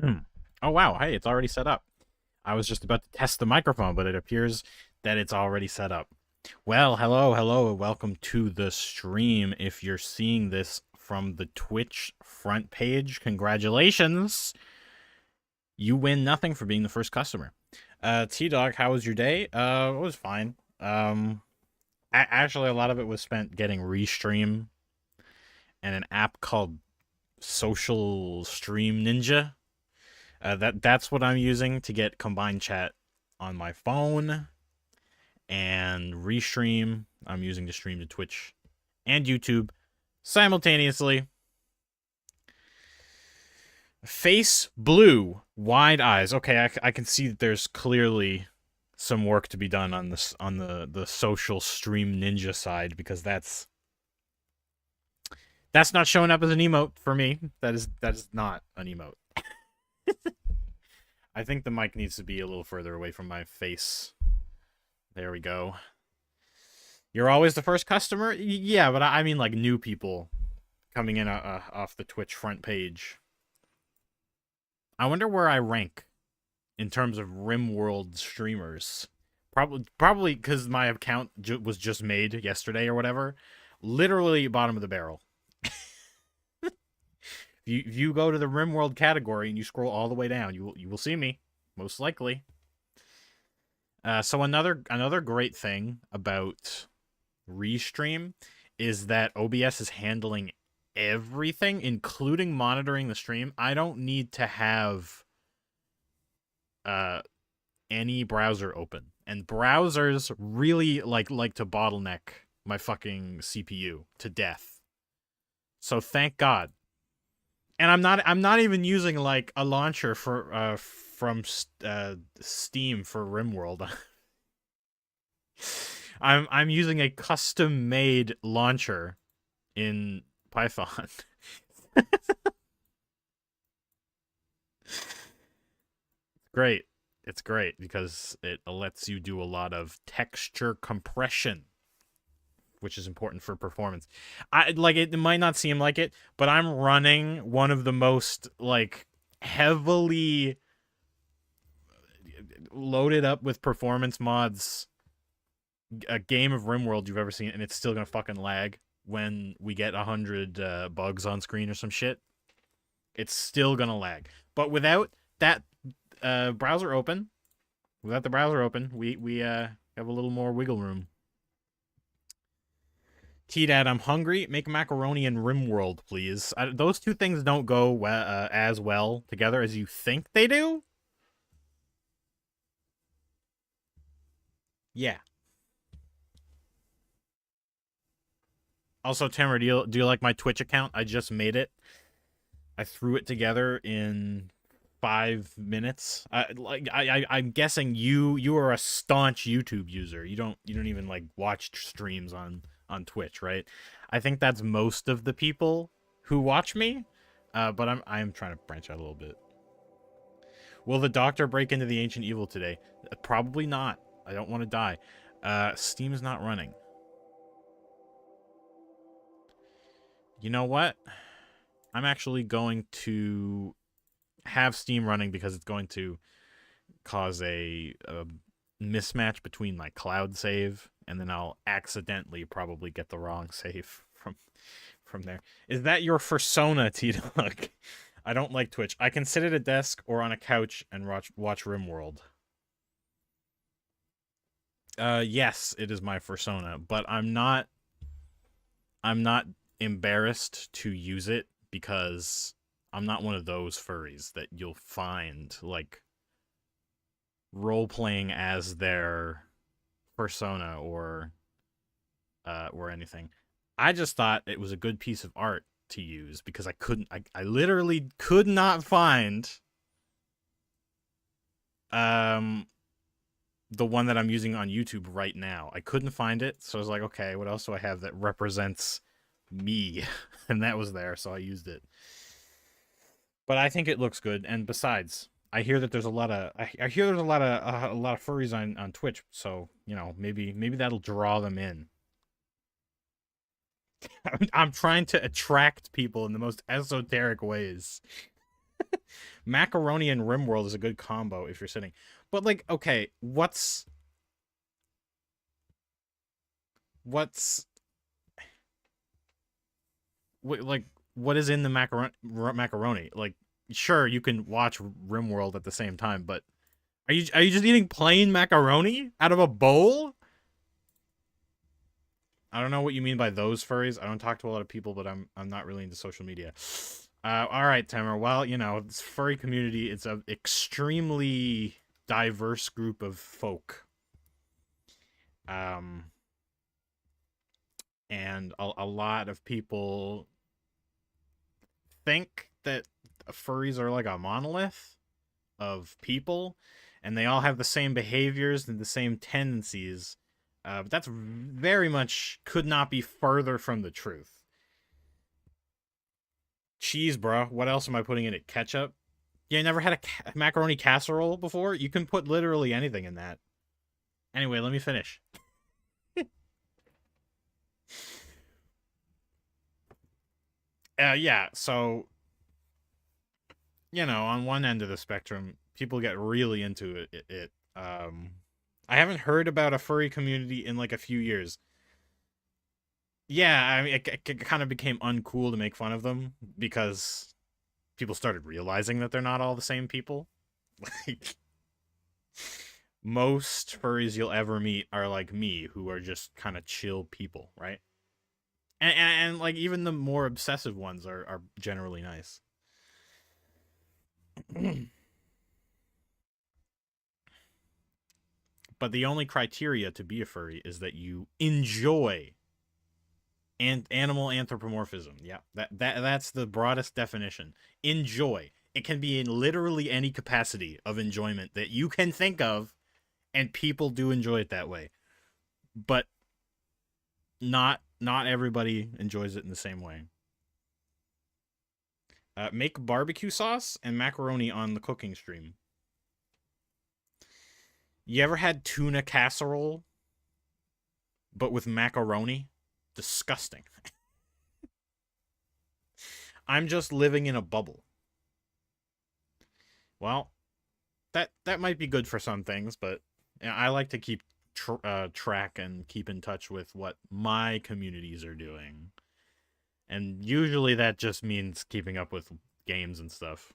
Oh, wow. Hey, it's already set up. I was just about to test the microphone, but it appears that it's already set up. Well, hello, and welcome to the stream. If you're seeing this from the Twitch front page, congratulations. You win nothing for being the first customer. T-Dog, how was your day? It was fine. Actually, a lot of it was spent getting Restream and an app called Social Stream Ninja. That's what I'm using to get combined chat on my phone, and Restream I'm using to stream to Twitch and YouTube simultaneously. Face blue, wide eyes. Okay, I can see that there's clearly some work to be done on this on the social stream ninja side, because that's not showing up as an emote for me. That is not an emote. I think the mic needs to be a little further away from my face. There we go. You're always the first customer? Yeah, but I mean like new people coming in off the Twitch front page. I wonder where I rank in terms of Rimworld streamers. Probably because my account was just made yesterday or whatever. Literally bottom of the barrel. If you go to the Rimworld category and you scroll all the way down, you will see me, most likely. So another great thing about Restream is that OBS is handling everything, including monitoring the stream. I don't need to have any browser open, and browsers really like to bottleneck my fucking CPU to death. So thank God. And I'm not even using like a launcher for from Steam for Rimworld. I'm using a custom made launcher in Python. Great. It's great because it lets you do a lot of texture compression, which is important for performance. It might not seem like it, but I'm running one of the most like heavily loaded up with performance mods a game of Rimworld you've ever seen, and it's still gonna fucking lag when we get 100 bugs on screen or some shit. It's still gonna lag. But without that browser open, we have a little more wiggle room. T-Dad, I'm hungry. Make macaroni and Rimworld, please. Those two things don't go as well together as you think they do. Yeah. Also, Tamara, do you like my Twitch account? I just made it. I threw it together in 5 minutes. I'm guessing you are a staunch YouTube user. You don't even like watch streams on Twitch, right? I think that's most of the people who watch me. But I'm trying to branch out a little bit. Will the doctor break into the ancient evil today? Probably not. I don't want to die. Steam is not running. You know what? I'm actually going to have Steam running because it's going to cause a mismatch between my cloud save, and then I'll accidentally probably get the wrong save from there. Is that your persona, T-Dog? I don't like Twitch. I can sit at a desk or on a couch and watch Rimworld. Yes, it is my persona, but I'm not embarrassed to use it because I'm not one of those furries that you'll find like role-playing as their persona or anything. I just thought it was a good piece of art to use because I literally could not find the one that I'm using on YouTube right now. I couldn't find it, so I was like, okay, what else do I have that represents me? And that was there, so I used it. But I think it looks good, and besides, I hear that there's a lot of a lot of furries on Twitch, so you know maybe that'll draw them in. I'm trying to attract people in the most esoteric ways. Macaroni and Rimworld is a good combo if you're sitting. But like, okay, what's like what is in the macaroni? Like, sure, you can watch Rimworld at the same time, but are you just eating plain macaroni out of a bowl? I don't know what you mean by those furries. I don't talk to a lot of people, but I'm not really into social media. All right, Tamer. Well, this furry community, it's an extremely diverse group of folk. Um, and a lot of people think that furries are like a monolith of people, and they all have the same behaviors and the same tendencies. But that's very much could not be further from the truth. Cheese, bro. What else am I putting in it? Ketchup? You never had a macaroni casserole before? You can put literally anything in that. Anyway, let me finish. Yeah, so, on one end of the spectrum, people get really into I haven't heard about a furry community in like a few years. Yeah, I mean, it kind of became uncool to make fun of them because people started realizing that they're not all the same people. Like, most furries you'll ever meet are like me, who are just kind of chill people, right? And like even the more obsessive ones are generally nice. But the only criteria to be a furry is that you enjoy and animal anthropomorphism. Yeah, that's the broadest definition. Enjoy. It can be in literally any capacity of enjoyment that you can think of, and people do enjoy it that way. But not everybody enjoys it in the same way. Make barbecue sauce and macaroni on the cooking stream. You ever had tuna casserole, but with macaroni? Disgusting. I'm just living in a bubble. Well, that might be good for some things, but I like to keep track and keep in touch with what my communities are doing. And usually that just means keeping up with games and stuff.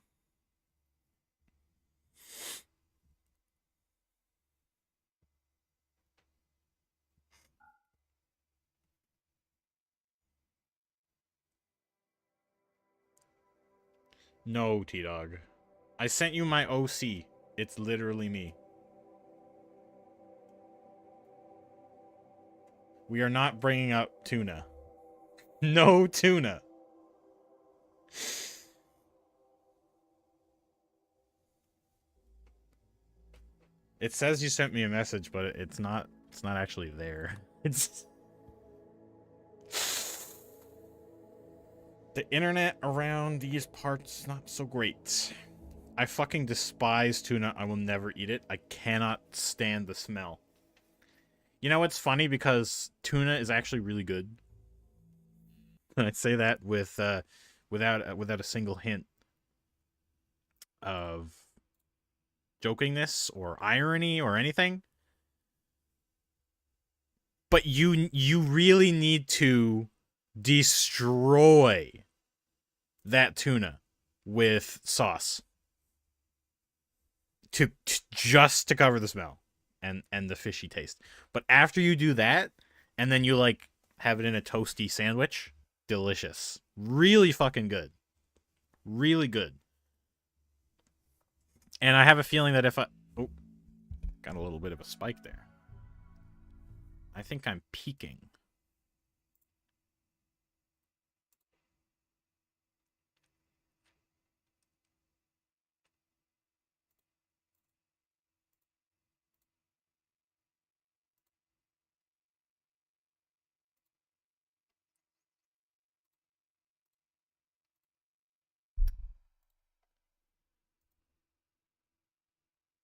No, T-Dog. I sent you my OC. It's literally me. We are not bringing up tuna. No tuna. It says you sent me a message, but it's not actually there. It's the internet around these parts not so great. I fucking despise tuna. I will never eat it. I cannot stand the smell. You know what's funny? Because tuna is actually really good. I say that without a single hint of jokingness or irony or anything. But you really need to destroy that tuna with sauce to just to cover the smell and the fishy taste. But after you do that, and then you like have it in a toasty sandwich, delicious. Really fucking good. Really good. And I have a feeling that if I got a little bit of a spike there. I think I'm peaking.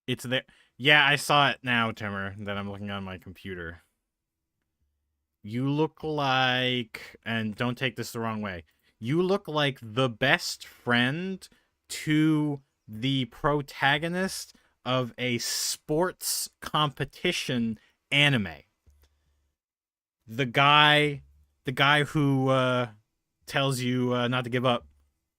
It's there. Yeah, I saw it now, Timmer, that I'm looking on my computer. You look like, and don't take this the wrong way, you look like the best friend to the protagonist of a sports competition anime. The guy who tells you not to give up,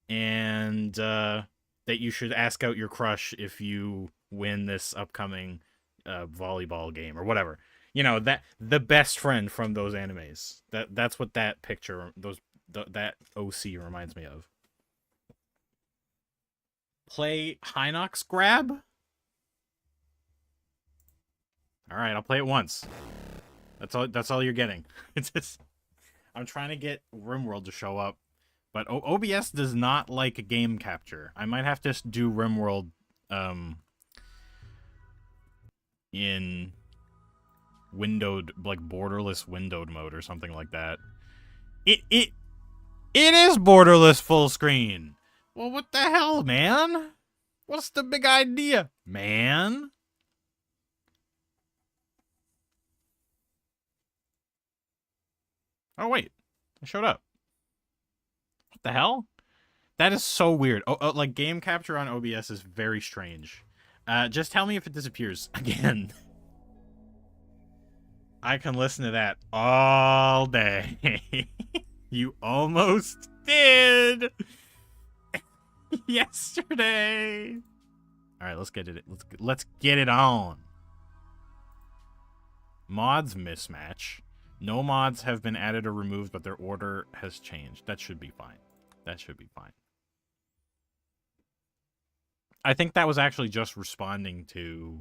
and that you should ask out your crush if you win this upcoming volleyball game or whatever. You know, that the best friend from those animes. That's what that picture, that OC reminds me of. Play Hinox Grab? All right, I'll play it once. That's all you're getting. It's just, I'm trying to get Rimworld to show up, but OBS does not like a game capture. I might have to do Rimworld in windowed, like borderless windowed mode or something like that. It is borderless full screen. Well, what the hell, man? What's the big idea, man? Oh, wait. I showed up. What the hell? That is so weird. Like, game capture on OBS is very strange. Just tell me if it disappears again. I can listen to that all day. You almost did. Yesterday. All right, let's get it. Let's get it on. Mods mismatch. No mods have been added or removed, but their order has changed. That should be fine. That should be fine. I think that was actually just responding to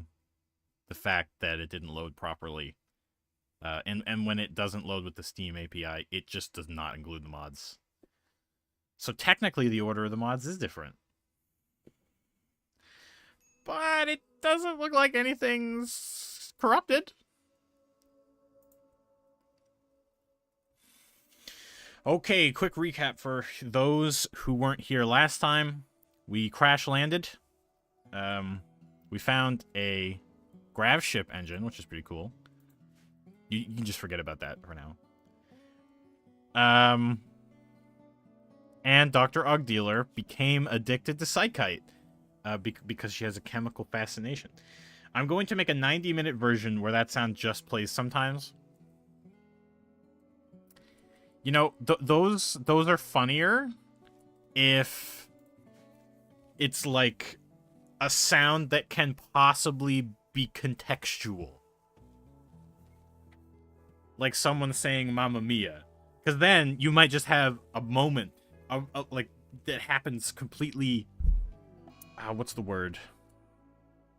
the fact that it didn't load properly. And when it doesn't load with the Steam API, it just does not include the mods. So technically the order of the mods is different. But it doesn't look like anything's corrupted. Okay, quick recap for those who weren't here last time. We crash landed. We found a grav ship engine, which is pretty cool. You can just forget about that for now. And Dr. Ugdealer became addicted to Psychite because she has a chemical fascination. I'm going to make a 90-minute version where that sound just plays sometimes. You know, those are funnier if it's like a sound that can possibly be contextual. Like someone saying Mamma Mia. Because then you might just have a moment of like that happens completely... what's the word?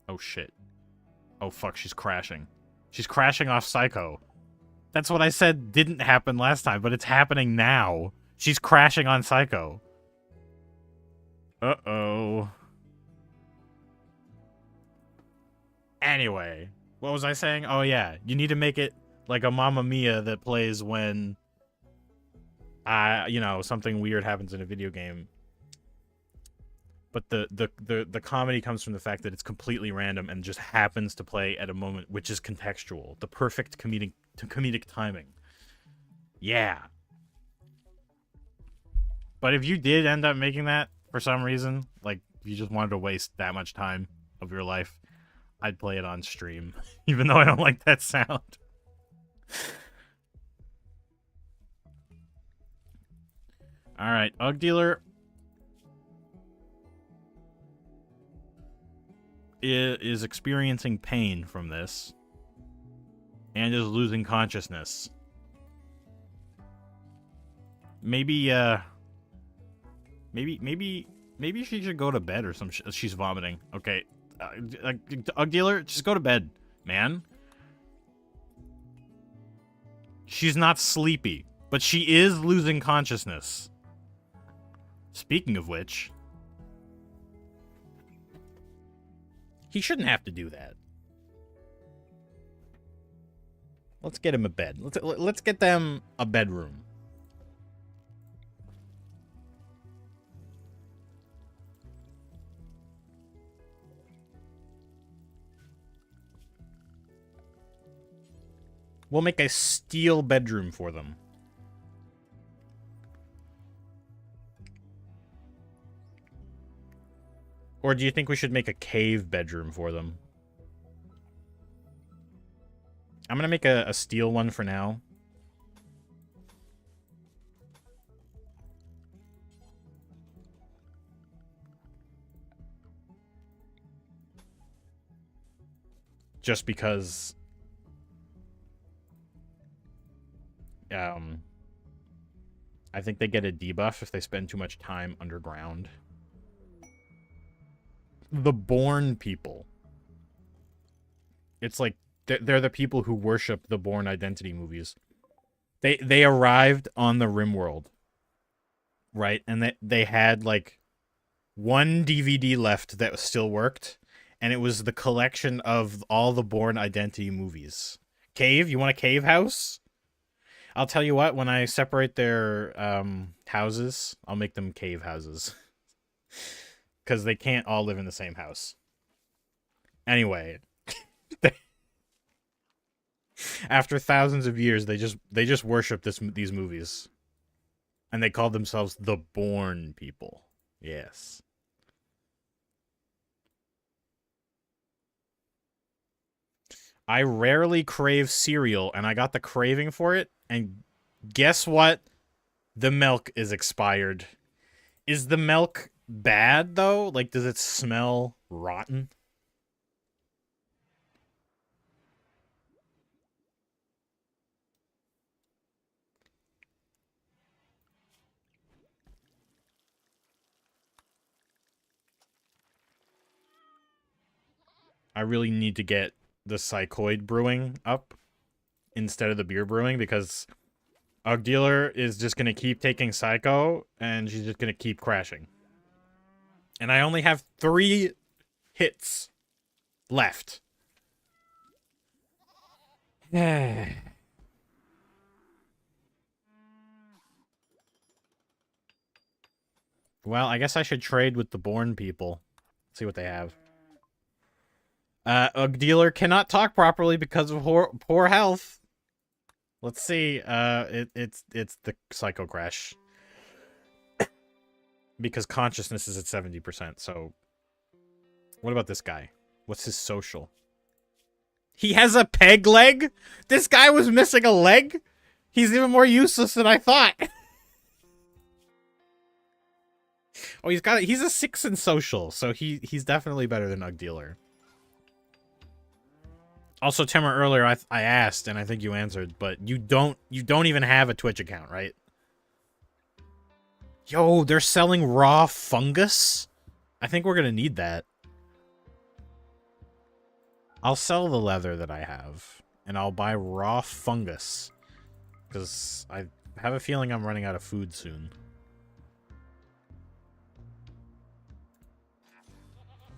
Oh, shit. Oh, fuck, she's crashing. She's crashing off Psycho. That's what I said didn't happen last time, but it's happening now. She's crashing on Psycho. Uh-oh. Anyway, what was I saying? Oh, yeah. You need to make it like a Mamma Mia that plays when, you know, something weird happens in a video game. But the comedy comes from the fact that it's completely random and just happens to play at a moment which is contextual. The perfect comedic timing. Yeah. But if you did end up making that for some reason, like you just wanted to waste that much time of your life, I'd play it on stream, even though I don't like that sound. All right, Ugdealer is experiencing pain from this and is losing consciousness. Maybe she should go to bed or some she's vomiting. Okay. Ugdealer, just go to bed, man. She's not sleepy, but she is losing consciousness. Speaking of which, he shouldn't have to do that. Let's get him a bed. Let's get them a bedroom. We'll make a steel bedroom for them. Or do you think we should make a cave bedroom for them? I'm gonna make a steel one for now. Just because... I think they get a debuff if they spend too much time underground. The Born people. It's like they're the people who worship the Born Identity movies. They arrived on the Rimworld, right? And they had like one DVD left that still worked, and it was the collection of all the Born Identity movies. Cave? You want a cave house? I'll tell you what, when I separate their houses, I'll make them cave houses. Because they can't all live in the same house. Anyway. After thousands of years, they just worship these movies. And they call themselves the Born people. Yes. I rarely crave cereal, and I got the craving for it, and guess what? The milk is expired. Is the milk bad, though? Like, does it smell rotten? I really need to get the psychoid brewing up instead of the beer brewing, because Ugdealer is just going to keep taking psycho, and she's just going to keep crashing. And I only have 3 hits left. Well, I guess I should trade with the Born people. See what they have. Ugdealer cannot talk properly because of poor health. Let's see. It's the psycho crash. Because consciousness is at 70%, so... What about this guy? What's his social? He has a peg leg? This guy was missing a leg? He's even more useless than I thought. Oh, he's a 6 in social, so he's definitely better than Ugdealer. Also, Timur, earlier I asked, and I think you answered, but you don't even have a Twitch account, right? Yo, they're selling raw fungus? I think we're gonna need that. I'll sell the leather that I have, and I'll buy raw fungus. Because I have a feeling I'm running out of food soon.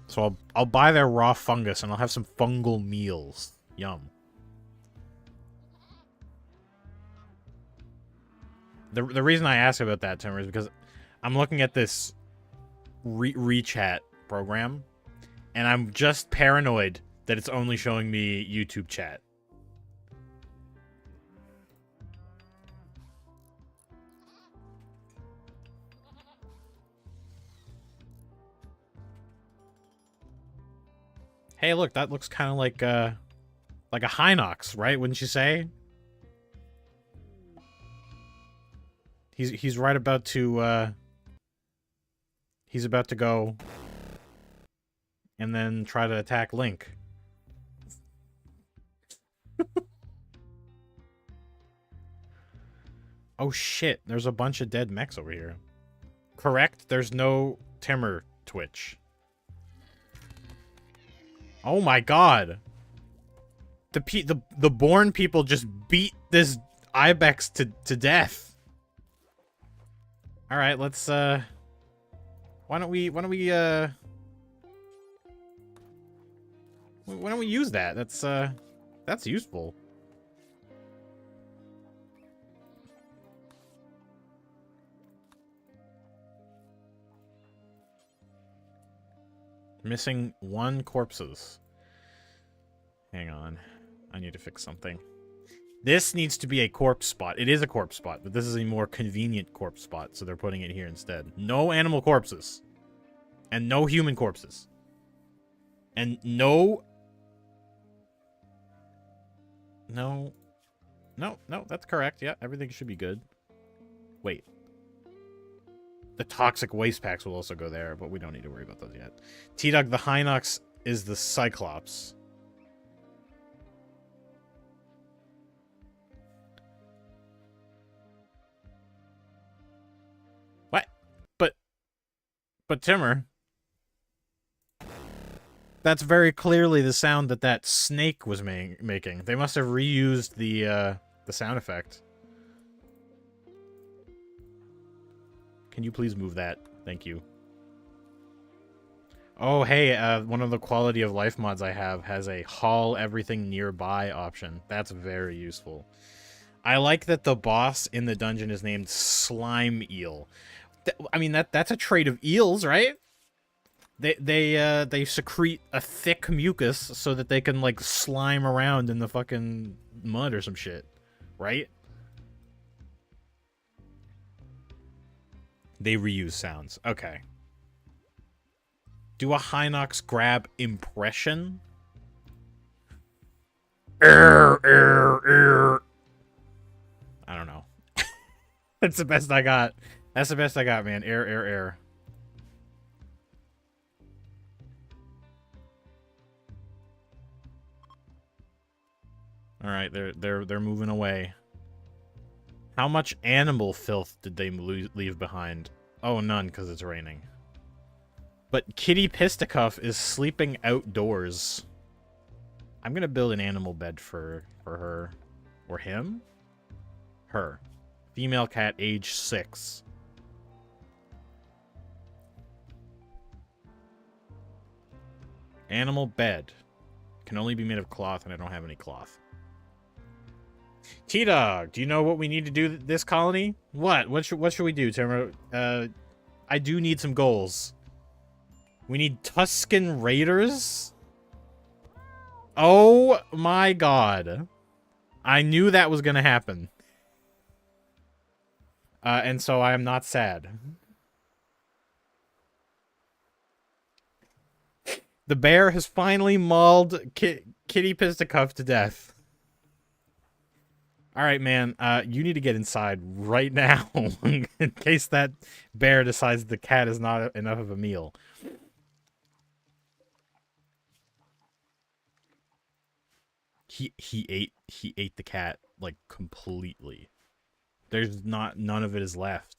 So I'll buy their raw fungus, and I'll have some fungal meals. Yum. The reason I ask about that, Timur, is because I'm looking at this rechat program, and I'm just paranoid that it's only showing me YouTube chat. Hey, look, that looks kind of like a Hinox, right? Wouldn't you say? He's right about to he's about to go and then try to attack Link. Oh shit, there's a bunch of dead mechs over here. Correct, there's no Timur Twitch. Oh my god. The Born people just beat this Ibex to death. All right, let's why don't we use that? That's useful. Missing 1 corpses. Hang on. I need to fix something. This needs to be a corpse spot. It is a corpse spot, but this is a more convenient corpse spot, so they're putting it here instead. No animal corpses. And no human corpses. And no, that's correct. Yeah, everything should be good. Wait. The toxic waste packs will also go there, but we don't need to worry about those yet. T-Dog, the Hinox is the Cyclops. What? But Timmer, that's very clearly the sound that snake was making. They must have reused the sound effect. Can you please move that? Thank you. Oh, hey, one of the quality of life mods I have has a haul everything nearby option. That's very useful. I like that the boss in the dungeon is named Slime Eel. I mean, that's a trait of eels, right? They secrete a thick mucus so that they can, like, slime around in the fucking mud or some shit, right? They reuse sounds. Okay. Do a Hinox grab impression? I don't know. That's the best I got. That's the best I got, man. Air. All right, they're moving away. How much animal filth did they leave behind? Oh, none, because it's raining. But Kitty Pistacuff is sleeping outdoors. I'm gonna build an animal bed for her. Or him? Her. Female cat, age 6. Animal bed. Can only be made of cloth, and I don't have any cloth. T-Dog, do you know what we need to do this colony? What? What should we do, Timur? I do need some goals. We need Tuscan Raiders? Oh my god. I knew that was gonna happen. And so I am not sad. The bear has finally mauled Kitty Pistacuff to death. Alright, man. You need to get inside right now in case that bear decides the cat is not enough of a meal. He ate the cat, like, completely. There's none of it is left.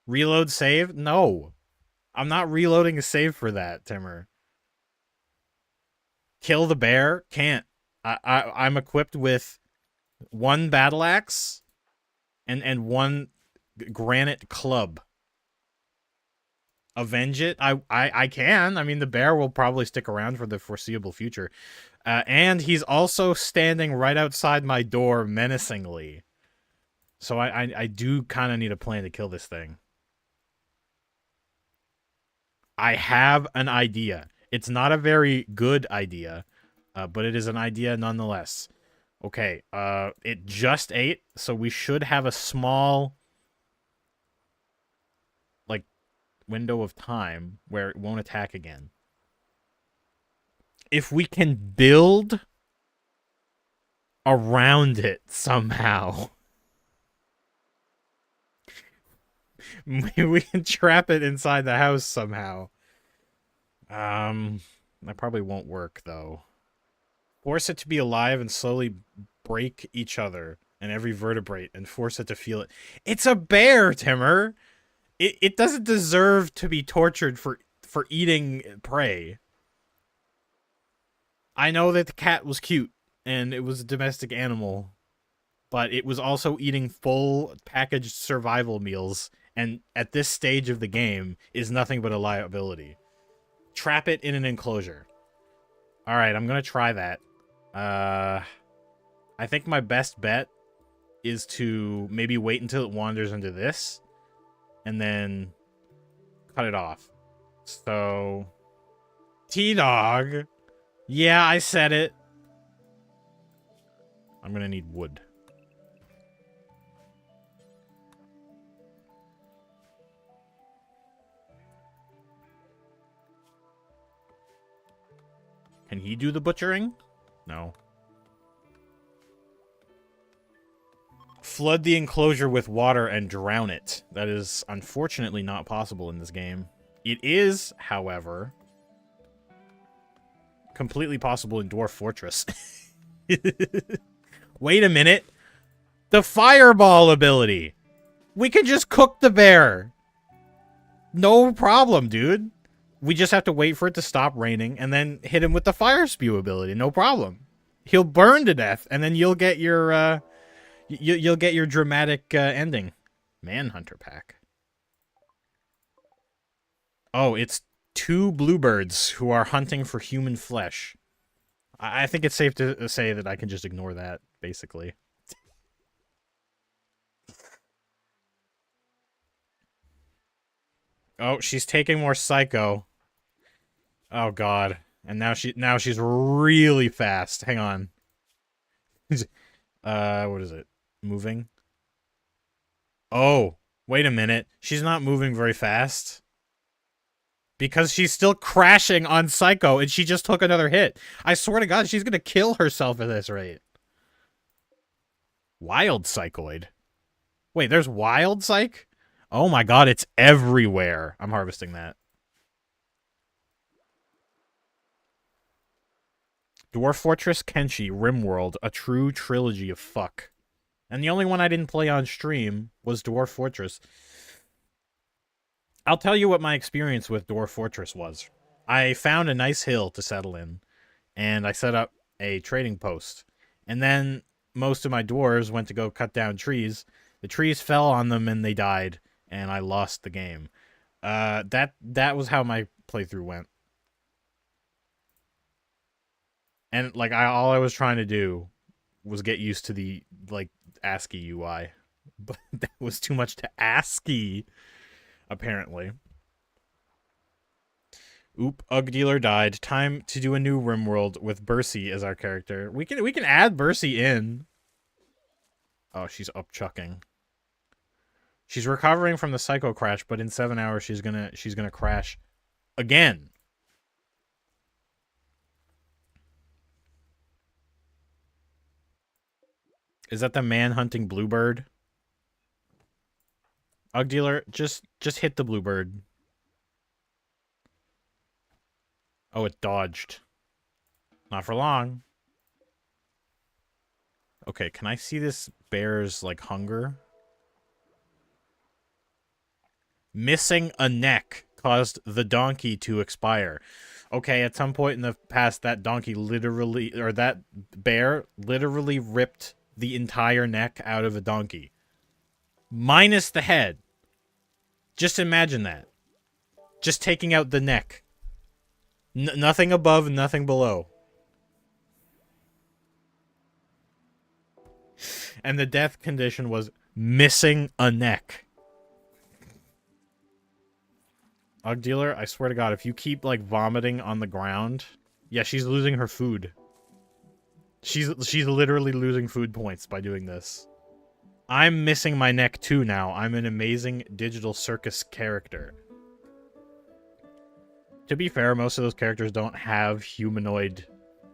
Reload save? No. I'm not reloading a save for that, Timur. Kill the bear? Can't. I'm equipped with 1 battle axe and 1 granite club. Avenge it? I can. I mean, the bear will probably stick around for the foreseeable future. And he's also standing right outside my door menacingly. So I do kind of need a plan to kill this thing. I have an idea. It's not a very good idea, but it is an idea nonetheless. Okay, it just ate, so we should have a small, like, window of time where it won't attack again. If we can build around it somehow, we can trap it inside the house somehow. That probably won't work, though. Force it to be alive and slowly break each other and every vertebrate and force it to feel it. It's a bear, Timur! It doesn't deserve to be tortured for eating prey. I know that the cat was cute and it was a domestic animal, but it was also eating full packaged survival meals, and at this stage of the game is nothing but a liability. Trap it in an enclosure. Alright, I'm gonna try that. I think my best bet is to maybe wait until it wanders into this, and then cut it off. So, T-Dog. Yeah, I said it. I'm gonna need wood. Can he do the butchering? No. Flood the enclosure with water and drown it. That is unfortunately not possible in this game. It is, however, completely possible in Dwarf Fortress. Wait a minute. The fireball ability. We can just cook the bear. No problem, dude. We just have to wait for it to stop raining and then hit him with the fire spew ability. No problem. He'll burn to death, and then you'll get your you'll get your dramatic ending. Manhunter pack. Oh, it's 2 bluebirds who are hunting for human flesh. I think it's safe to say that I can just ignore that, basically. Oh, she's taking more psycho. Oh god. And now she's really fast. Hang on. What is it? Moving? Oh, wait a minute. She's not moving very fast. Because she's still crashing on Psycho, and she just took another hit. I swear to God, she's gonna kill herself at this rate. Wild Psychoid. Wait, there's Wild Psych? Oh my god, it's everywhere. I'm harvesting that. Dwarf Fortress, Kenshi, Rimworld, a true trilogy of fuck. And the only one I didn't play on stream was Dwarf Fortress. I'll tell you what my experience with Dwarf Fortress was. I found a nice hill to settle in, and I set up a trading post. And then most of my dwarves went to go cut down trees. The trees fell on them and they died, and I lost the game. That was how my playthrough went. And like all I was trying to do was get used to the like ASCII UI, but that was too much to ASCII, apparently. Oop, Ugdealer died. Time to do a new Rimworld with Bercy as our character. We can add Bercy in. Oh, she's upchucking. She's recovering from the psycho crash, but in 7 hours she's gonna crash again. Is that the man-hunting bluebird? Ugdealer, just hit the bluebird. Oh, it dodged. Not for long. Okay, can I see this bear's, like, hunger? Missing a neck caused the donkey to expire. Okay, at some point in the past, that donkey literally, or that bear literally ripped the entire neck out of a donkey. Minus the head. Just imagine that. Just taking out the neck. Nothing above, nothing below. And the death condition was missing a neck. Ugdealer, I swear to God, if you keep, like, vomiting on the ground... Yeah, she's losing her food. She's literally losing food points by doing this. I'm missing my neck too now. I'm an amazing digital circus character. To be fair, most of those characters don't have humanoid...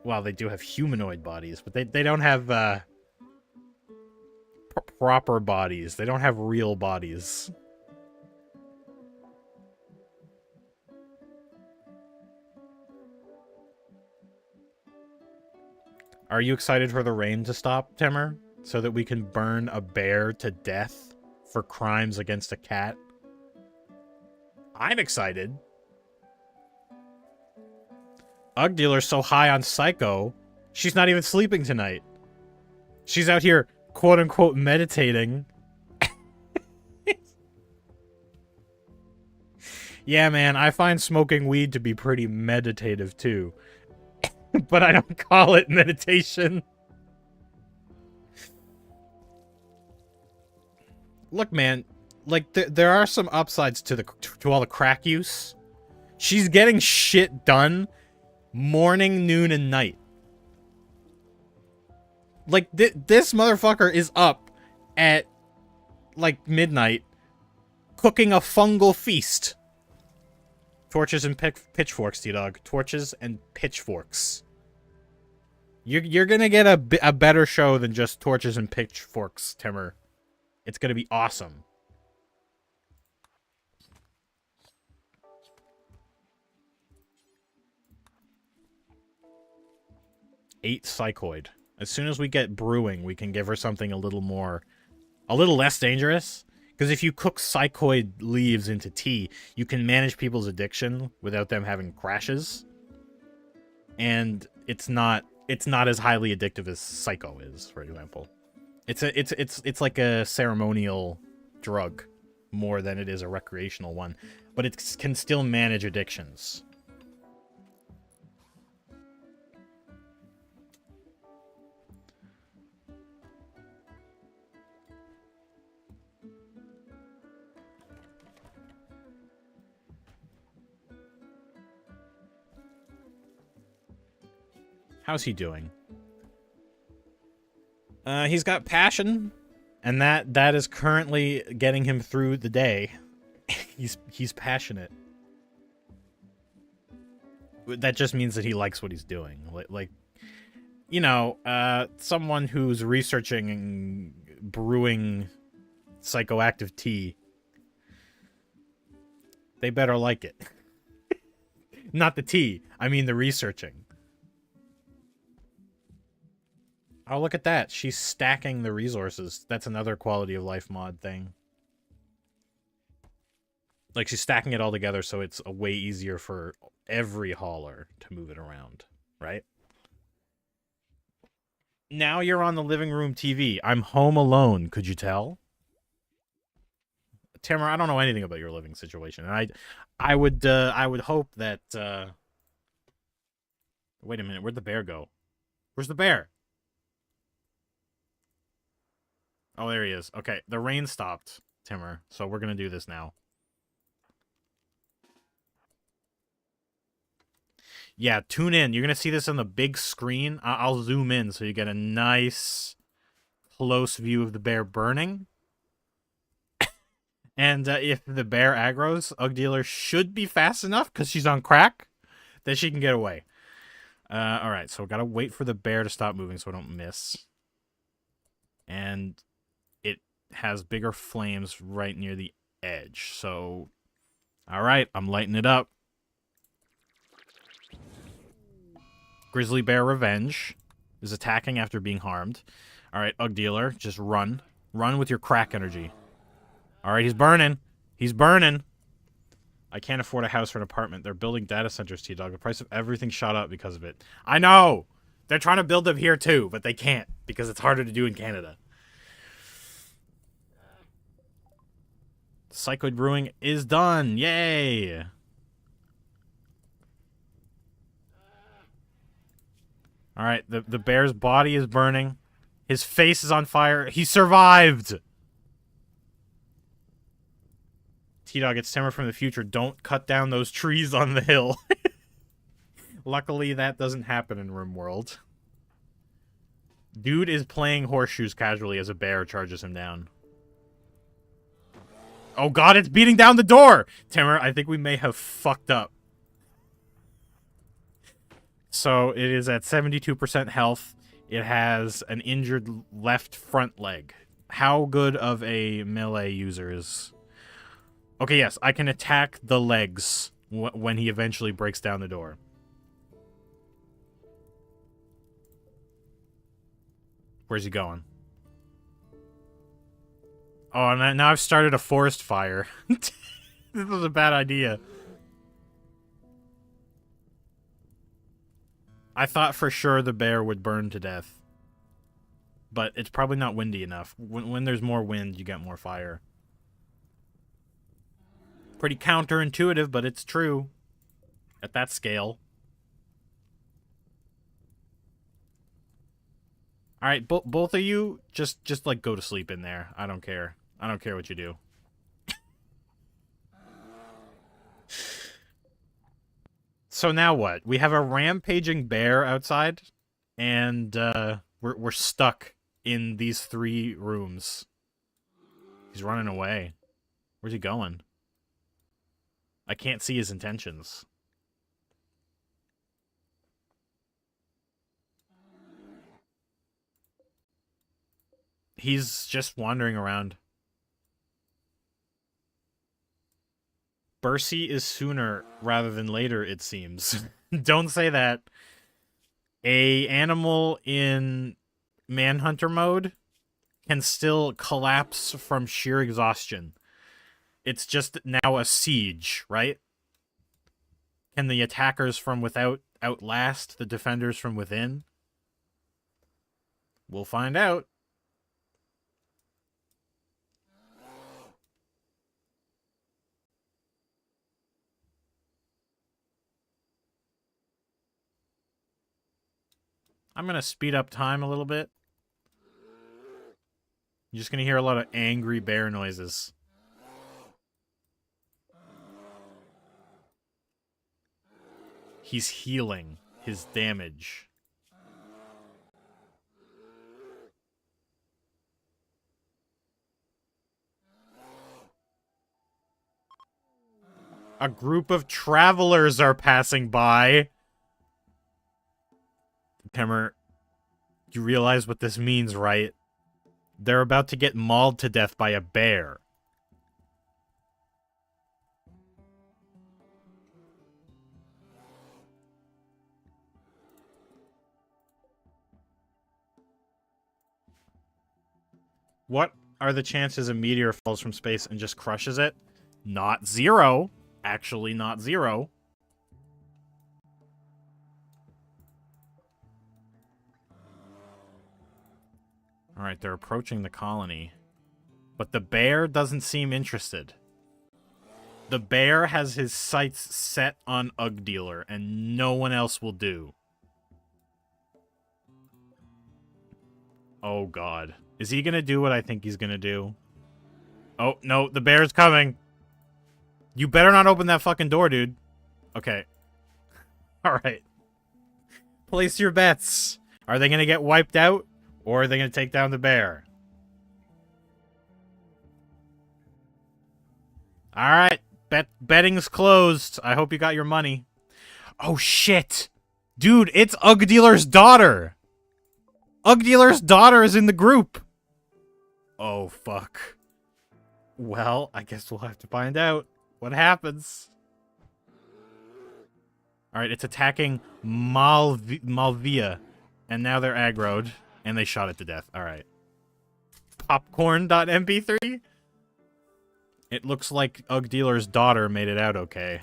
Well, they do have humanoid bodies, but they don't have, proper bodies. They don't have real bodies. Are you excited for the rain to stop, Timmer? So that we can burn a bear to death for crimes against a cat? I'm excited. Ugdealer's so high on Psycho, she's not even sleeping tonight. She's out here, quote-unquote, meditating. Yeah, man, I find smoking weed to be pretty meditative, too. But I don't call it meditation. Look, man, like there are some upsides to all the crack use. She's getting shit done morning, noon, and night. Like this motherfucker is up at like midnight cooking a fungal feast. Torches and pitchforks, T-Dog. Torches and pitchforks. You're gonna get a better show than just torches and pitchforks, Timur. It's gonna be awesome. Eight psychoid. As soon as we get brewing, we can give her something a little less dangerous. Because if you cook psychoid leaves into tea, you can manage people's addiction without them having crashes. And it's not as highly addictive as psycho is, for example. It's like a ceremonial drug more than it is a recreational one, but it can still manage addictions. How's he doing? He's got passion, and that is currently getting him through the day. he's passionate. That just means that he likes what he's doing. Like you know, someone who's researching and brewing psychoactive tea, they better like it. Not the tea. I mean the researching. Oh, look at that. She's stacking the resources. That's another quality of life mod thing. Like, she's stacking it all together so it's a way easier for every hauler to move it around, right? Now you're on the living room TV. I'm home alone, could you tell? Timur, I don't know anything about your living situation. And I would hope that wait a minute, where'd the bear go? Where's the bear? Oh, there he is. Okay, the rain stopped, Timur, so we're gonna do this now. Yeah, tune in. You're gonna see this on the big screen. I'll zoom in so you get a nice close view of the bear burning. And if the bear aggroes, Ugdealer should be fast enough, because she's on crack, that she can get away. Alright, so we gotta wait for the bear to stop moving so I don't miss. And it has bigger flames right near the edge. So, alright, I'm lighting it up. Grizzly Bear Revenge is attacking after being harmed. Alright, Ugdealer, just run. Run with your crack energy. Alright, he's burning. He's burning. I can't afford a house or an apartment. They're building data centers, T-Dog. The price of everything shot up because of it. I know! They're trying to build them here too, but they can't because it's harder to do in Canada. Psychoid brewing is done. Yay! Alright, the bear's body is burning. His face is on fire. He survived! T-Dog, it's Timur from the future. Don't cut down those trees on the hill. Luckily, that doesn't happen in Rimworld. Dude is playing horseshoes casually as a bear charges him down. Oh god, it's beating down the door! Timur, I think we may have fucked up. So, it is at 72% health. It has an injured left front leg. How good of a melee user is... Okay, yes, I can attack the legs when he eventually breaks down the door. Where's he going? Oh, and now I've started a forest fire. This was a bad idea. I thought for sure the bear would burn to death. But it's probably not windy enough. When there's more wind, you get more fire. Pretty counterintuitive, but it's true. At that scale. Alright, both of you, just like, go to sleep in there. I don't care. I don't care what you do. So now what? We have a rampaging bear outside, and we're stuck in these 3 rooms. He's running away. Where's he going? I can't see his intentions. He's just wandering around. Bercy is sooner rather than later, it seems. Don't say that. A animal in manhunter mode can still collapse from sheer exhaustion. It's just now a siege, right? Can the attackers from without outlast the defenders from within? We'll find out. I'm going to speed up time a little bit. You're just going to hear a lot of angry bear noises. He's healing his damage. A group of travelers are passing by. Kemmer, you realize what this means, right? They're about to get mauled to death by a bear. What are the chances a meteor falls from space and just crushes it? Not zero. Actually, not zero. Alright, they're approaching the colony. But the bear doesn't seem interested. The bear has his sights set on Ugdealer, and no one else will do. Oh, God. Is he gonna do what I think he's gonna do? Oh, no, the bear's coming. You better not open that fucking door, dude. Okay. Alright. Place your bets. Are they gonna get wiped out? Or are they gonna take down the bear? Alright. Betting's closed. I hope you got your money. Oh, shit. Dude, it's Ugdealer's daughter. Ugdealer's daughter is in the group. Oh, fuck. Well, I guess we'll have to find out what happens. Alright, it's attacking Malvia. And now they're aggroed. And they shot it to death. Alright. Popcorn.mp3? It looks like Ugdealer's daughter made it out okay.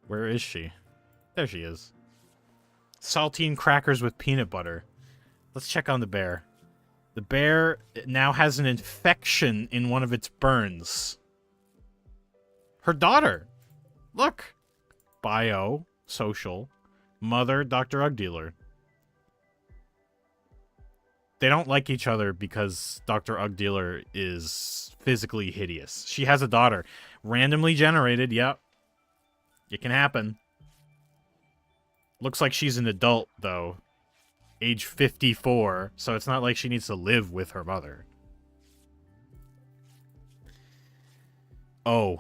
Where is she? There she is. Saltine crackers with peanut butter. Let's check on the bear. The bear now has an infection in one of its burns. Her daughter. Look. Bio. Social. Mother. Dr. Ugdealer. They don't like each other because Dr. Ugdealer is physically hideous. She has a daughter. Randomly generated, yep. It can happen. Looks like she's an adult, though. Age 54, so it's not like she needs to live with her mother. Oh.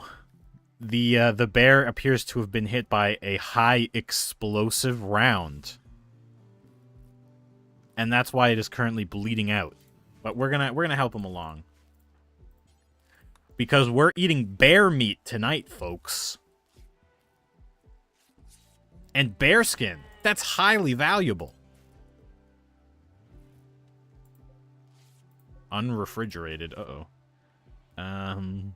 The bear appears to have been hit by a high explosive round. And that's why it is currently bleeding out. But we're gonna help him along. Because we're eating bear meat tonight, folks. And bear skin. That's highly valuable. Unrefrigerated. Uh-oh. I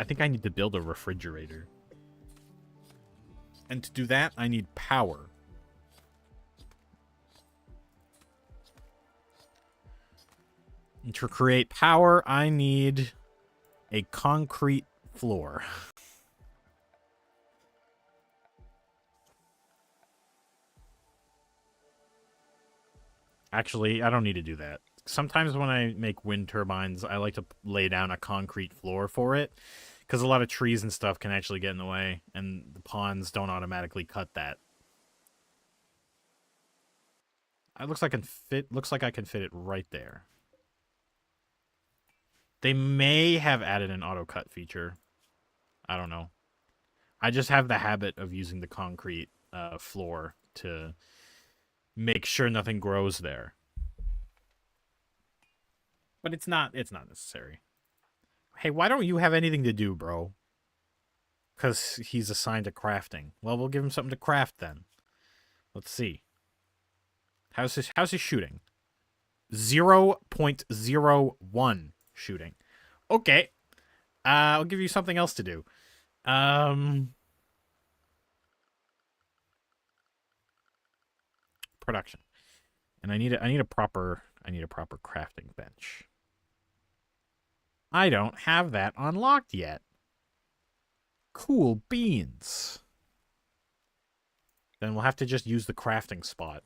think I need to build a refrigerator. And to do that, I need power. And to create power, I need a concrete floor. Actually, I don't need to do that. Sometimes when I make wind turbines, I like to lay down a concrete floor for it. Because a lot of trees and stuff can actually get in the way. And the pawns don't automatically cut that. It looks like I can fit it right there. They may have added an auto cut feature. I don't know. I just have the habit of using the concrete floor to make sure nothing grows there. But it's not necessary. Hey, why don't you have anything to do, bro? Because he's assigned to crafting. Well, we'll give him something to craft then. Let's see. How's his shooting? 0.01 shooting. Okay. I'll give you something else to do. Production. And I need a proper crafting bench. I don't have that unlocked yet. Cool beans. Then we'll have to just use the crafting spot.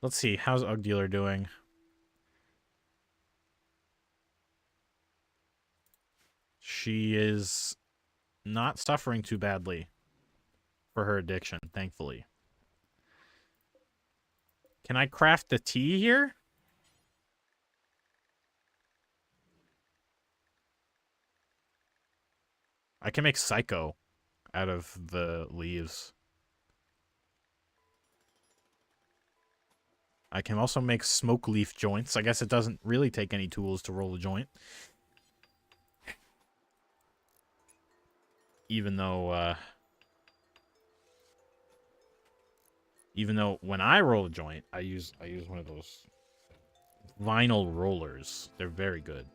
Let's see, how's Ugdealer doing? She is not suffering too badly for her addiction, thankfully. Can I craft the tea here? I can make Psycho out of the leaves. I can also make smoke leaf joints. I guess it doesn't really take any tools to roll a joint. Even though when I roll a joint, I use one of those vinyl rollers. They're very good.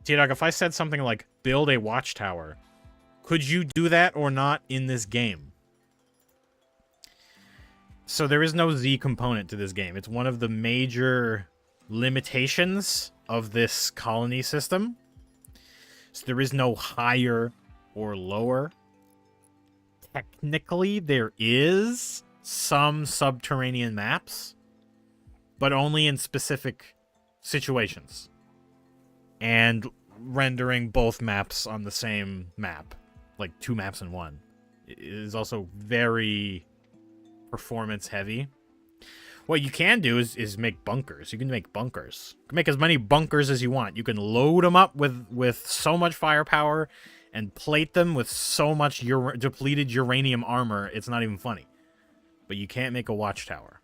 T-Dog, if I said something like build a watchtower, could you do that or not in this game? So there is no Z component to this game. It's one of the major limitations of this colony system. So there is no higher or lower. Technically, there is some subterranean maps, but only in specific situations. And rendering both maps on the same map, like 2 maps in one, is also very performance heavy. What you can do is make bunkers. You can make bunkers. You can make as many bunkers as you want. You can load them up with so much firepower and plate them with so much depleted uranium armor, it's not even funny. But you can't make a watchtower.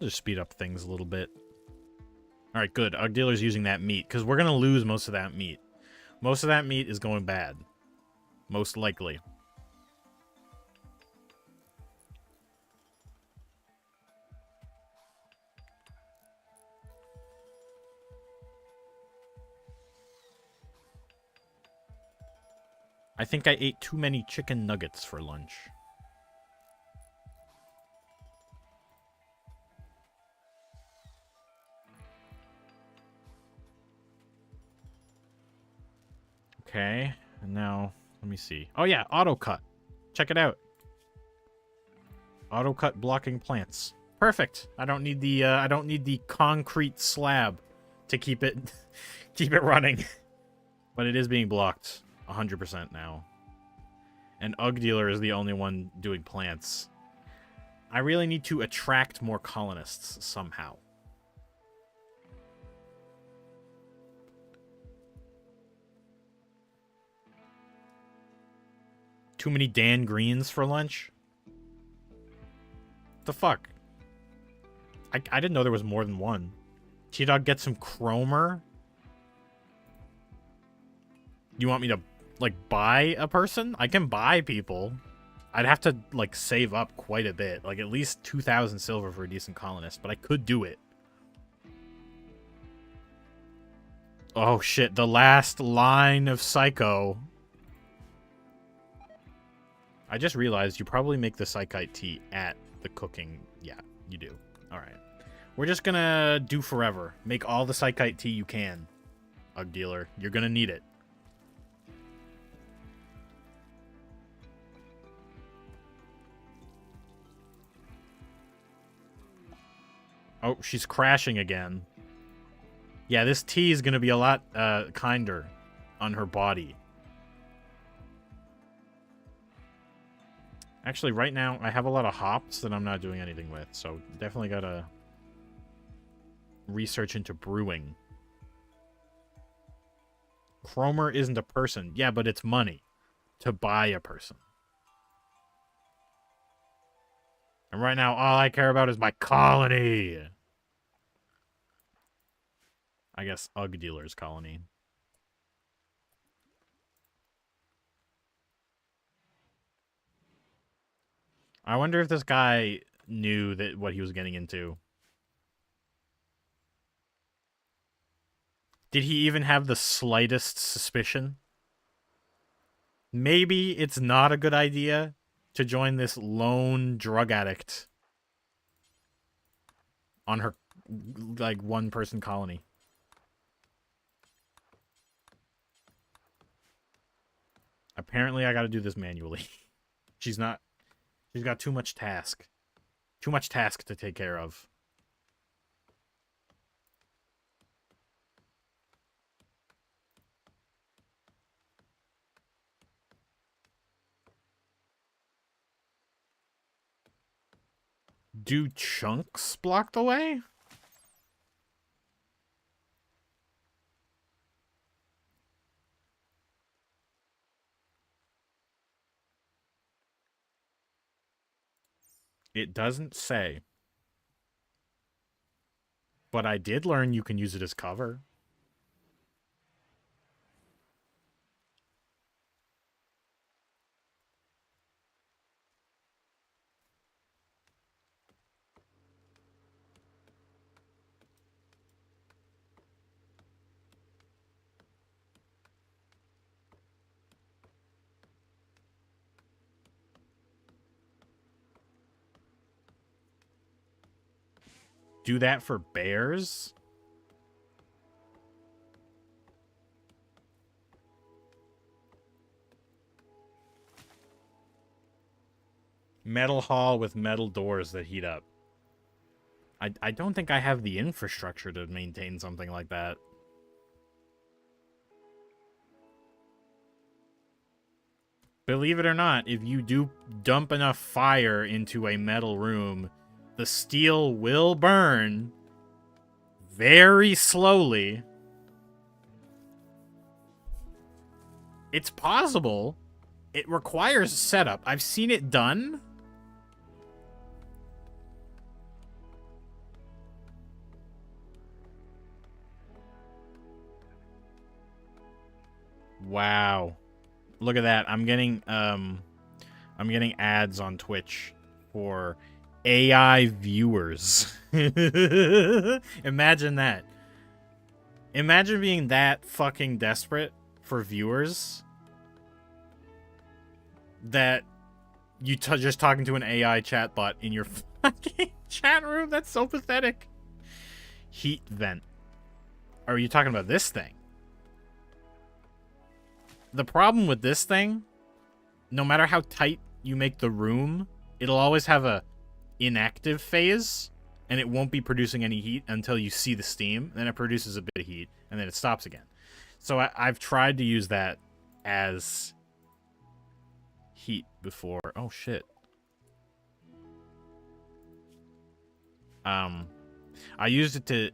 Just speed up things a little bit. Alright, good. Ugdealer's using that meat, because we're going to lose most of that meat. Most of that meat is going bad. Most likely. I think I ate too many chicken nuggets for lunch. Okay, and now, let me see. Oh yeah, auto cut. Check it out. Auto cut blocking plants. Perfect. I don't need the concrete slab to keep it keep it running. But it is being blocked 100% now. And Ugdealer is the only one doing plants. I really need to attract more colonists somehow. Too many Dan Greens for lunch? The fuck? I didn't know there was more than one. T-Dog, get some Chromer? You want me to, like, buy a person? I can buy people. I'd have to, like, save up quite a bit. Like, at least 2,000 silver for a decent colonist. But I could do it. Oh, shit. The last line of Psycho. I just realized you probably make the Psychite tea at the cooking. Yeah, you do. Alright. We're just gonna do forever. Make all the Psychite tea you can, Ugdealer. You're gonna need it. Oh, she's crashing again. Yeah, this tea is gonna be a lot kinder on her body. Actually, right now, I have a lot of hops that I'm not doing anything with, so definitely gotta research into brewing. Cromer isn't a person. Yeah, but it's money to buy a person. And right now, all I care about is my colony. I guess Ugdealer's colony. I wonder if this guy knew that what he was getting into. Did he even have the slightest suspicion? Maybe it's not a good idea to join this lone drug addict on her, like, one-person colony. Apparently, I gotta do this manually. She's got too much task. Too much task to take care of. Do chunks block the way? It doesn't say. But I did learn you can use it as cover. Do that for bears? Metal hall with metal doors that heat up. I don't think I have the infrastructure to maintain something like that. Believe it or not, if you do dump enough fire into a metal room, the steel will burn very slowly. It's possible. It requires setup. I've seen it done. Wow. Look at that. I'm getting ads on Twitch for AI viewers. Imagine that. Imagine being that fucking desperate for viewers that you just talking to an AI chatbot in your fucking chat room. That's so pathetic. Heat vent. Are you talking about this thing? The problem with this thing, no matter how tight you make the room, it'll always have a inactive phase, and it won't be producing any heat until you see the steam. Then it produces a bit of heat, and then it stops again. So I've tried to use that as heat before. Oh shit. I used it to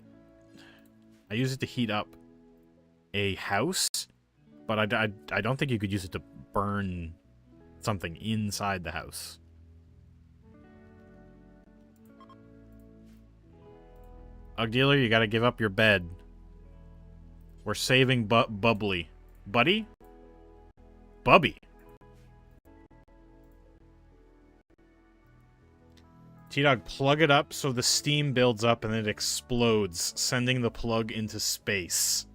heat up a house, but I don't think you could use it to burn something inside the house. Ugdealer, you gotta give up your bed. We're saving Bubbly. Buddy? Bubby. T-Dog, plug it up so the steam builds up and it explodes, sending the plug into space.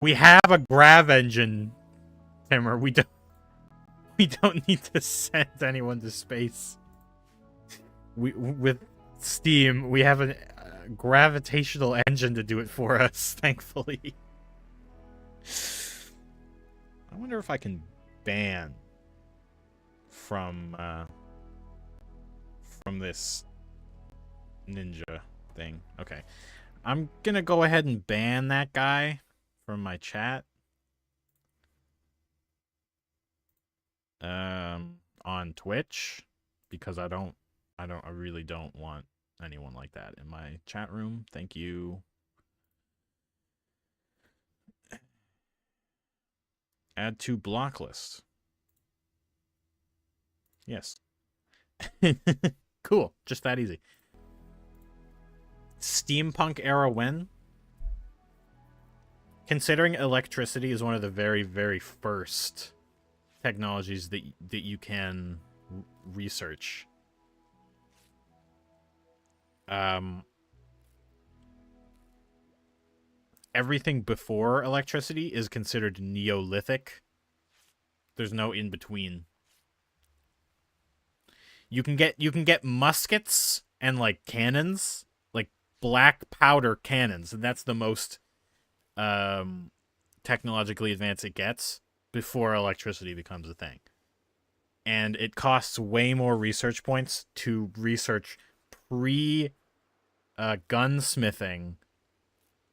We have a grav engine, Timmer. We don't need to send anyone to space. With steam, we have a gravitational engine to do it for us, thankfully. I wonder if I can ban from this ninja thing. Okay. I'm gonna go ahead and ban that guy from my chat. On Twitch, because I really don't want anyone like that in my chat room. Thank you. Add to block list. Yes. Cool. Just that easy. Steampunk era when? Considering electricity is one of the very, very first technologies that you can research. Everything before electricity is considered Neolithic. There's no in between. You can get muskets and like cannons, like black powder cannons, and that's the most technologically advanced it gets before electricity becomes a thing. And it costs way more research points to research gunsmithing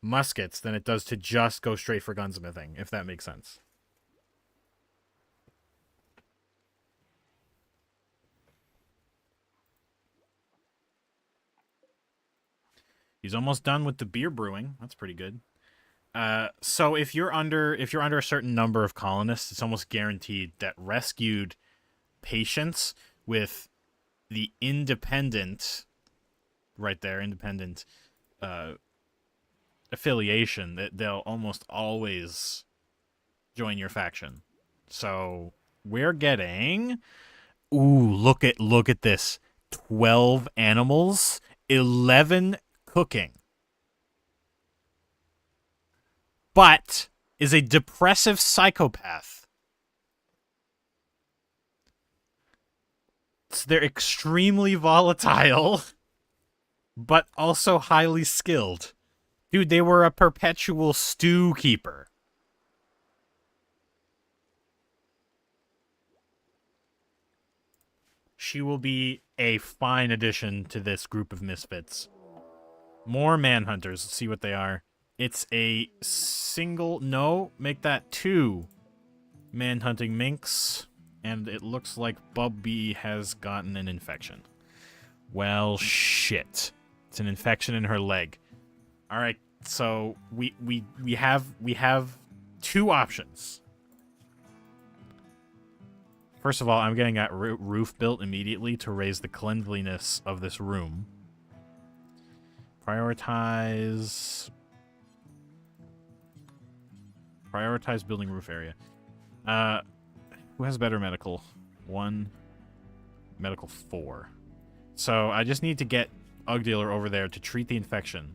muskets than it does to just go straight for gunsmithing, if that makes sense. He's almost done with the beer brewing. That's pretty good. So if you're under a certain number of colonists, it's almost guaranteed that rescued patients with the independent, right there, independent affiliation, that they'll almost always join your faction. So we're getting, ooh, look at this. 12 animals, 11 cooking. But is a depressive psychopath. So they're extremely volatile, but also highly skilled. Dude, they were a perpetual stew keeper. She will be a fine addition to this group of misfits. More manhunters. Let's see what they are. It's a single... No, make that 2 manhunting minks. And it looks like Bubby has gotten an infection. Well, shit. It's an infection in her leg. Alright, so we have 2 options. First of all, I'm getting that roof built immediately to raise the cleanliness of this room. Prioritize building roof area. Who has better medical? 1. Medical 4. So I just need to get Ugdealer over there to treat the infection.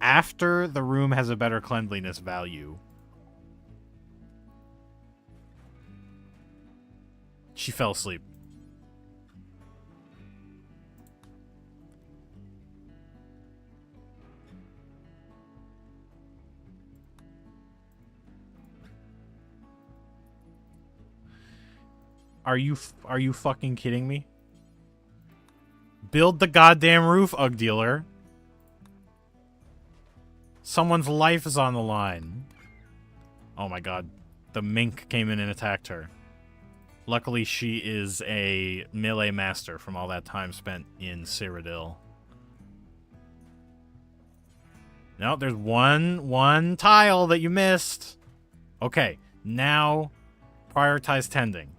After the room has a better cleanliness value. She fell asleep. Are you fucking kidding me? Build the goddamn roof, Ugdealer. Someone's life is on the line. Oh my god. The mink came in and attacked her. Luckily, she is a melee master from all that time spent in Cyrodiil. No, there's one tile that you missed. Okay, now prioritize tending.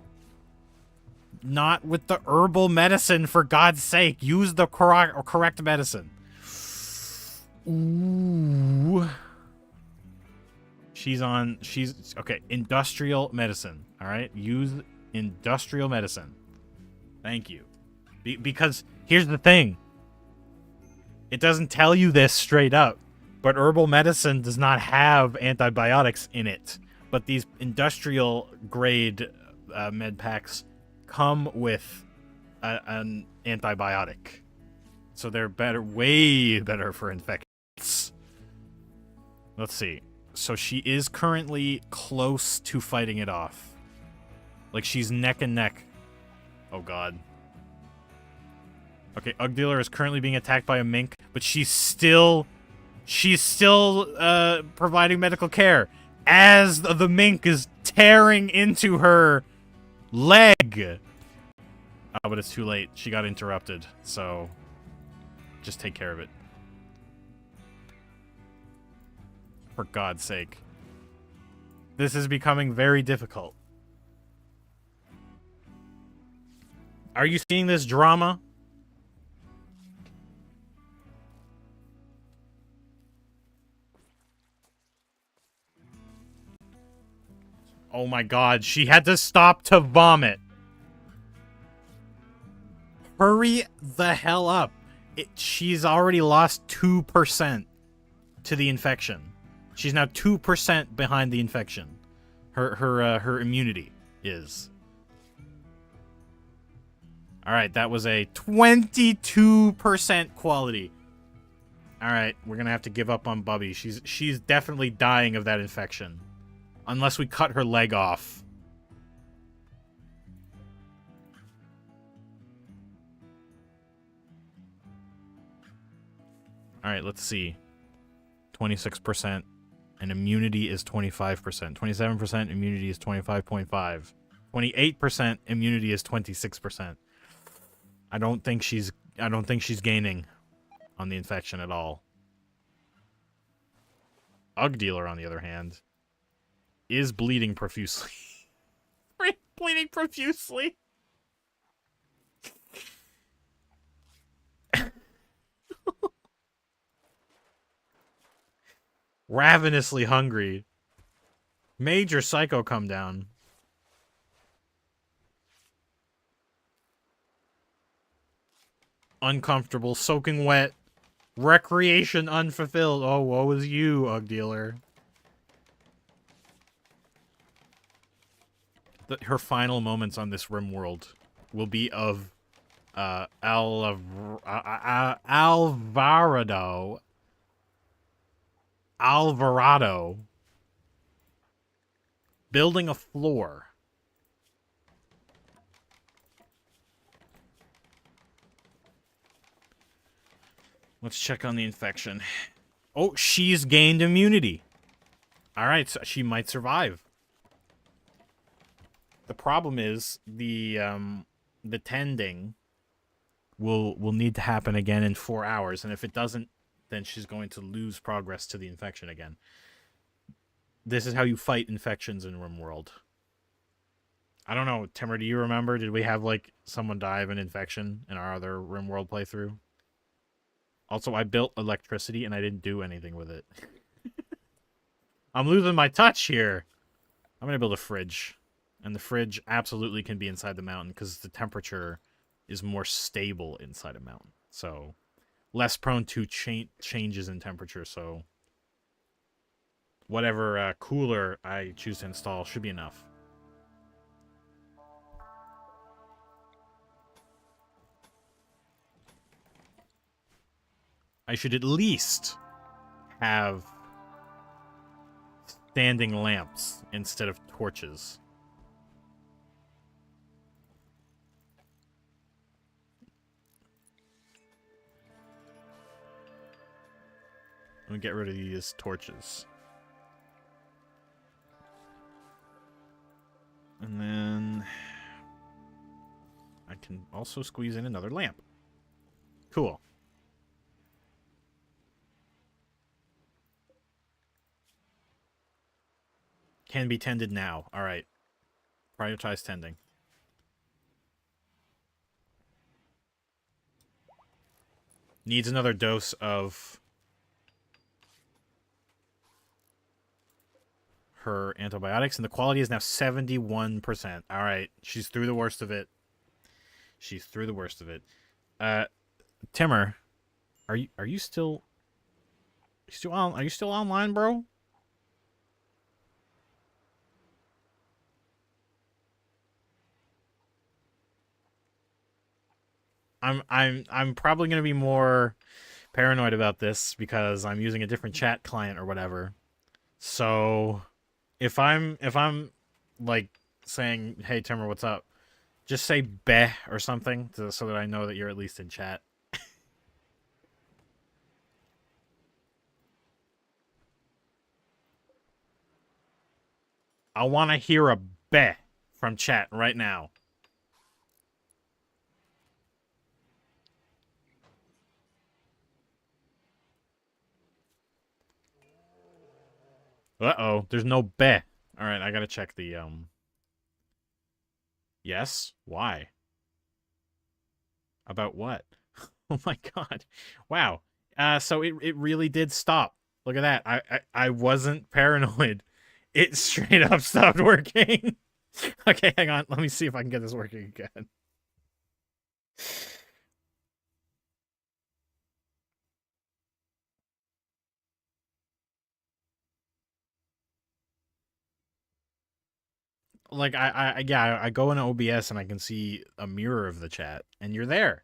Not with the herbal medicine, for God's sake. Use the correct medicine. Ooh. She's okay, industrial medicine. All right, use industrial medicine. Thank you. Because here's the thing. It doesn't tell you this straight up, but herbal medicine does not have antibiotics in it. But these industrial grade med packs come with an antibiotic. So they're better, way better for infections. Let's see. So she is currently close to fighting it off. Like, she's neck and neck. Oh, God. Okay, Ugdealer is currently being attacked by a mink, but she's still providing medical care as the mink is tearing into her Leg! Oh, but it's too late. She got interrupted, so just take care of it. For God's sake. This is becoming very difficult. Are you seeing this drama? Oh my God, she had to stop to vomit. Hurry the hell up. She's already lost 2% to the infection. She's now 2% behind the infection. Her immunity is. Alright, that was a 22% quality. Alright, we're gonna have to give up on Bubby. She's definitely dying of that infection. Unless we cut her leg off. Alright, let's see. 26%. And immunity is 25%. 27% immunity is 25.5. 28% immunity is 26%. I don't think she's gaining on the infection at all. Ugdealer, on the other hand, is bleeding profusely. Bleeding profusely. Ravenously hungry. Major psycho come down. Uncomfortable, soaking wet. Recreation unfulfilled. Oh, woe is you, Ugdealer. Her final moments on this Rimworld will be of Alvarado building a floor. Let's check on the infection. Oh, she's gained immunity. Alright, so she might survive. The problem is the tending will need to happen again in 4 hours, and if it doesn't, then she's going to lose progress to the infection again. This is how you fight infections in Rimworld. I don't know, Timur, do you remember? Did we have, like, someone die of an infection in our other Rimworld playthrough? Also, I built electricity and I didn't do anything with it. I'm losing my touch here. I'm going to build a fridge. And the fridge absolutely can be inside the mountain because the temperature is more stable inside a mountain. So, less prone to changes in temperature. So, whatever cooler I choose to install should be enough. I should at least have standing lamps instead of torches. Let me get rid of these torches. And then I can also squeeze in another lamp. Cool. Can be tended now. All right. Prioritize tending. Needs another dose of her antibiotics, and the quality is now 71%. All right. She's through the worst of it. She's through the worst of it. Timur, are you still on? Are you still online, bro? I'm probably gonna be more paranoid about this because I'm using a different chat client or whatever. So if I'm like saying, "Hey Timur, what's up?" just say "beh" or something so that I know that you're at least in chat. I want to hear a "beh" from chat right now. Uh-oh, there's no bet. All right, I gotta check the, Yes? Why? About what? Oh my god. Wow. So it really did stop. Look at that. I wasn't paranoid. It straight up stopped working. Okay, hang on. Let me see if I can get this working again. Like I go into OBS and I can see a mirror of the chat, and you're there.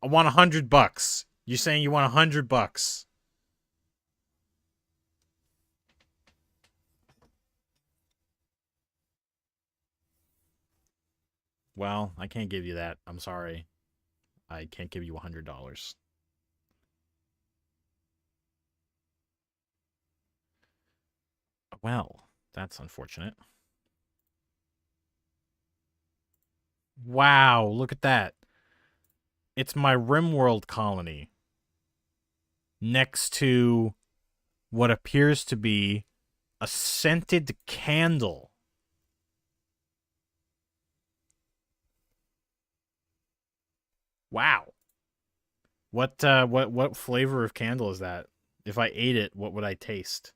I want $100. You're saying you want $100? Well, I can't give you that. I'm sorry. I can't give you $100. Well, that's unfortunate. Wow, look at that. It's my Rimworld colony. Next to what appears to be a scented candle. Wow. What flavor of candle is that? If I ate it, what would I taste?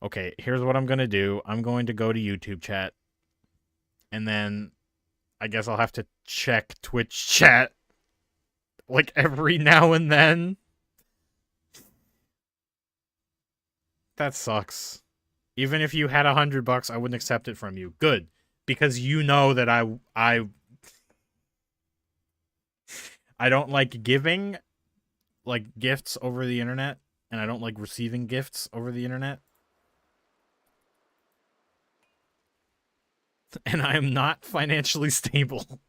Okay, here's what I'm going to do. I'm going to go to YouTube chat. And then I guess I'll have to check Twitch chat like every now and then. That sucks. Even if you had $100, I wouldn't accept it from you. Good. Because you know that I don't like giving like gifts over the internet, and I don't like receiving gifts over the internet. And I am not financially stable.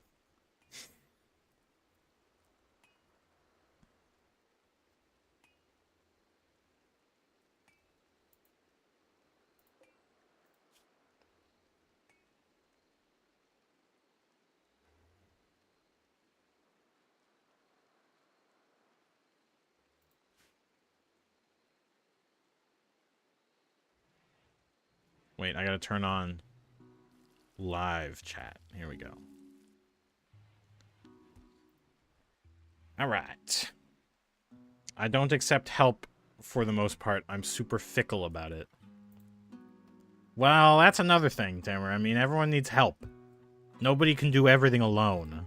Wait, I gotta turn on live chat. Here we go. Alright. I don't accept help for the most part. I'm super fickle about it. Well, that's another thing, Tamer. I mean, everyone needs help. Nobody can do everything alone.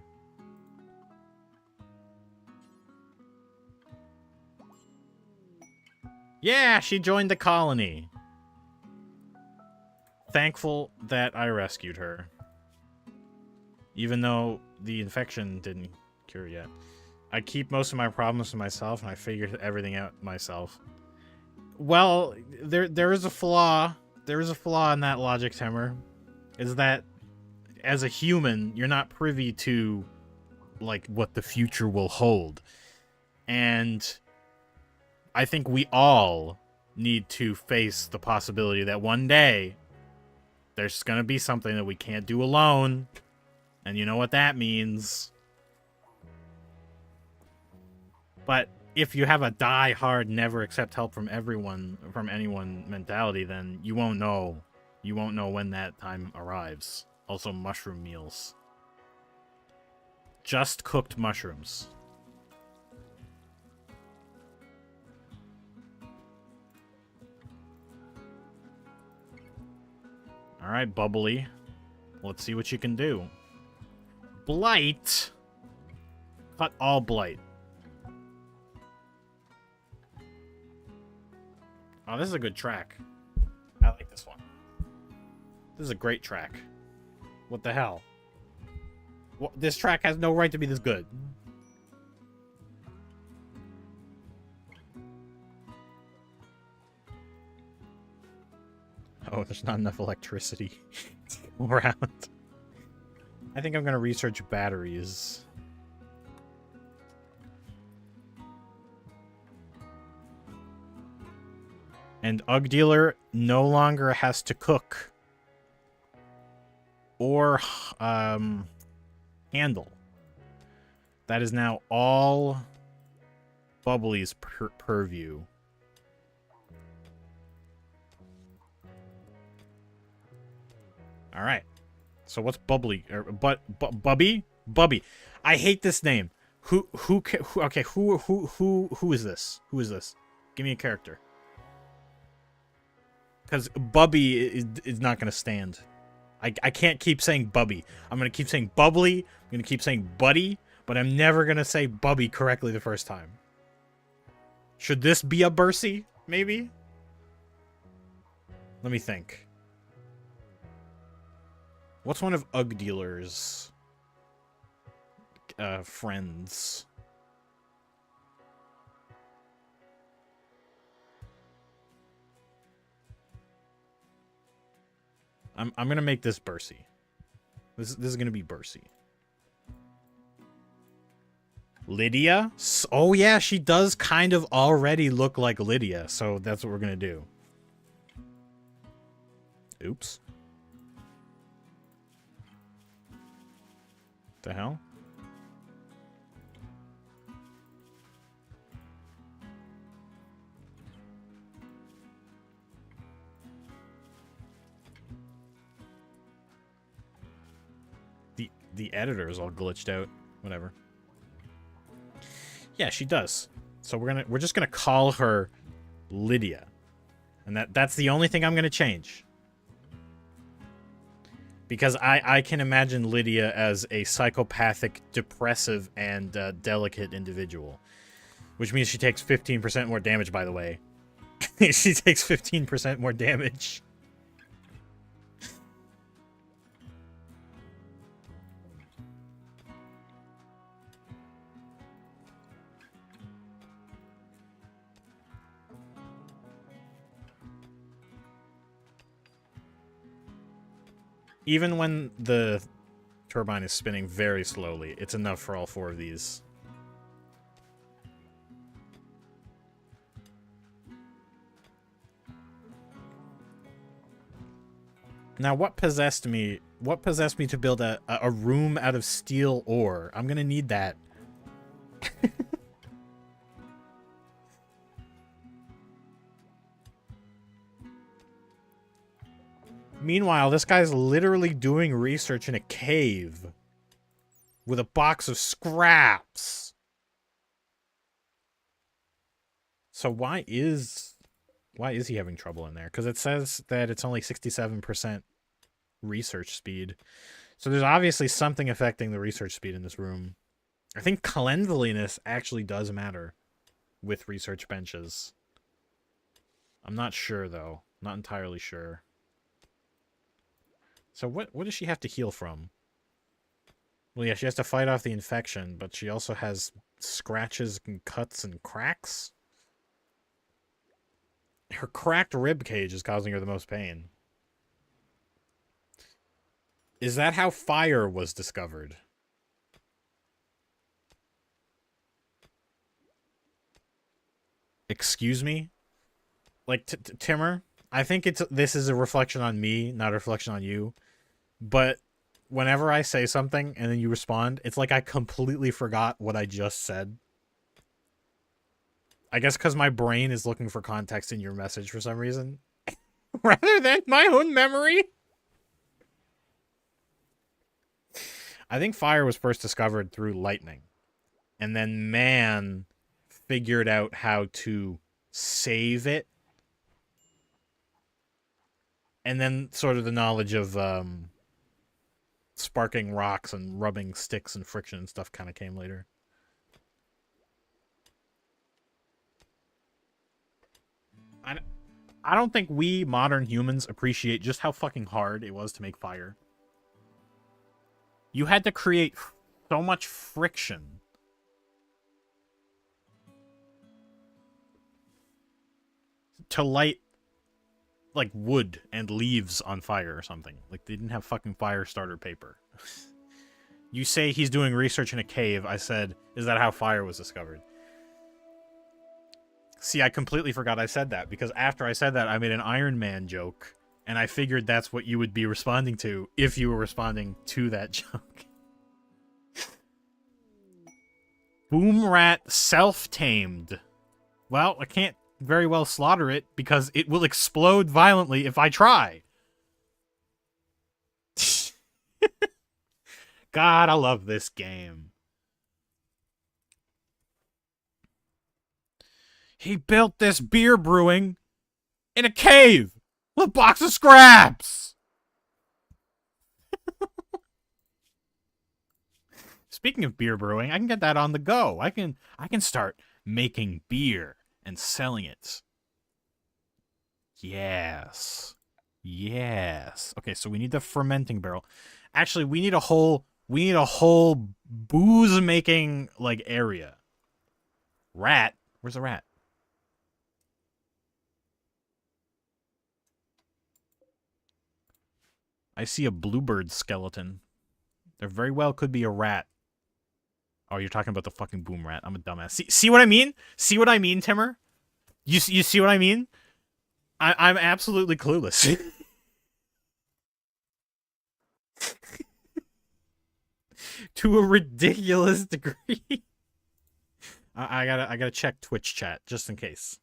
Yeah, she joined the colony. Thankful that I rescued her. Even though the infection didn't cure yet. I keep most of my problems to myself, and I figured everything out myself. Well, there is a flaw. There is a flaw in that logic, Tamer. Is that, as a human, you're not privy to, like, what the future will hold. And I think we all need to face the possibility that one day there's going to be something that we can't do alone. And you know what that means. But if you have a die-hard, never accept help from anyone mentality, then you won't know. You won't know when that time arrives. Also, mushroom meals. Just cooked mushrooms. Alright, Bubbly. Let's see what you can do. Blight? Cut all blight. Oh, this is a good track. I like this one. This is a great track. What the hell? This track has no right to be this good. Oh, there's not enough electricity around. I think I'm gonna research batteries. And Ugdealer no longer has to cook. or handle. That is now all Bubbly's purview. All right. So what's Bubbly? Bubby? Bubby. I hate this name. Who is this? Who is this? Give me a character. Because Bubby is not going to stand. I can't keep saying Bubby. I'm going to keep saying Bubbly. I'm going to keep saying Buddy. But I'm never going to say Bubby correctly the first time. Should this be a Bercy? Maybe? Let me think. What's one of Ugdealer's friends? I'm gonna make this Bercy. This is gonna be Bercy. Lydia? Oh yeah, she does kind of already look like Lydia, so that's what we're gonna do. Oops. The hell? The editor is all glitched out. Whatever. Yeah, she does. So we're just gonna call her Lydia. And that's the only thing I'm gonna change. Because I can imagine Lydia as a psychopathic, depressive, and delicate individual. Which means she takes 15% more damage, by the way. She takes 15% more damage. Even when the turbine is spinning very slowly, it's enough for all four of these. Now, what possessed me? What possessed me to build a room out of steel ore? I'm gonna need that. Meanwhile, this guy's literally doing research in a cave with a box of scraps. So why is he having trouble in there? Because it says that it's only 67% research speed. So there's obviously something affecting the research speed in this room. I think cleanliness actually does matter with research benches. I'm not sure, though. Not entirely sure. So what does she have to heal from? Well, yeah, she has to fight off the infection, but she also has scratches and cuts and cracks. Her cracked rib cage is causing her the most pain. Is that how fire was discovered? Excuse me? Like, Timmer? I think this is a reflection on me, not a reflection on you. But whenever I say something and then you respond, it's like I completely forgot what I just said. I guess because my brain is looking for context in your message for some reason. Rather than my own memory. I think fire was first discovered through lightning. And then man figured out how to save it. And then sort of the knowledge of sparking rocks and rubbing sticks and friction and stuff kind of came later. I don't think we modern humans appreciate just how fucking hard it was to make fire. You had to create so much friction. To light like wood and leaves on fire or something. Like they didn't have fucking fire starter paper. You say he's doing research in a cave. I said, is that how fire was discovered? See, I completely forgot I said that because after I said that, I made an Iron Man joke And I figured that's what you would be responding to if you were responding to that joke. Boom rat self-tamed. Well, I can't very well slaughter it because it will explode violently if I try. God, I love this game. He built this beer brewing in a cave with a box of scraps. Speaking of beer brewing, I can get that on the go. I can start making beer and selling it. Yes. Yes. Okay, so we need the fermenting barrel. Actually, we need a whole booze making like area. Rat? Where's the rat? I see a bluebird skeleton. There very well could be a rat. Oh, you're talking about the fucking boom rat. I'm a dumbass. See what I mean? See what I mean, Timmer? You see what I mean? I'm absolutely clueless. To a ridiculous degree. I gotta check Twitch chat just in case.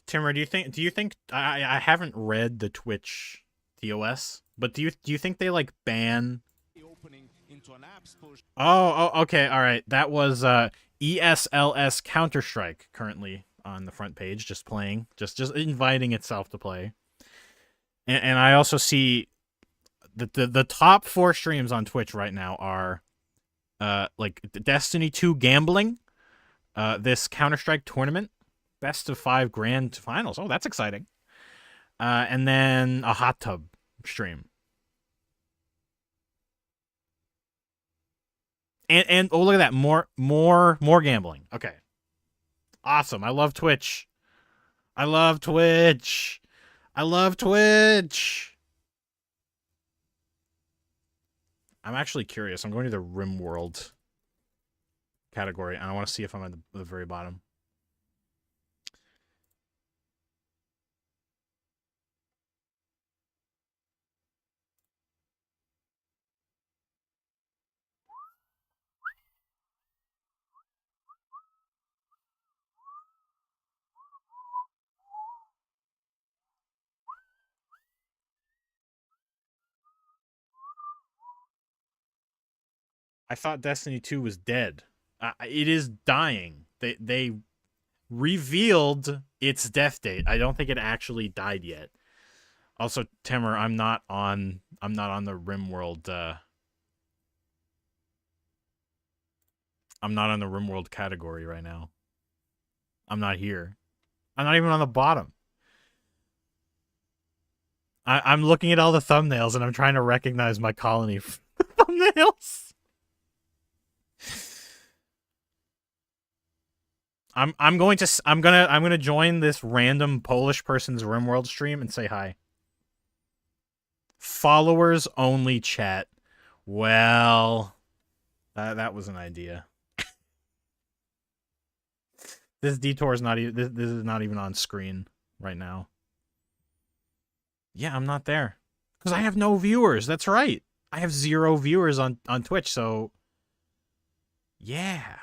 Timmer, do you think I haven't read the Twitch TOS, but do you think they like ban? Oh, okay, all right. That was ESLS Counter-Strike currently on the front page, just playing, just inviting itself to play. And I also see the top 4 streams on Twitch right now are like Destiny 2 gambling, this Counter-Strike tournament, best of 5 grand finals. Oh, that's exciting. And then a hot tub stream. And oh, look at that, more gambling. Okay. Awesome. I love Twitch. I love Twitch. I love Twitch. I'm actually curious. I'm going to the Rimworld category, and I want to see if I'm at the very bottom. I thought Destiny 2 was dead. It is dying. They revealed its death date. I don't think it actually died yet. Also, Timmer, I'm not on the Rimworld. I'm not on the Rimworld category right now. I'm not here. I'm not even on the bottom. I'm looking at all the thumbnails and I'm trying to recognize my colony thumbnails. I'm gonna join this random Polish person's Rimworld stream and say hi. Followers only chat. Well, that was an idea. This detour is not even. This is not even on screen right now. Yeah, I'm not there because I have no viewers. That's right. I have 0 viewers on Twitch. So yeah,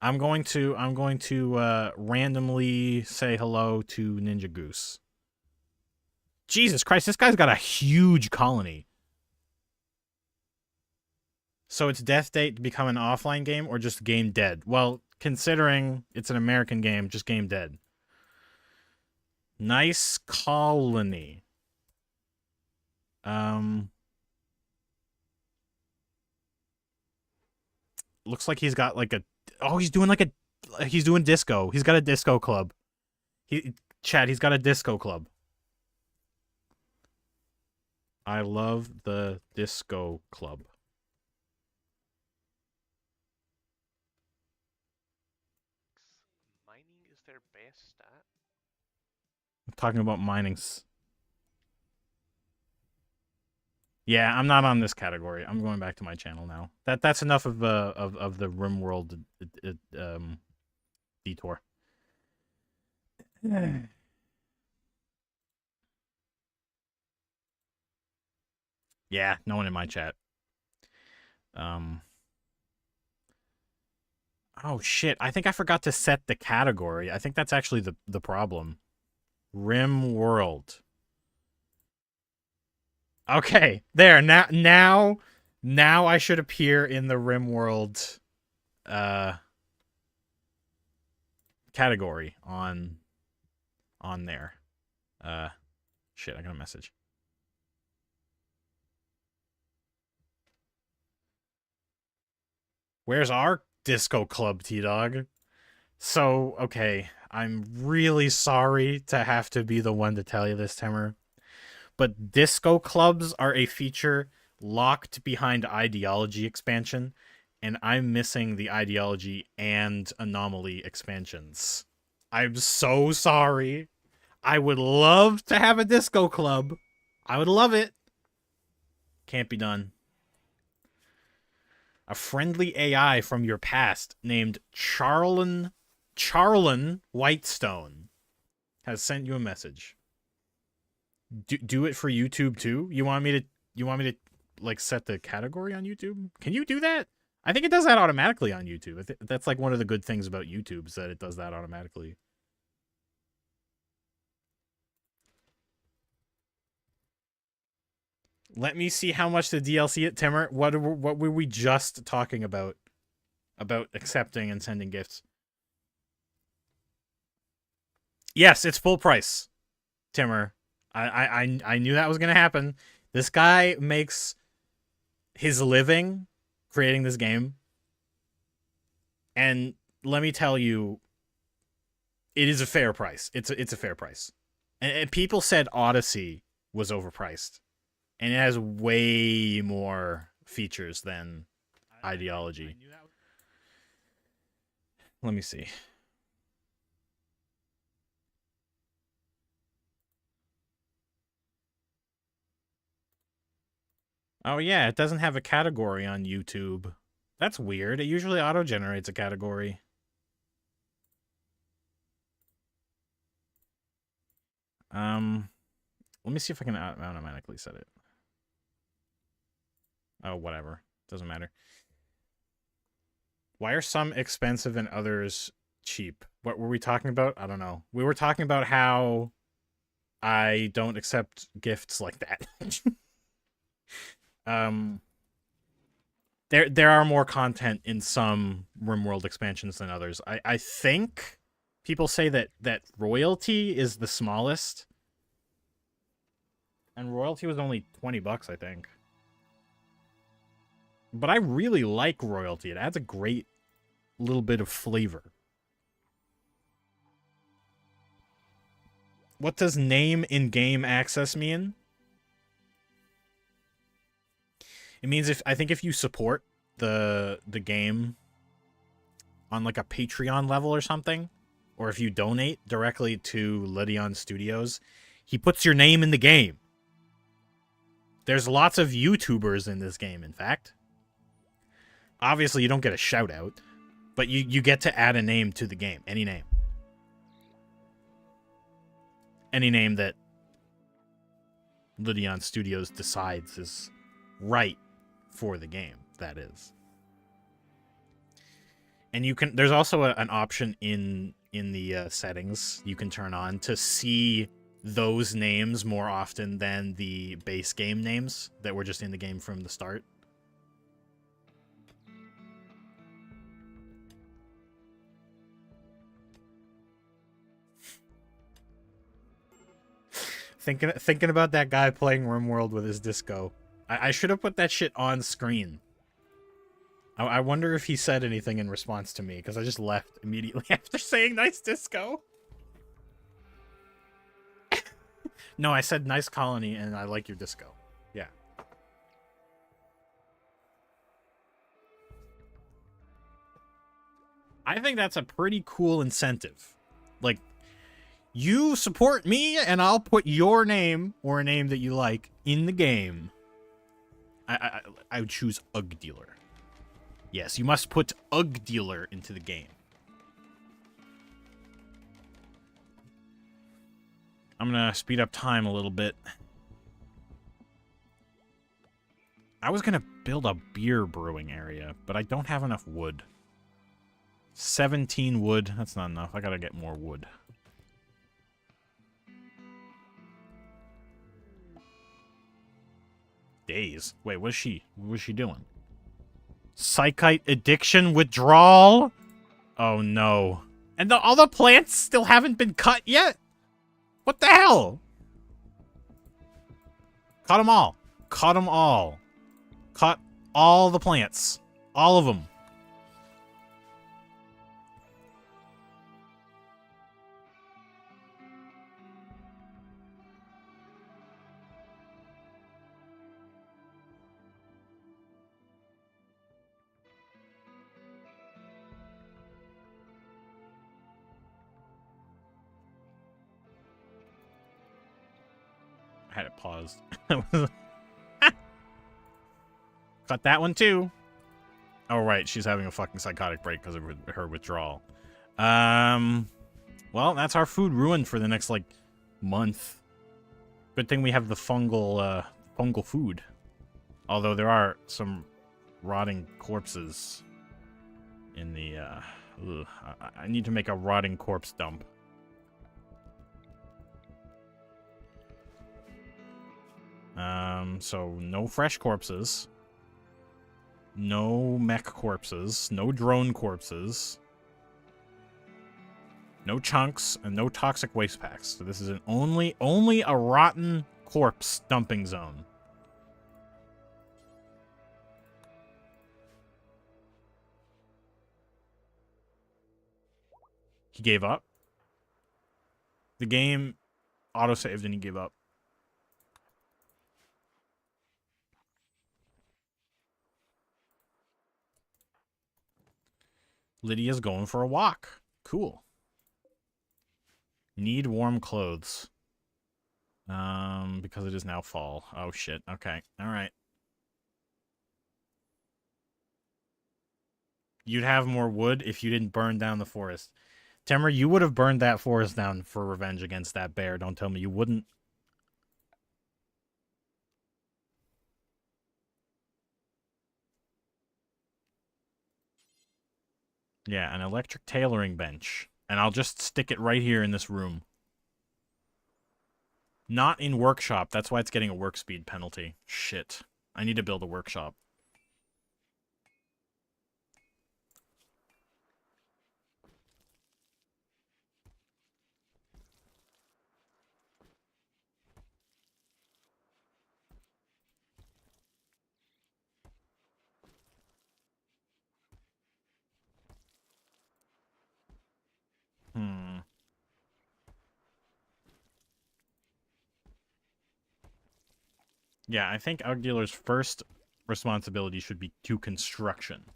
I'm going to randomly say hello to Ninja Goose. Jesus Christ, this guy's got a huge colony. So it's death date to become an offline game or just game dead? Well, considering it's an American game, just game dead. Nice colony. Looks like he's got like a. Oh, he's doing like a. He's doing disco. He's got a disco club. He's got a disco club. I love the disco club. Mining is their best stat? I'm talking about mining's. Yeah, I'm not on this category. I'm going back to my channel now. That's enough of the Rimworld detour. Yeah, no one in my chat. Um. Oh shit! I think I forgot to set the category. I think that's actually the problem. Rimworld. Okay, there. Now I should appear in the Rimworld uh category on there. Uh shit, I got a message. Where's our disco club, T-Dog? So, okay, I'm really sorry to have to be the one to tell you this, Timmer, but disco clubs are a feature locked behind ideology expansion, and I'm missing the ideology and anomaly expansions. I'm so sorry. I would love to have a disco club. I would love it. Can't be done. A friendly AI from your past named Charlin Whitestone has sent you a message. Do it for YouTube too? You want me to like set the category on YouTube? Can you do that? I think it does that automatically on YouTube. That's like one of the good things about YouTube is that it does that automatically. Let me see how much the DLC at Timmer. What were we just talking about? About accepting and sending gifts. Yes, it's full price, Timmer. I knew that was gonna happen. This guy makes his living creating this game, and let me tell you, it is a fair price. It's a fair price. And people said Odyssey was overpriced, and it has way more features than ideology. Let me see. Oh yeah, it doesn't have a category on YouTube. That's weird. It usually auto-generates a category. Let me see if I can automatically set it. Oh, whatever. Doesn't matter. Why are some expensive and others cheap? What were we talking about? I don't know. We were talking about how I don't accept gifts like that. there are more content in some RimWorld expansions than others. I think people say that royalty is the smallest, and royalty was only $20, I think. But I really like royalty. It adds a great little bit of flavor. What does name in game access mean? It means if you support the game on like a Patreon level or something, or if you donate directly to Lydion Studios, he puts your name in the game. There's lots of YouTubers in this game, in fact. Obviously, you don't get a shout out, but you get to add a name to the game. Any name. Any name that Lydion Studios decides is right for the game, that is. And there's also an option in the settings you can turn on to see those names more often than the base game names that were just in the game from the start. Thinking about that guy playing Rimworld with his disco. I should have put that shit on screen. I wonder if he said anything in response to me, because I just left immediately after saying nice disco. No, I said nice colony and I like your disco. Yeah. I think that's a pretty cool incentive. Like, you support me and I'll put your name or a name that you like in the game. I would choose Ugdealer. Yes, you must put Ugdealer into the game. I'm gonna speed up time a little bit. I was gonna build a beer brewing area, but I don't have enough wood. 17 wood. That's not enough. I gotta get more wood. Days. Wait, what is she? What was she doing? Psychite addiction withdrawal? Oh no. And all the plants still haven't been cut yet? What the hell? Cut them all. Cut them all. Cut all the plants. All of them. I had it paused. Cut that one too. Oh, right. She's having a fucking psychotic break because of her withdrawal. Well, that's our food ruined for the next, like, month. Good thing we have the fungal food. Although there are some rotting corpses in the, I need to make a rotting corpse dump. So no fresh corpses. No mech corpses. No drone corpses. No chunks and no toxic waste packs. So this is an only a rotten corpse dumping zone. He gave up. The game autosaved and he gave up. Lydia's going for a walk. Cool. Need warm clothes. Because it is now fall. Oh shit. Okay. Alright. You'd have more wood if you didn't burn down the forest. Temmer, you would have burned that forest down for revenge against that bear. Don't tell me you wouldn't. Yeah, an electric tailoring bench. And I'll just stick it right here in this room. Not in workshop. That's why it's getting a work speed penalty. Shit. I need to build a workshop. Yeah, I think Ugdealer's first responsibility should be to construction.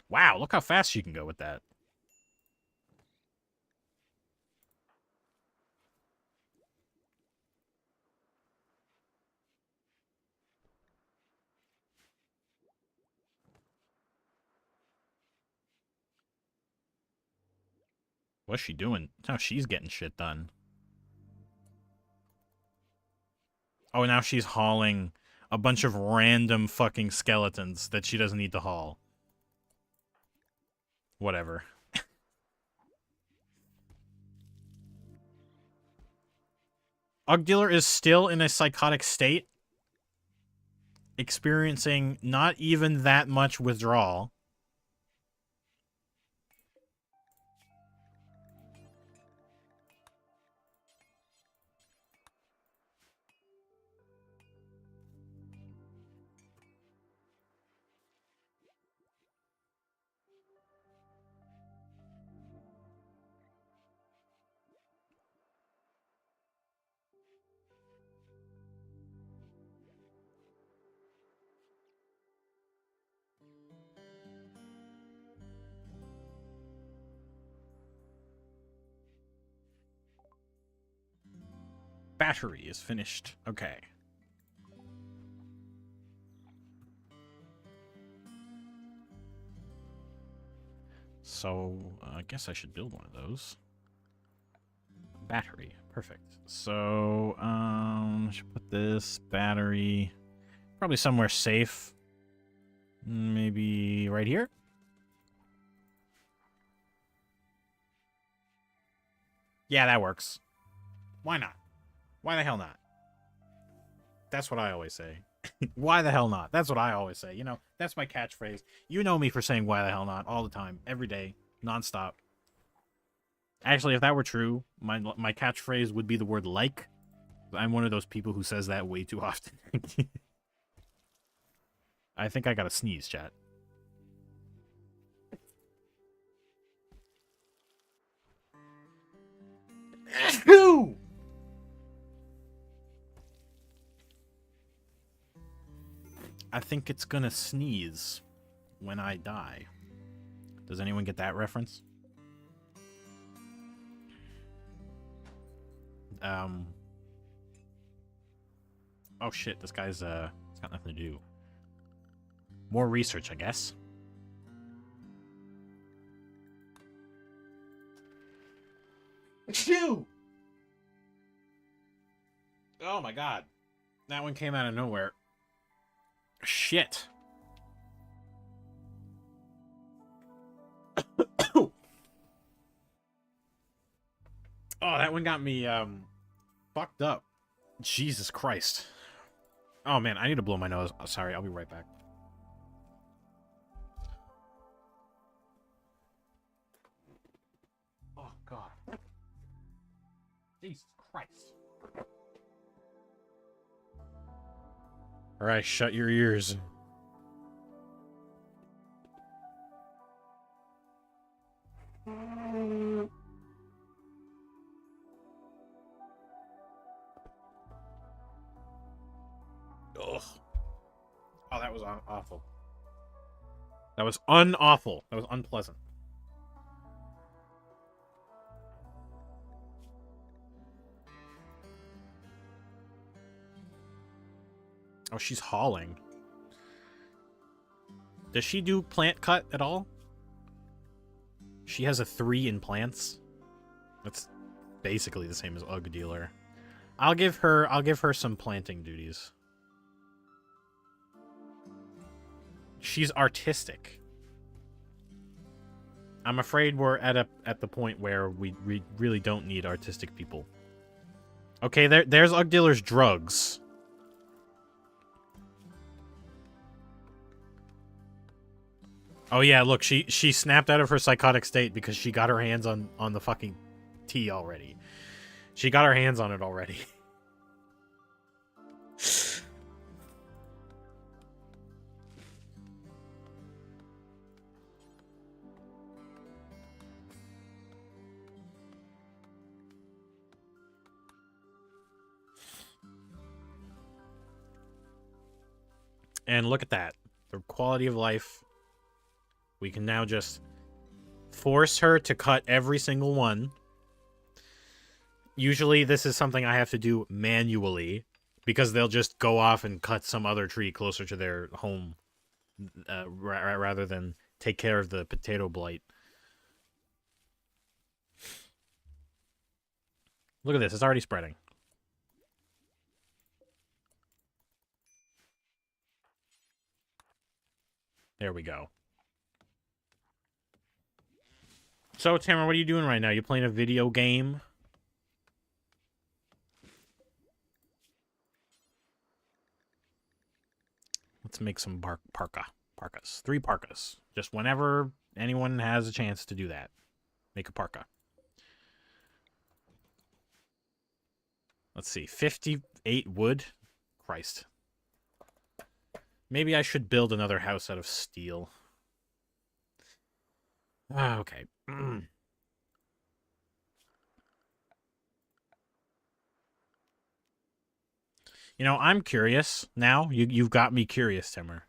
Wow, look how fast she can go with that. What's she doing? Now she's getting shit done. Oh, now she's hauling a bunch of random fucking skeletons that she doesn't need to haul. Whatever. Ugdealer is still in a psychotic state, experiencing not even that much withdrawal. Battery is finished. Okay. So, I guess I should build one of those. Battery. Perfect. So, I should put this battery probably somewhere safe. Maybe right here? Yeah, that works. Why not? Why the hell not? That's what I always say. Why the hell not? That's what I always say. You know, that's my catchphrase. You know me for saying why the hell not all the time, every day, nonstop. Actually, if that were true, my catchphrase would be the word like. I'm one of those people who says that way too often. I think I got to sneeze, chat. I think it's gonna sneeze when I die. Does anyone get that reference? Oh shit, this guy's it's got nothing to do. More research, I guess. Phew! Oh my god. That one came out of nowhere. Shit. Oh, that one got me fucked up. Jesus Christ. Oh man, I need to blow my nose. Oh, sorry, I'll be right back. Oh god. Jesus Christ. Alright, shut your ears. Ugh. Oh, that was awful. That was unawful. That was unpleasant. Oh, she's hauling. Does she do plant cut at all? She has a 3 in plants. That's basically the same as Ugdealer. I'll give her some planting duties. She's artistic. I'm afraid we're at the point where we really don't need artistic people. Okay, there's Ugdealer's drugs. Oh yeah, look, she snapped out of her psychotic state because she got her hands on the fucking tea already. She got her hands on it already. And look at that. The quality of life. We can now just force her to cut every single one. Usually this is something I have to do manually because they'll just go off and cut some other tree closer to their home rather than take care of the potato blight. Look at this. It's already spreading. There we go. So, Tamara, what are you doing right now? You playing a video game? Let's make some parkas. 3 parkas. Just whenever anyone has a chance to do that. Make a parka. Let's see. 58 wood? Christ. Maybe I should build another house out of steel. Ah, okay. You know, I'm curious now. You've got me curious, Timmer.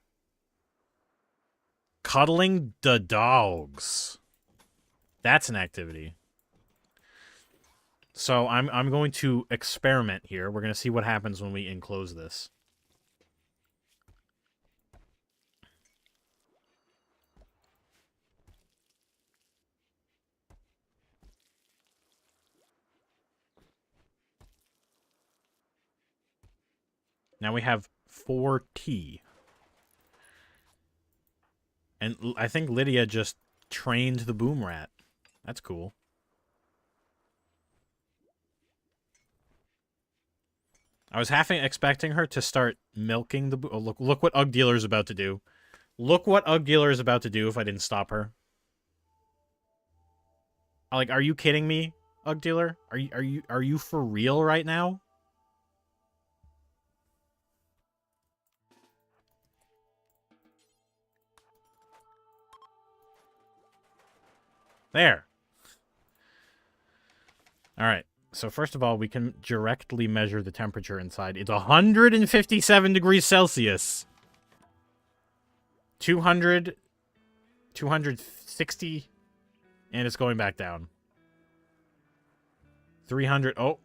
Cuddling the dogs. That's an activity. So I'm going to experiment here. We're going to see what happens when we enclose this. Now we have 4T. And I think Lydia just trained the boom rat. That's cool. I was half expecting her to start milking the... Oh, look what Ugdealer's about to do. Look what Ugdealer is about to do if I didn't stop her. Like, are you kidding me, Ugdealer? Are you for real right now? There. Alright. So first of all, we can directly measure the temperature inside. It's 157 degrees Celsius. 200, 260, and it's going back down. 300. Oh,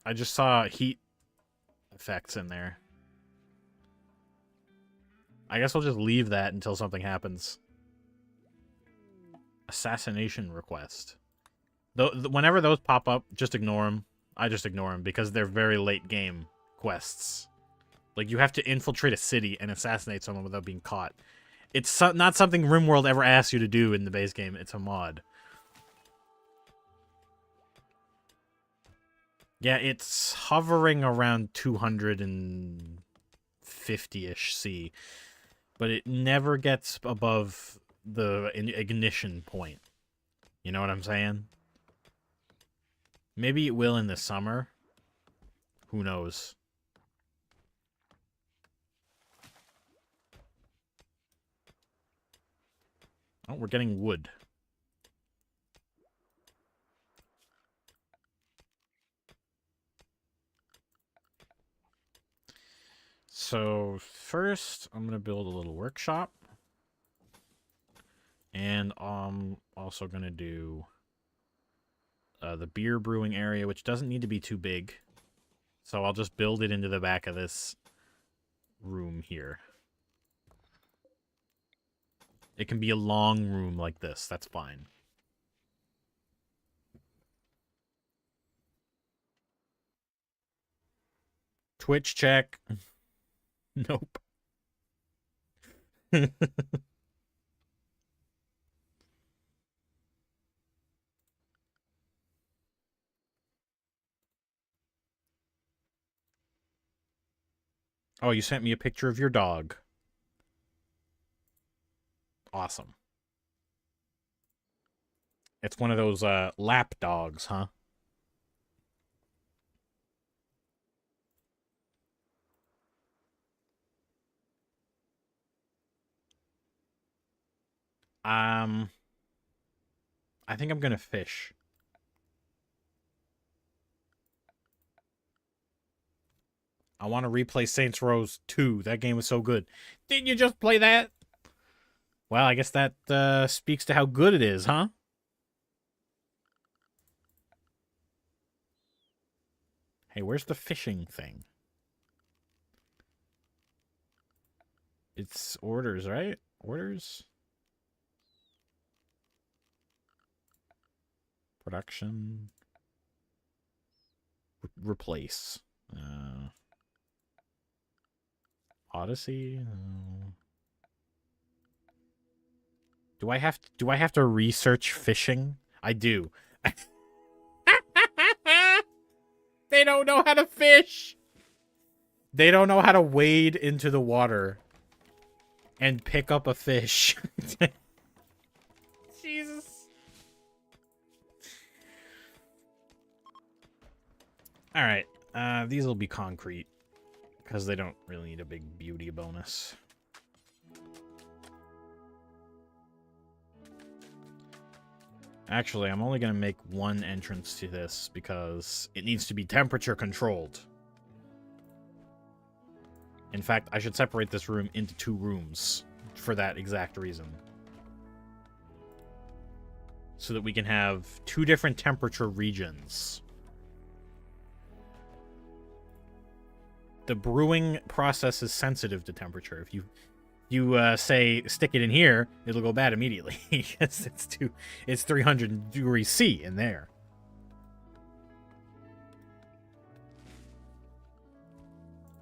I just saw heat effects in there. I guess we'll just leave that until something happens. Assassination request. Whenever those pop up, just ignore them. I just ignore them because they're very late game quests. Like, you have to infiltrate a city and assassinate someone without being caught. It's not something Rimworld ever asks you to do in the base game. It's a mod. Yeah, it's hovering around 250-ish C. But it never gets above the ignition point. You know what I'm saying? Maybe it will in the summer. Who knows? Oh, we're getting wood. So first, I'm gonna build a little workshop, and I'm also gonna do the beer brewing area, which doesn't need to be too big. So I'll just build it into the back of this room here. It can be a long room like this. That's fine. Twitch check. Nope. Oh, you sent me a picture of your dog. Awesome. It's one of those lap dogs, huh? I think I'm gonna fish. I want to replay Saints Row 2. That game was so good. Didn't you just play that? Well, I guess that speaks to how good it is, huh? Hey, where's the fishing thing? It's orders, right? Orders? Production. Replace. Odyssey? Do I have to research fishing? I do. They don't know how to fish. They don't know how to wade into the water and pick up a fish. Jesus. All right. These will be concrete because they don't really need a big beauty bonus. Actually, I'm only going to make one entrance to this because it needs to be temperature controlled. In fact, I should separate this room into 2 rooms for that exact reason. So that we can have 2 different temperature regions. The brewing process is sensitive to temperature. If you say stick it in here, it'll go bad immediately because it's 300 degrees C in there.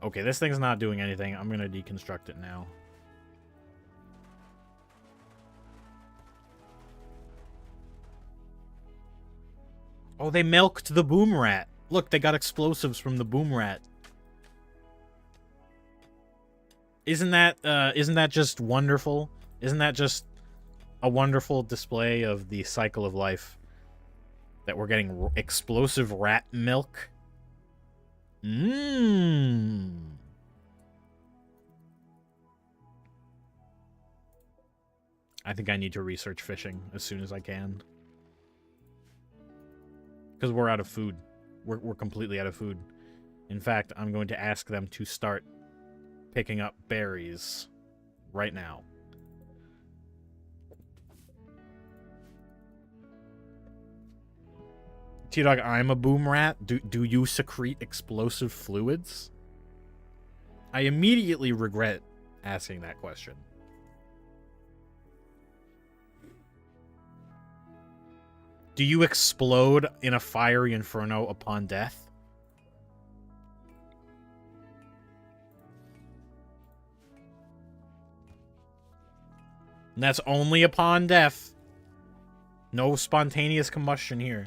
Okay, this thing's not doing anything. I'm gonna deconstruct it now. Oh, they milked the boom rat. Look, they got explosives from the boom rat. Isn't that just wonderful? Isn't that just a wonderful display of the cycle of life? That we're getting explosive rat milk? Mmm. I think I need to research fishing as soon as I can. Because we're out of food. We're completely out of food. In fact, I'm going to ask them to start picking up berries right now. T-Dog, I'm a boom rat. Do you secrete explosive fluids? I immediately regret asking that question. Do you explode in a fiery inferno upon death? And that's only upon death. No spontaneous combustion here.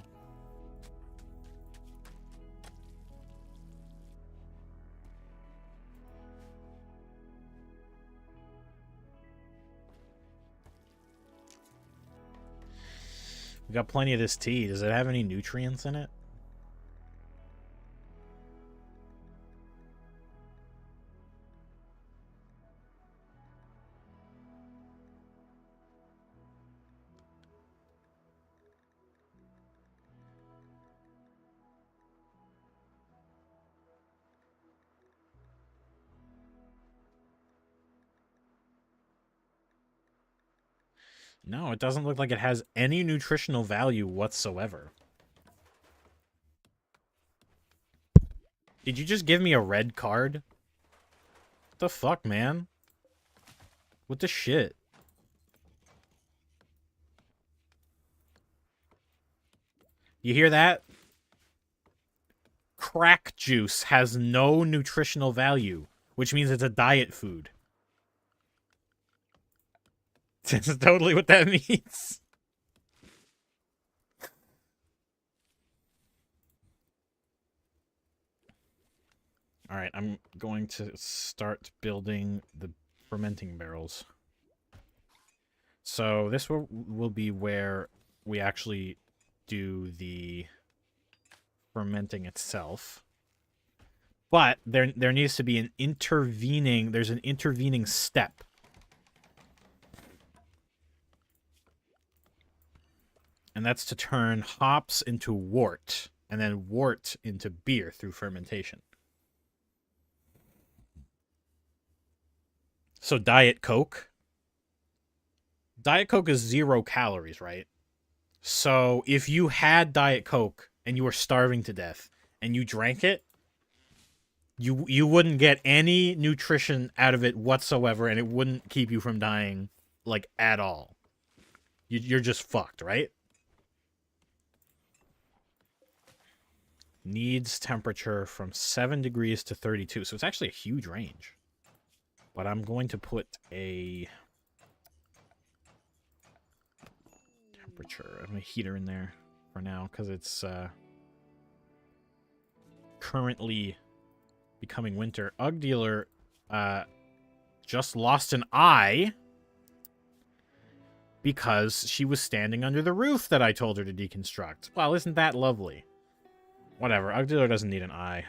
We got plenty of this tea. Does it have any nutrients in it? No, it doesn't look like it has any nutritional value whatsoever. Did you just give me a red card? What the fuck, man? What the shit? You hear that? Crack juice has no nutritional value, which means it's a diet food. That's totally what that means. Alright, I'm going to start building the fermenting barrels. So this will be where we actually do the fermenting itself. But there needs to be an intervening step. And that's to turn hops into wort, and then wort into beer through fermentation. So Diet Coke. Diet Coke is 0 calories, right? So if you had Diet Coke and you were starving to death and you drank it, you wouldn't get any nutrition out of it whatsoever, and it wouldn't keep you from dying, like, at all. You're just fucked, right? Needs temperature from 7 degrees to 32. So it's actually a huge range. But I'm going to put a temperature, a heater in there for now, because it's currently becoming winter. Ugdealer just lost an eye because she was standing under the roof that I told her to deconstruct. Well, isn't that lovely? Whatever, Ugdealer doesn't need an eye.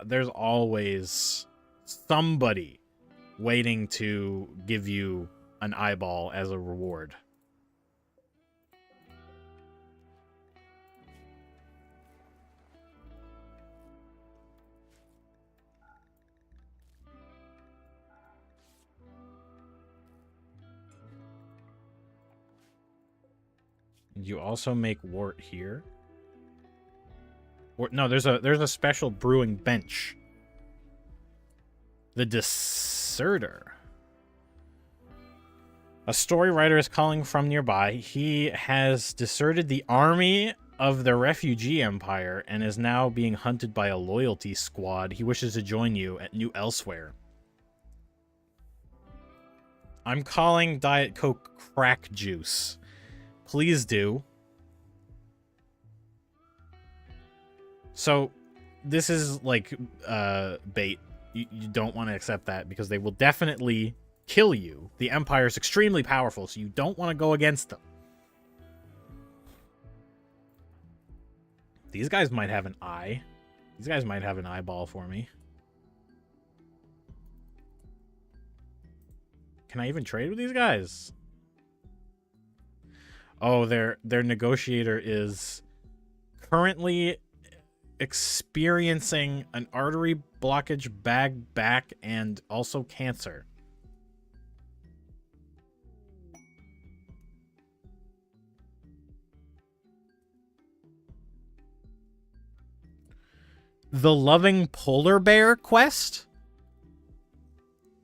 There's always somebody waiting to give you an eyeball as a reward. You also make wort here. Or, no, there's a special brewing bench. The Deserter. A story writer is calling from nearby. He has deserted the army of the refugee empire and is now being hunted by a loyalty squad. He wishes to join you at New Elsewhere. I'm calling Diet Coke crack juice. Please do. So, this is like bait. You don't want to accept that because they will definitely kill you. The Empire is extremely powerful, so you don't want to go against them. These guys might have an eye. These guys might have an eyeball for me. Can I even trade with these guys? Oh, their negotiator is currently experiencing an artery blockage, bag back, and also cancer. The Loving Polar Bear quest?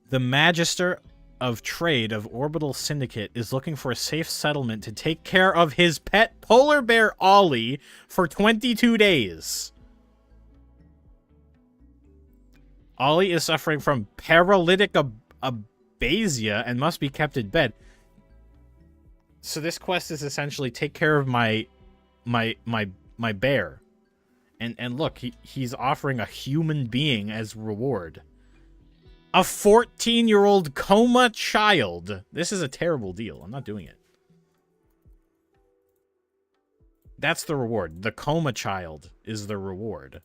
The Magister of Trade of Orbital Syndicate is looking for a safe settlement to take care of his pet polar bear Ollie for 22 days. Ollie is suffering from paralytic abasia and must be kept in bed. So this quest is essentially take care of my bear. And look, he's offering a human being as reward. A 14-year-old coma child. This is a terrible deal. I'm not doing it. That's the reward. The coma child is the reward.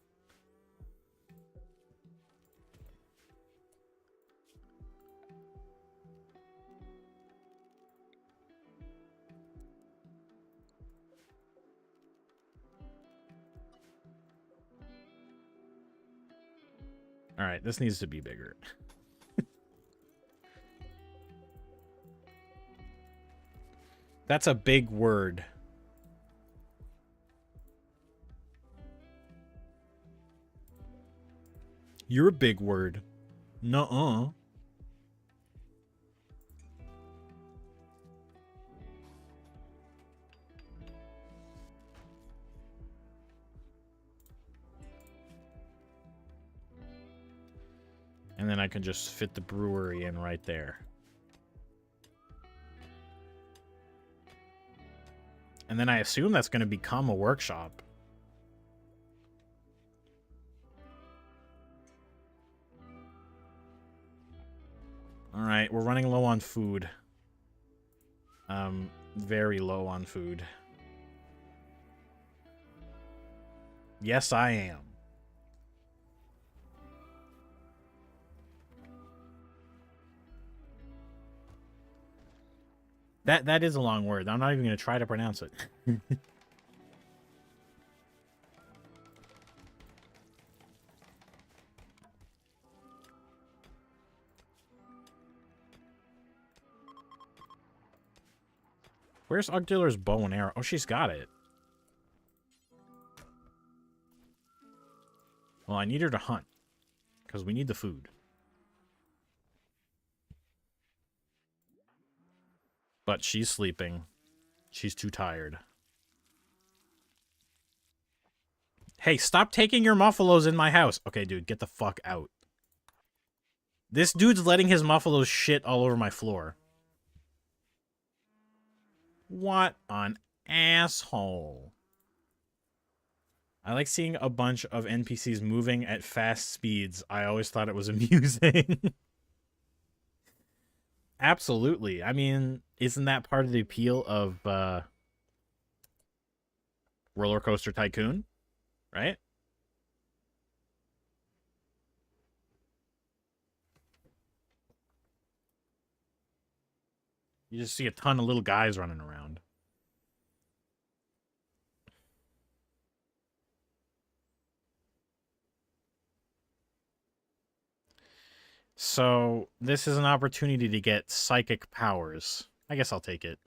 All right, this needs to be bigger. That's a big word. You're a big word. Nuh-uh. And then I can just fit the brewery in right there. And then I assume that's going to become a workshop. Alright, we're running low on food. Very low on food. Yes, I am. That is a long word. I'm not even going to try to pronounce it. Where's Ugdealer's bow and arrow? Oh, she's got it. Well, I need her to hunt. Because we need the food. But she's sleeping. She's too tired. Hey, stop taking your muffalos in my house. Okay, dude, get the fuck out. This dude's letting his muffalos shit all over my floor. What an asshole. I like seeing a bunch of NPCs moving at fast speeds. I always thought it was amusing. Absolutely. I mean, isn't that part of the appeal of Roller Coaster Tycoon? Right? You just see a ton of little guys running around. So, this is an opportunity to get psychic powers. I guess I'll take it.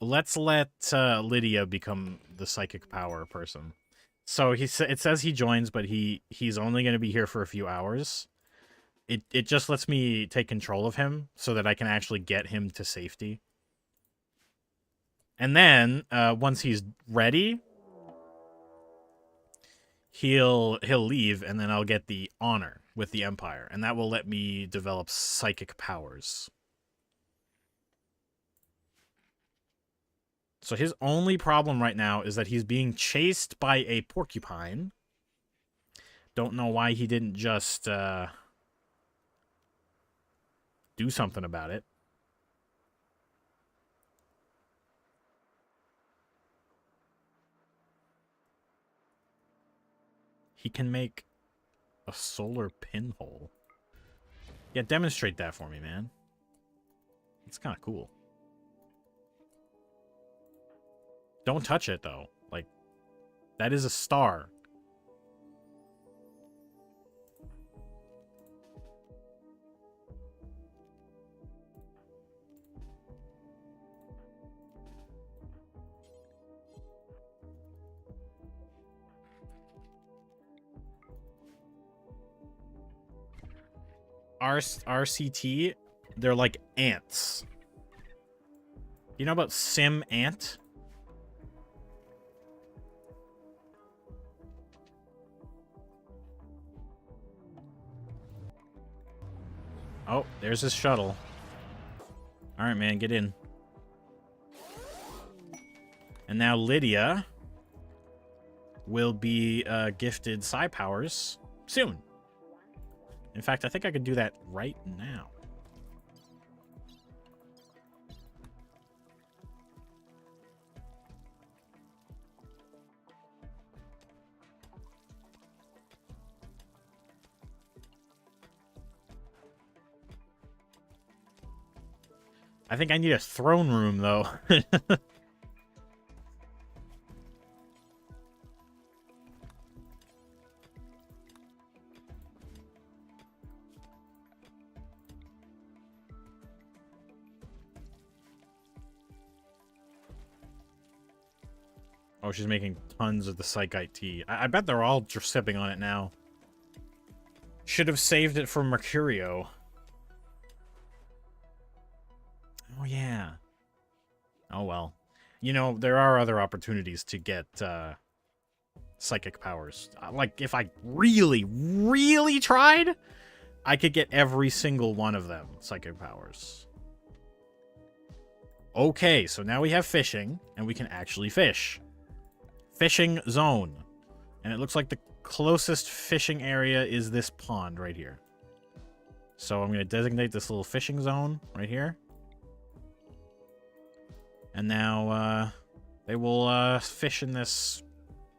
Let's let Lydia become the psychic power person. So, it says he joins, but he's only going to be here for a few hours. It just lets me take control of him so that I can actually get him to safety. And then once he's ready, he'll leave, and then I'll get the honor with the Empire, and that will let me develop psychic powers. So his only problem right now is that he's being chased by a porcupine. Don't know why he didn't just do something about it. He can make a solar pinhole. Yeah, demonstrate that for me, man. It's kind of cool. Don't touch it, though. Like, that is a star. RCT, they're like ants. You know about Sim Ant? Oh, there's his shuttle. Alright, man, get in. And now Lydia will be gifted psi powers soon. In fact, I think I could do that right now. I think I need a throne room, though. Oh, she's making tons of the Psychite tea. I bet they're all just sipping on it now. Should have saved it for Mercurio. Oh, yeah. Oh, well. You know, there are other opportunities to get psychic powers. Like, if I really, really tried, I could get every single one of them psychic powers. Okay, so now we have fishing, and we can actually fish. Fishing zone. And it looks like the closest fishing area is this pond right here. So I'm going to designate this little fishing zone right here. And now they will fish in this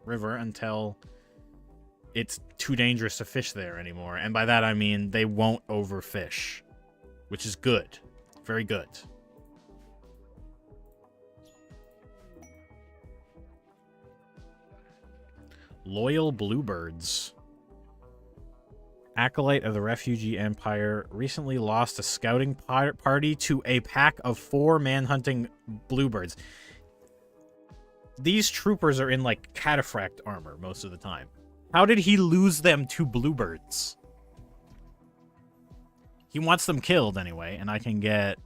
river until it's too dangerous to fish there anymore. And by that I mean they won't overfish, which is good. Very good. Loyal bluebirds. Acolyte of the Refugee Empire recently lost a scouting party to a pack of 4 manhunting bluebirds. These troopers are in, like, cataphract armor most of the time. How did he lose them to bluebirds? He wants them killed, anyway, and I can get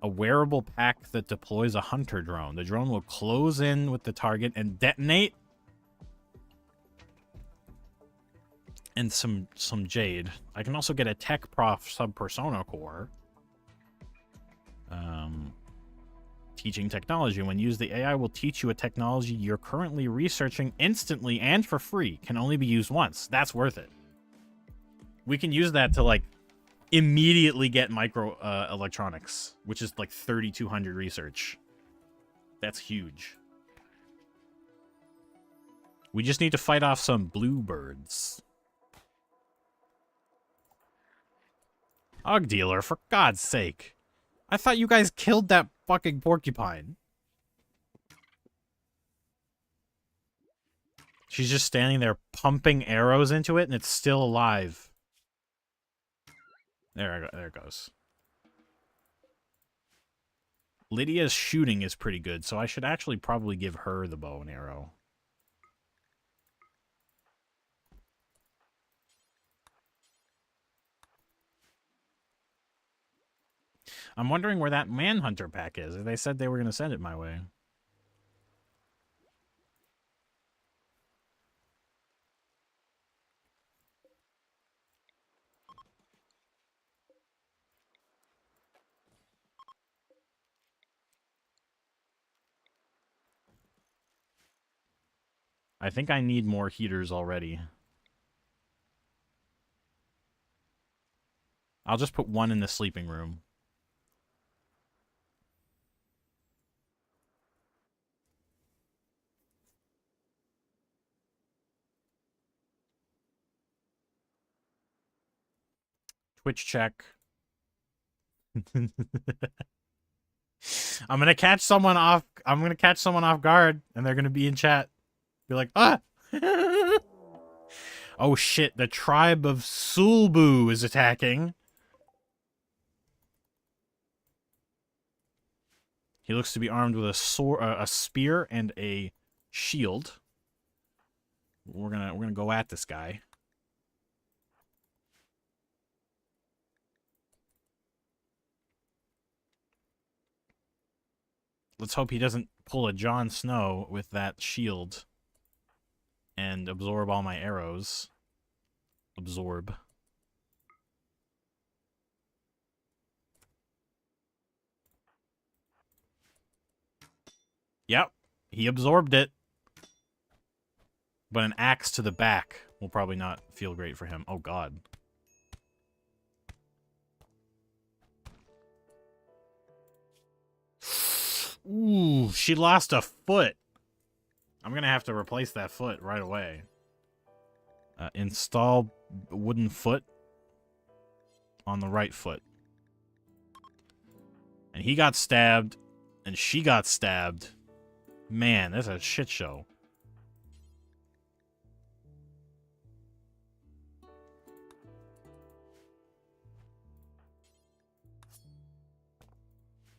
a wearable pack that deploys a hunter drone. The drone will close in with the target and detonate. And some jade. I can also get a tech prof sub persona core. Teaching technology. When used, the AI will teach you a technology you're currently researching instantly and for free. Can only be used once. That's worth it. We can use that to, like, immediately get micro electronics, which is like 3,200 research. That's huge. We just need to fight off some bluebirds. Ugdealer, for God's sake. I thought you guys killed that fucking porcupine. She's just standing there pumping arrows into it, and it's still alive. There it goes. Lydia's shooting is pretty good, so I should actually probably give her the bow and arrow. I'm wondering where that Manhunter pack is. They said they were going to send it my way. I think I need more heaters already. I'll just put one in the sleeping room. Twitch check. I'm gonna catch someone off guard, and they're gonna be in chat. Be like, ah! Oh shit, the tribe of Sulbu is attacking. He looks to be armed with a sword, a spear, and a shield. We're gonna go at this guy. Let's hope he doesn't pull a Jon Snow with that shield and absorb all my arrows. Absorb. Yep, he absorbed it. But an axe to the back will probably not feel great for him. Oh, God. Ooh, she lost a foot. I'm going to have to replace that foot right away. Install wooden foot on the right foot. And he got stabbed, and she got stabbed. Man, that's a shit show.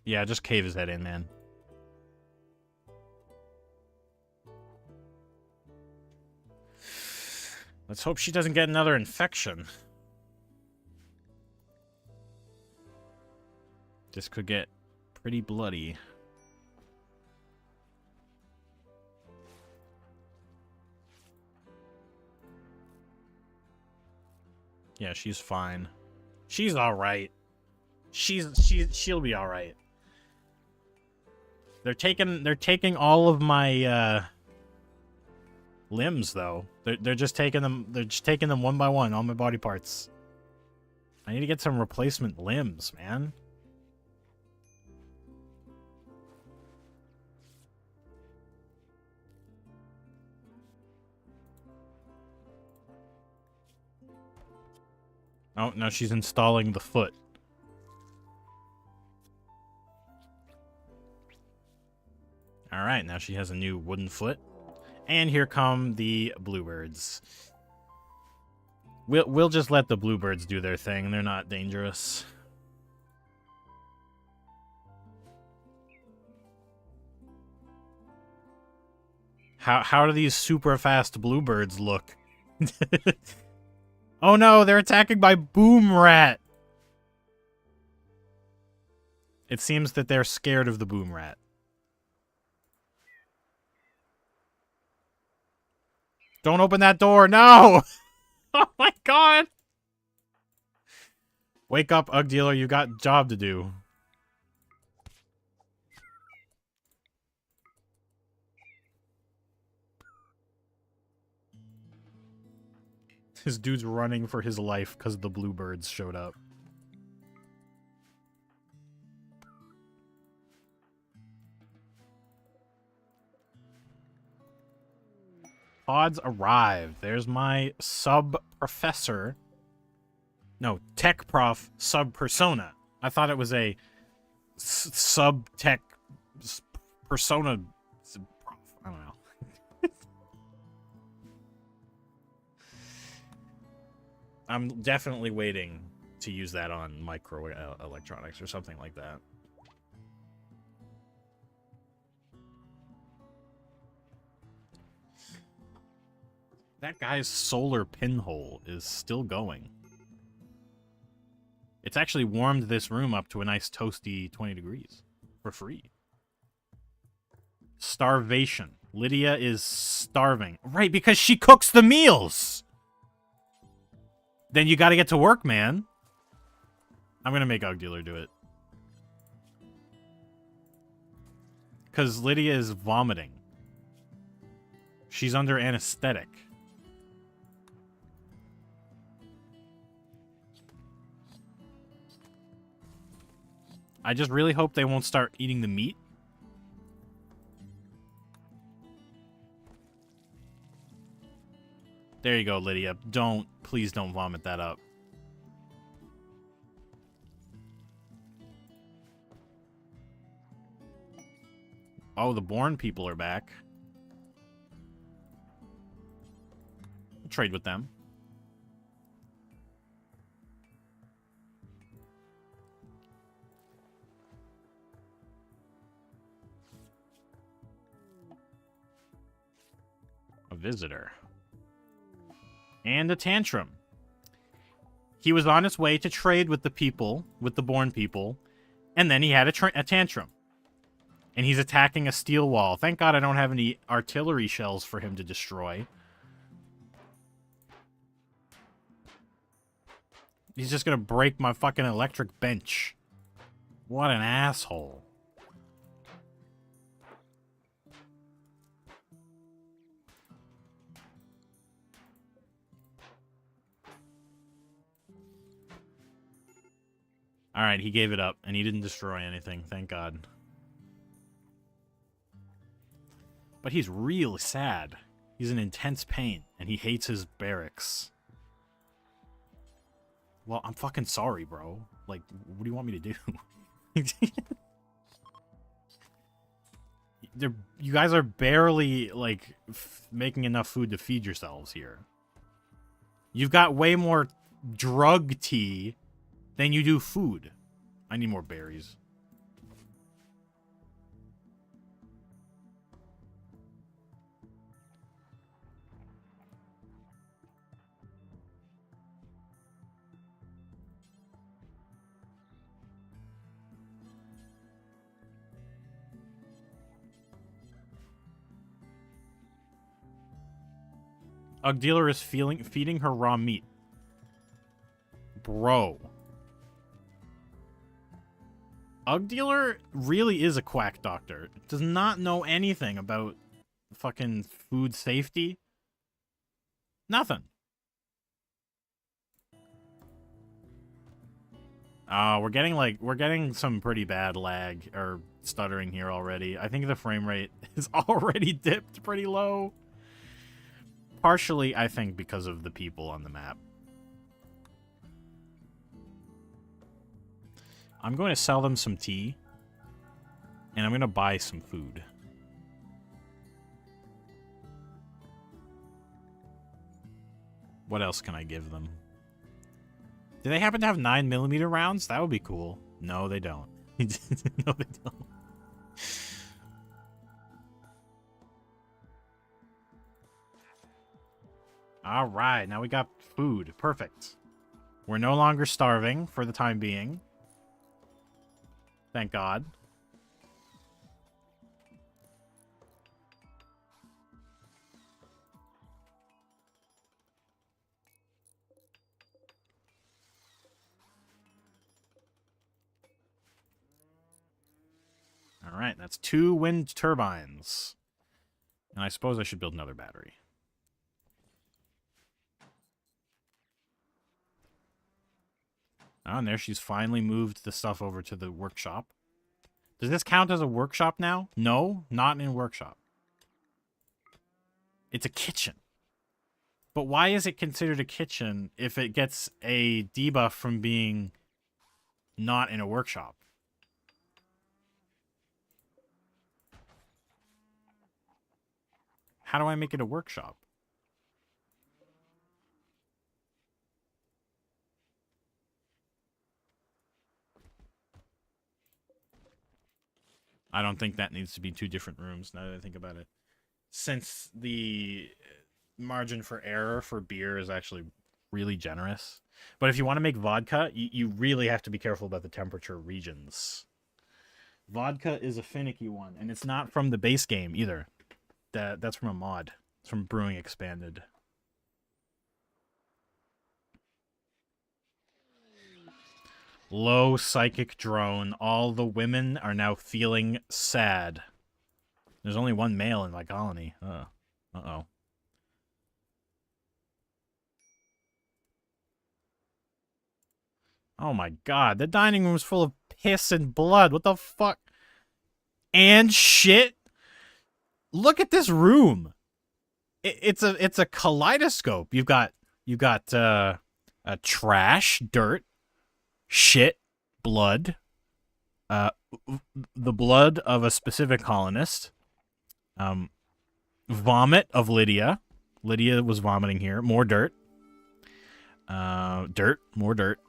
Yeah, just cave his head in, man. Let's hope she doesn't get another infection. This could get pretty bloody. Yeah, she's fine. She's alright. She'll be alright. They're taking all of my limbs though. They're just taking them one by one, all my body parts. I need to get some replacement limbs, man. Oh, no, she's installing the foot. Alright, now she has a new wooden foot. And here come the bluebirds. We'll just let the bluebirds do their thing. They're not dangerous. How do these super fast bluebirds look? Oh no, they're attacking by Boom Rat. It seems that they're scared of the Boom Rat. Don't open that door, no! Oh my god! Wake up, Ugdealer, you got a job to do. This dude's running for his life because the bluebirds showed up. Pods arrived. There's my sub-professor. No, tech prof sub-persona. I thought it was a sub-tech persona prof. I don't know. I'm definitely waiting to use that on micro electronics or something like that. That guy's solar pinhole is still going. It's actually warmed this room up to a nice toasty 20 degrees for free. Starvation. Lydia is starving. Right, because she cooks the meals. Then you gotta get to work, man. I'm gonna make Ugdealer do it. Because Lydia is vomiting. She's under anesthetic. I just really hope they won't start eating the meat. There you go, Lydia. Please don't vomit that up. Oh, the Born people are back. We'll trade with them. A visitor. And a tantrum. He was on his way to trade with the people, with the Born people, and then he had a tantrum. And he's attacking a steel wall. Thank God I don't have any artillery shells for him to destroy. He's just gonna break my fucking electric bench. What an asshole. Alright, he gave it up, and he didn't destroy anything, thank God. But he's really sad. He's in intense pain, and he hates his barracks. Well, I'm fucking sorry, bro. Like, what do you want me to do? You guys are barely, like, making enough food to feed yourselves here. You've got way more drug tea than you do food. I need more berries. Ugdealer is feeding her raw meat. Bro. Ugdealer really is a quack doctor. Does not know anything about fucking food safety. Nothing. We're getting some pretty bad lag or stuttering here already. I think the frame rate is already dipped pretty low. Partially, I think, because of the people on the map. I'm going to sell them some tea. And I'm going to buy some food. What else can I give them? Do they happen to have 9mm rounds? That would be cool. No, they don't. No, they don't. Alright, now we got food. Perfect. We're no longer starving for the time being. Thank God. Alright, that's 2 wind turbines. And I suppose I should build another battery. Oh, and there she's finally moved the stuff over to the workshop. Does this count as a workshop now? No, not in workshop. It's a kitchen. But why is it considered a kitchen if it gets a debuff from being not in a workshop? How do I make it a workshop? I don't think that needs to be 2 different rooms, now that I think about it. Since the margin for error for beer is actually really generous. But if you want to make vodka, you really have to be careful about the temperature regions. Vodka is a finicky one, and it's not from the base game either. That's from a mod. It's from Brewing Expanded. Low psychic drone. All the women are now feeling sad. There's only one male in my colony. Uh-oh. Oh my god, the dining room's full of piss and blood. What the fuck? And shit. Look at this room. It's a kaleidoscope. You've got trash, dirt, shit, blood, the blood of a specific colonist, vomit of Lydia. Lydia was vomiting here. More dirt. Dirt, more dirt.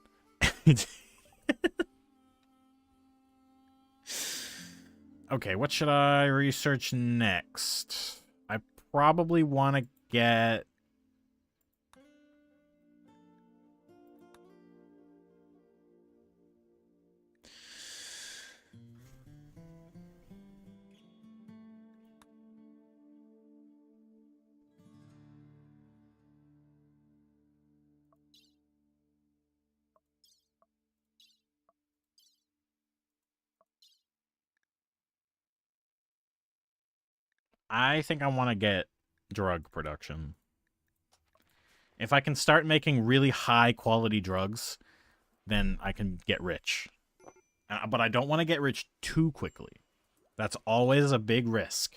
Okay, what should I research next? I probably want to get... I think I want to get drug production. If I can start making really high quality drugs, then I can get rich. But I don't want to get rich too quickly. That's always a big risk.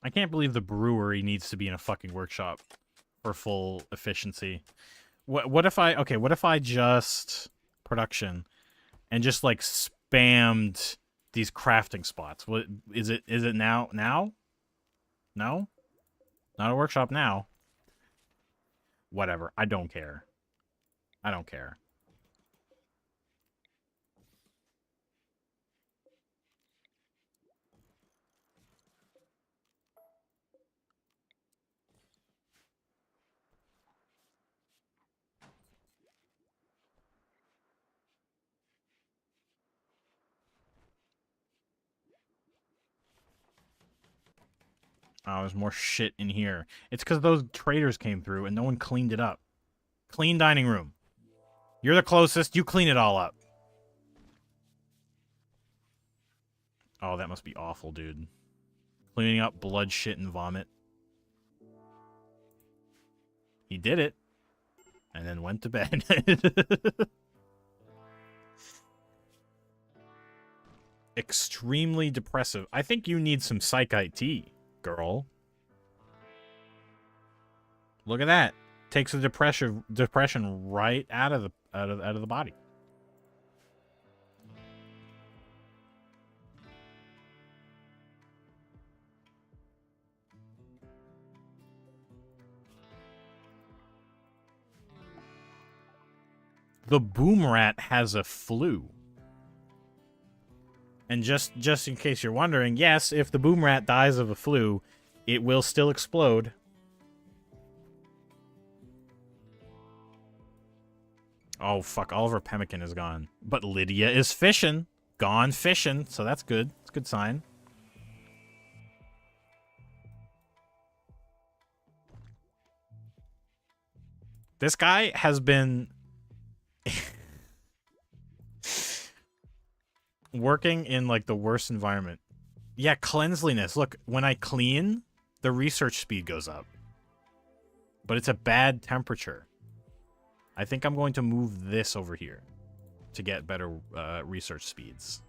I can't believe the brewery needs to be in a fucking workshop for full efficiency. What if I just production and just like spammed these crafting spots? What is it now? No? Not a workshop now. Whatever. I don't care. I don't care. Oh, there's more shit in here. It's because those traders came through and no one cleaned it up. Clean dining room. You're the closest. You clean it all up. Oh, that must be awful, dude. Cleaning up blood, shit, and vomit. He did it. And then went to bed. Extremely depressive. I think you need some psych IT, girl. Look at that. Takes the depression right out of the body. The boom rat has a flu. And just in case you're wondering, yes, if the boom rat dies of a flu, it will still explode. Oh, fuck. Oliver Pemmican is gone. But Lydia is fishing. Gone fishing. So that's good. It's a good sign. This guy has been... working in, like, the worst environment. Yeah, cleanliness. Look, when I clean, the research speed goes up. But it's a bad temperature. I think I'm going to move this over here to get better research speeds.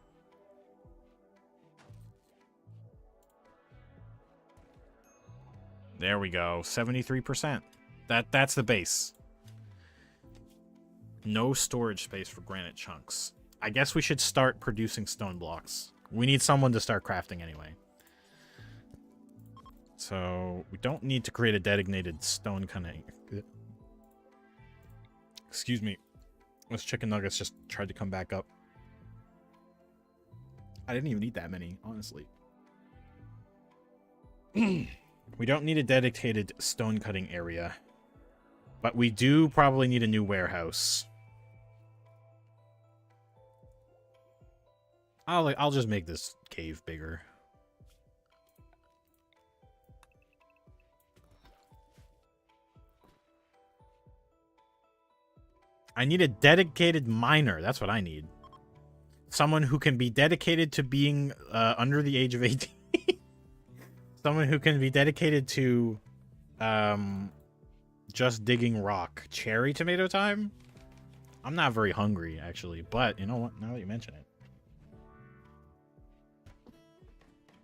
There we go. 73%. That's the base. No storage space for granite chunks. I guess we should start producing stone blocks. We need someone to start crafting anyway. So, we don't need to create a designated stone cutting. Excuse me. Those chicken nuggets just tried to come back up. I didn't even eat that many, honestly. We don't need a dedicated stone cutting area. But we do probably need a new warehouse. I'll just make this cave bigger. I need a dedicated miner. That's what I need. Someone who can be dedicated to being under the age of 18. Someone who can be dedicated to just digging rock. Cherry tomato time? I'm not very hungry, actually. But, you know what? Now that you mention it.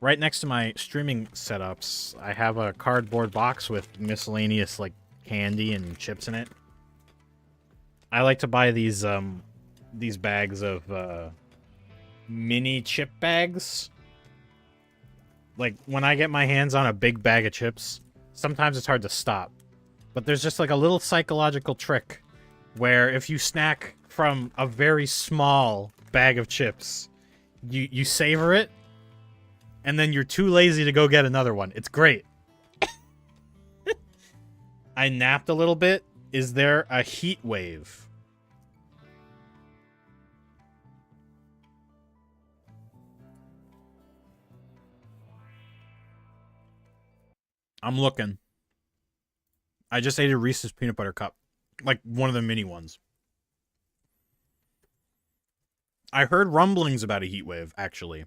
Right next to my streaming setups, I have a cardboard box with miscellaneous, like, candy and chips in it. I like to buy these bags of mini chip bags. Like, when I get my hands on a big bag of chips, sometimes it's hard to stop. But there's just like a little psychological trick where if you snack from a very small bag of chips, you savor it, and then you're too lazy to go get another one. It's great. I napped a little bit. Is there a heat wave? I'm looking. I just ate a Reese's peanut butter cup. Like one of the mini ones. I heard rumblings about a heat wave, actually.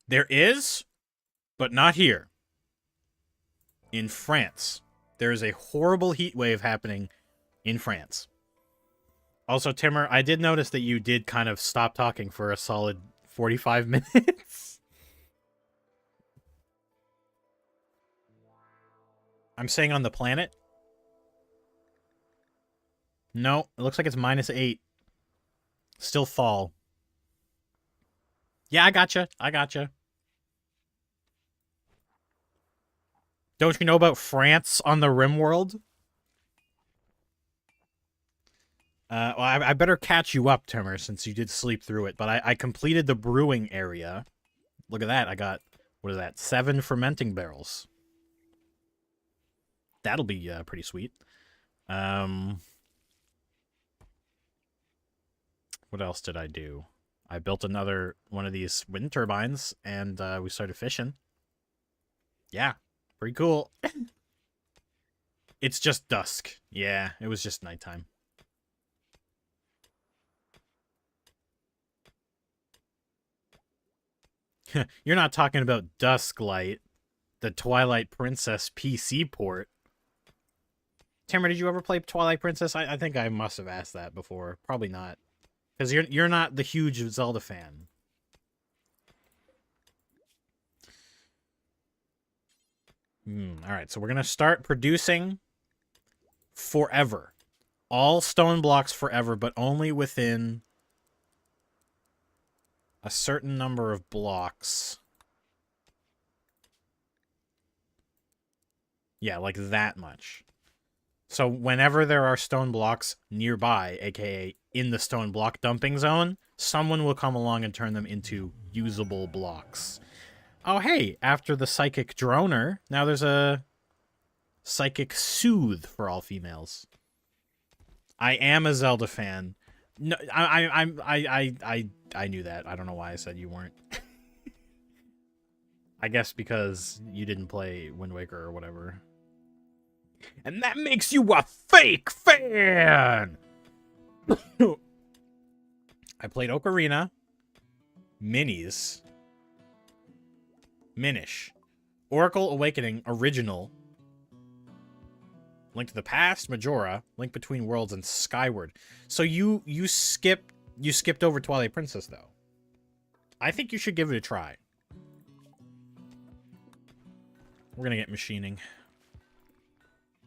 There is, but not here. In France. There is a horrible heat wave happening in France. Also, Timmer, I did notice that you did kind of stop talking for a solid 45 minutes. I'm saying on the planet? No, it looks like it's -8. Still fall. Yeah, I gotcha. I gotcha. Don't you know about France on the Rimworld? Well, I better catch you up, Timmer, since you did sleep through it. But I completed the brewing area. Look at that. I got, what is that, 7 fermenting barrels. That'll be pretty sweet. What else did I do? I built another one of these wind turbines, and we started fishing. Yeah, pretty cool. It's just dusk. Yeah, it was just nighttime. You're not talking about Dusklight, the Twilight Princess PC port. Tamara, did you ever play Twilight Princess? I think I must have asked that before. Probably not. Because you're not the huge Zelda fan. Alright, so we're going to start producing forever. All stone blocks forever, but only within a certain number of blocks. Yeah, like that much. So whenever there are stone blocks nearby, aka in the stone block dumping zone, someone will come along and turn them into usable blocks. Oh, hey, after the psychic droner, now there's a psychic soothe for all females. I am a Zelda fan. No, I knew that. I don't know why I said you weren't. I guess because you didn't play Wind Waker or whatever. And that makes you a fake fan! I played Ocarina, Minis, Minish, Oracle Awakening Original, Link to the Past, Majora, Link Between Worlds, and Skyward. So you skipped over Twilight Princess though. I think you should give it a try. We're gonna get machining.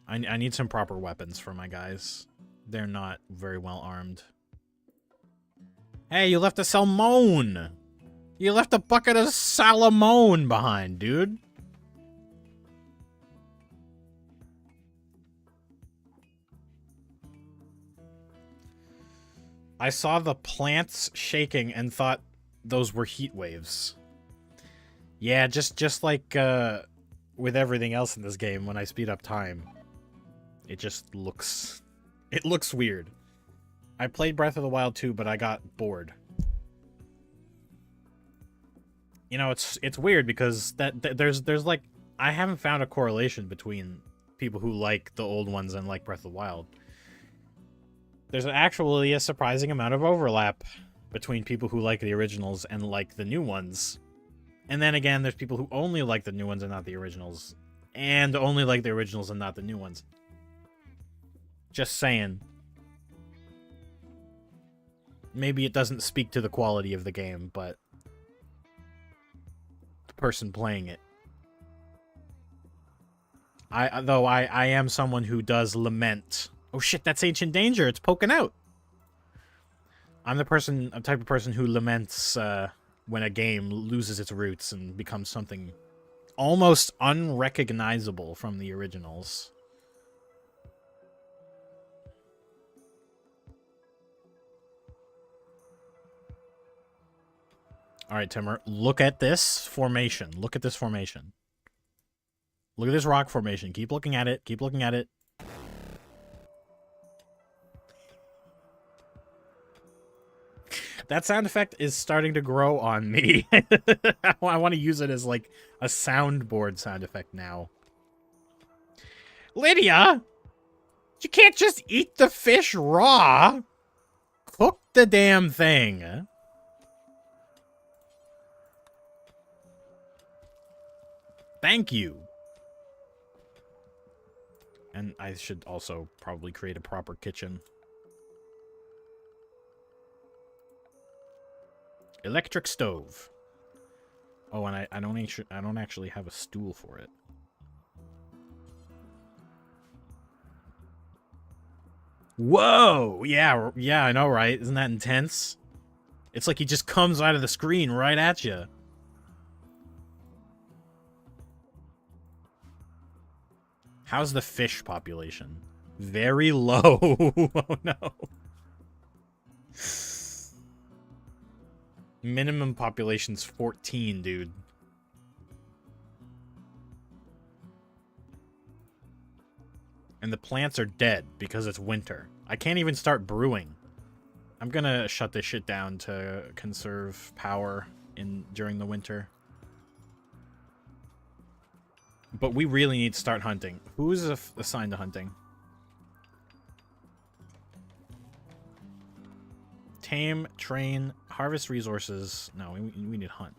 I need some proper weapons for my guys. They're not very well armed. Hey, you left a salmon! You left a bucket of salamone behind, dude. I saw the plants shaking and thought those were heat waves. Yeah, just like with everything else in this game, when I speed up time, it just looks... It looks weird. I played Breath of the Wild 2, but I got bored. You know, it's weird because there's like... I haven't found a correlation between people who like the old ones and like Breath of the Wild. There's actually a surprising amount of overlap between people who like the originals and like the new ones. And then again, there's people who only like the new ones and not the originals. And only like the originals and not the new ones. Just saying. Maybe it doesn't speak to the quality of the game, but the person playing it. I am someone who does lament. Oh shit, that's Ancient Danger. It's poking out. I'm the type of person who laments when a game loses its roots and becomes something almost unrecognizable from the originals. All right, Timur, look at this formation. Look at this formation. Look at this rock formation. Keep looking at it. Keep looking at it. That sound effect is starting to grow on me. I want to use it as like a soundboard sound effect now. Lydia! You can't just eat the fish raw! Cook the damn thing. Thank you. And I should also probably create a proper kitchen. Electric stove. Oh, and I don't actually have a stool for it. Whoa! Yeah, I know, right? Isn't that intense? It's like he just comes out of the screen right at you. How's the fish population? Very low. Oh no. Minimum population's 14, dude. And the plants are dead because it's winter. I can't even start brewing. I'm gonna shut this shit down to conserve power during the winter. But we really need to start hunting. Who's assigned to hunting? Tame, train, harvest resources. No, we need hunt.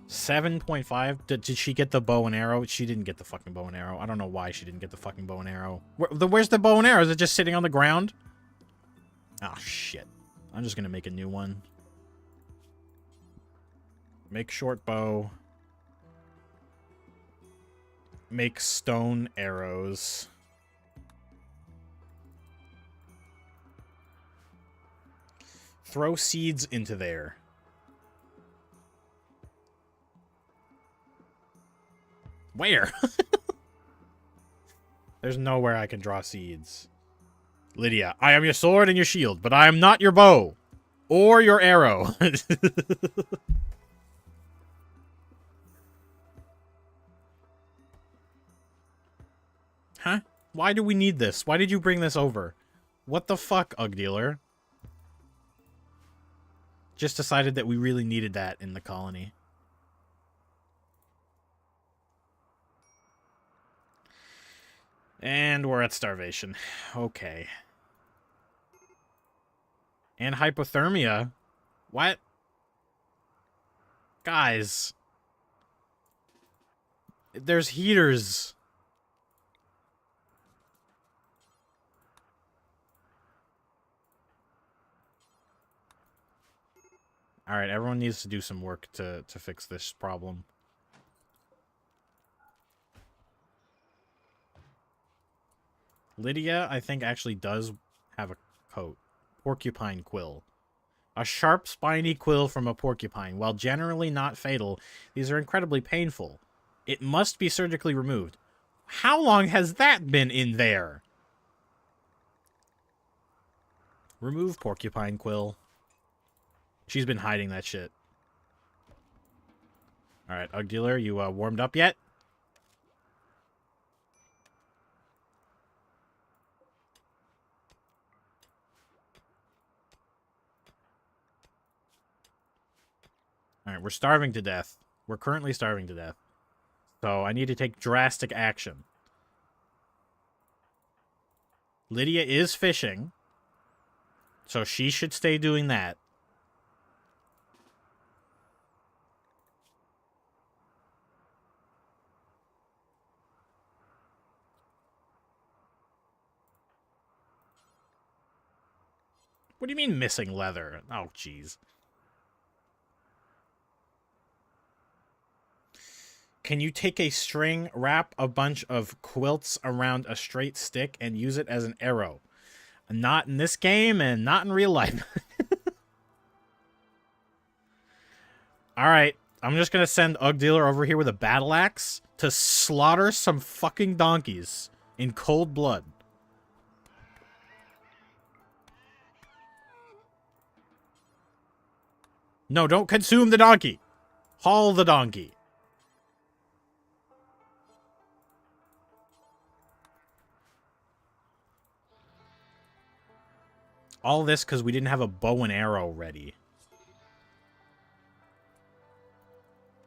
7.5. Did she get the bow and arrow? She didn't get the fucking bow and arrow. I don't know why she didn't get the fucking bow and arrow. Where's the bow and arrow? Is it just sitting on the ground? Oh, shit. I'm just gonna make a new one. Make short bow. Make stone arrows. Throw seeds into there. Where? There's nowhere I can draw seeds. Lydia, I am your sword and your shield, but I am not your bow. Or your arrow. Huh? Why do we need this? Why did you bring this over? What the fuck, Ugdealer? Just decided that we really needed that in the colony. And we're at starvation. Okay. And hypothermia? What? Guys. There's heaters. Alright, everyone needs to do some work to fix this problem. Lydia, I think, actually does have a coat. Porcupine quill. A sharp, spiny quill from a porcupine. While generally not fatal, these are incredibly painful. It must be surgically removed. How long has that been in there? Remove porcupine quill. She's been hiding that shit. Alright, Ugdealer, you warmed up yet? Alright, we're starving to death. We're currently starving to death. So I need to take drastic action. Lydia is fishing. So she should stay doing that. What do you mean missing leather? Oh, jeez. Can you take a string, wrap a bunch of quilts around a straight stick, and use it as an arrow? Not in this game, and not in real life. Alright, I'm just gonna send Ugdealer over here with a battle axe to slaughter some fucking donkeys in cold blood. No, don't consume the donkey. Haul the donkey. All this because we didn't have a bow and arrow ready.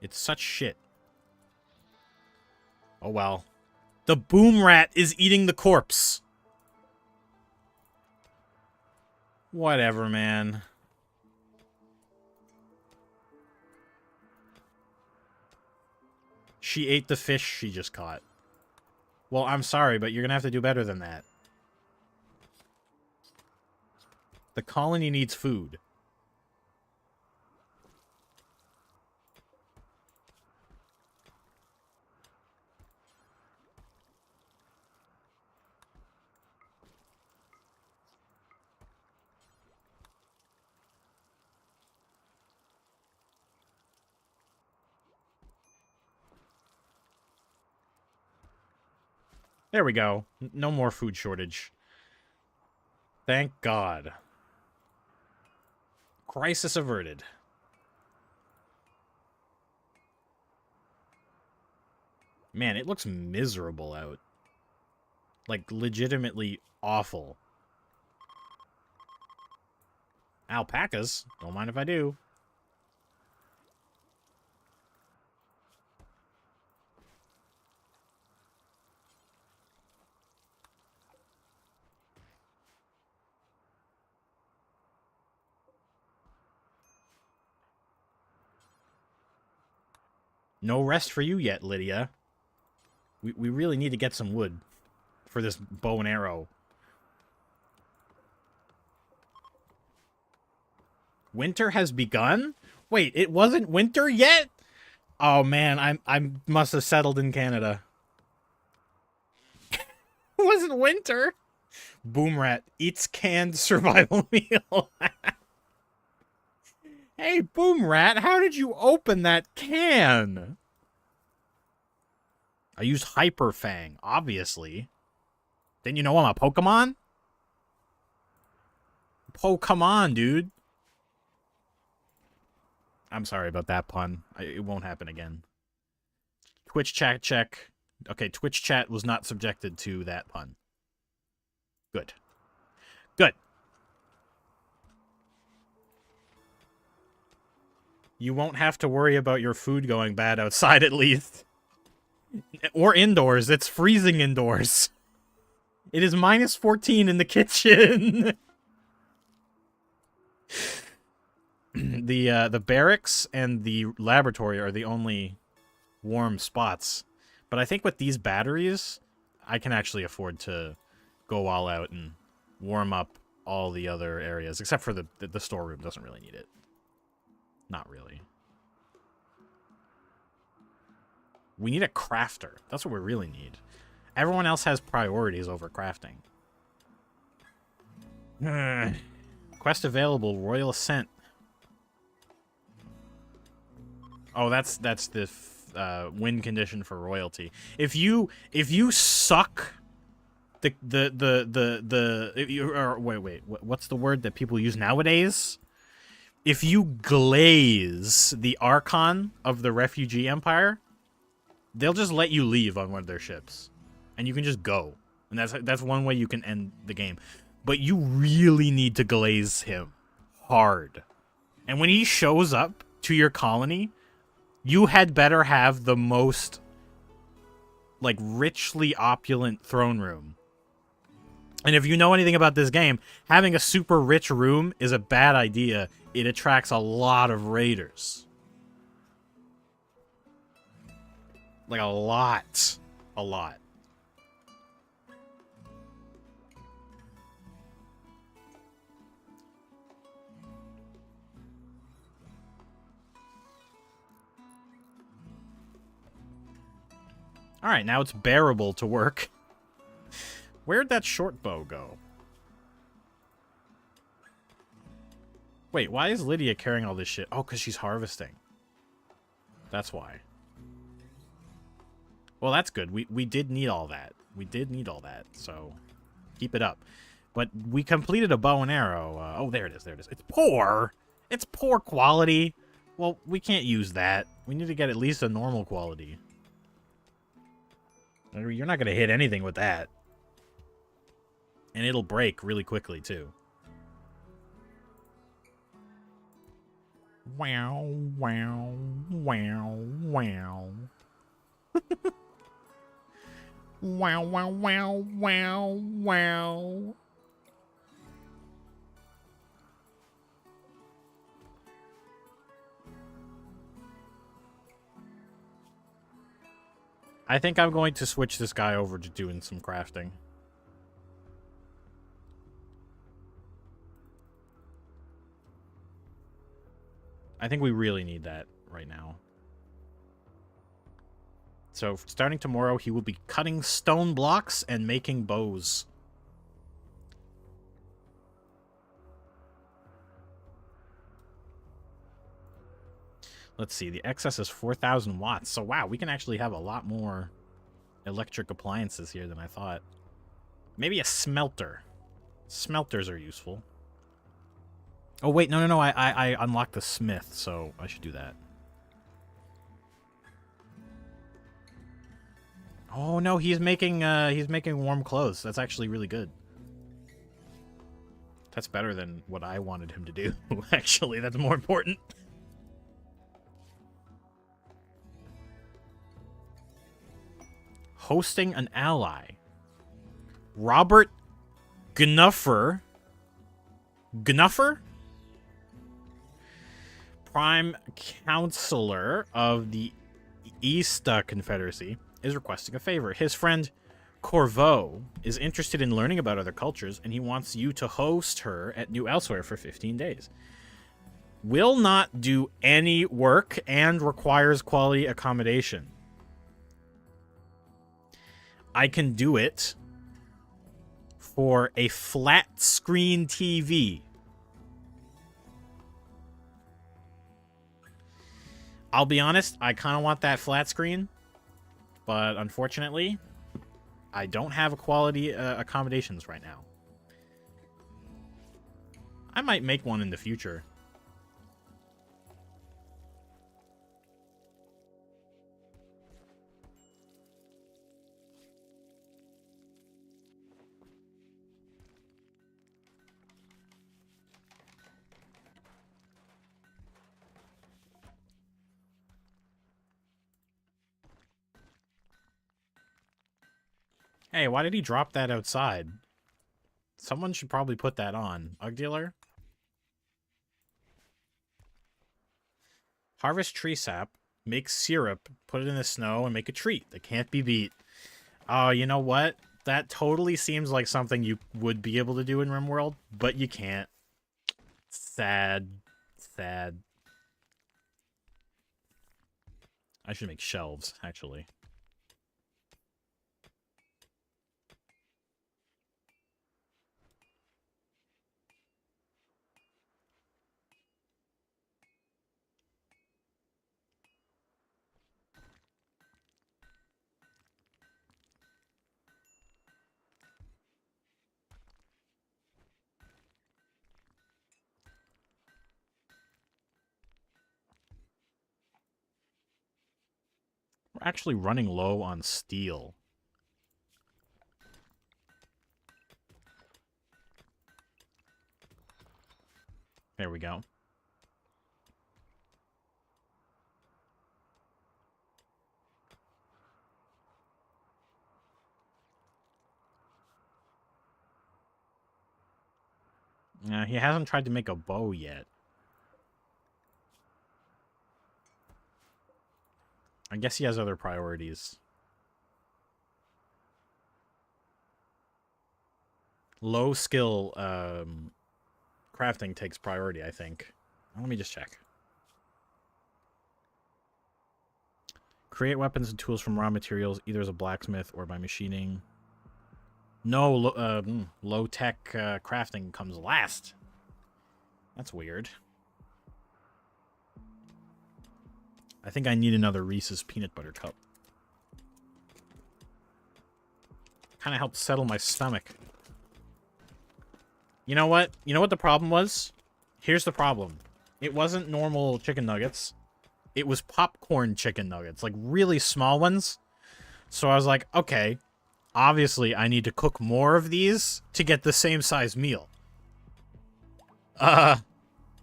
It's such shit. Oh well. The boom rat is eating the corpse. Whatever, man. She ate the fish she just caught. Well, I'm sorry, but you're gonna have to do better than that. The colony needs food. There we go. No more food shortage. Thank God. Crisis averted. Man, it looks miserable out. Like, legitimately awful. Alpacas? Don't mind if I do. No rest for you yet, Lydia. We really need to get some wood for this bow and arrow. Winter has begun? Wait, it wasn't winter yet? Oh man, I must have settled in Canada. It wasn't winter. Boom rat eats canned survival meal. Hey, Boom Rat, how did you open that can? I used Hyper Fang, obviously. Didn't you know I'm a Pokemon? Pokemon, dude. I'm sorry about that pun. It won't happen again. Twitch chat check. Okay, Twitch chat was not subjected to that pun. Good. Good. You won't have to worry about your food going bad outside, at least. Or indoors. It's freezing indoors. It is minus 14 in the kitchen. The barracks and the laboratory are the only warm spots. But I think with these batteries, I can actually afford to go all out and warm up all the other areas. Except for the storeroom doesn't really need it. Not really. We need a crafter. That's what we really need. Everyone else has priorities over crafting. Quest available, Royal Ascent. Oh, that's the win condition for royalty. If you suck wait, what's the word that people use nowadays? If you glaze the Archon of the Refugee Empire, they'll just let you leave on one of their ships, and you can just go. And that's one way you can end the game. But you really need to glaze him hard. And when he shows up to your colony, you had better have the most, like, richly opulent throne room. And if you know anything about this game, having a super rich room is a bad idea. It attracts a lot of raiders. Like, a lot. A lot. Alright, now it's bearable to work. Where'd that short bow go? Wait, why is Lydia carrying all this shit? Oh, because she's harvesting. That's why. Well, that's good. We did need all that. We did need all that, so keep it up. But we completed a bow and arrow. Oh, there it is, there it is. It's poor! It's poor quality! Well, we can't use that. We need to get at least a normal quality. You're not going to hit anything with that. And it'll break really quickly, too. Wow, wow, wow, wow. Wow, wow, wow, wow, wow. I think I'm going to switch this guy over to doing some crafting. I think we really need that right now. So, starting tomorrow, he will be cutting stone blocks and making bows. Let's see, the excess is 4,000 watts. So, wow, we can actually have a lot more electric appliances here than I thought. Maybe a smelter. Smelters are useful. Oh, wait, no, I unlocked the smith, so I should do that. Oh, no, he's making warm clothes. That's actually really good. That's better than what I wanted him to do, actually. That's more important. Hosting an ally. Robert Gnuffer. Gnuffer? Prime Counselor of the Easta Confederacy is requesting a favor. His friend Corvo is interested in learning about other cultures, and he wants you to host her at New Elsewhere for 15 days. Will not do any work and requires quality accommodation. I can do it for a flat screen TV. I'll be honest, I kind of want that flat screen, but unfortunately, I don't have quality accommodations right now. I might make one in the future. Hey, why did he drop that outside? Someone should probably put that on. Ugdealer? Harvest tree sap, make syrup, put it in the snow, and make a treat that can't be beat. Oh, you know what? That totally seems like something you would be able to do in Rimworld, but you can't. Sad. Sad. I should make shelves, actually. We're actually running low on steel. There we go. He hasn't tried to make a bow yet. I guess he has other priorities. Low skill crafting takes priority, I think. Let me just check. Create weapons and tools from raw materials, either as a blacksmith or by machining. No, low-tech crafting comes last. That's weird. I think I need another Reese's Peanut Butter Cup. Kind of helped settle my stomach. You know what? You know what the problem was? Here's the problem. It wasn't normal chicken nuggets. It was popcorn chicken nuggets. Like, really small ones. So I was like, okay, obviously I need to cook more of these to get the same size meal.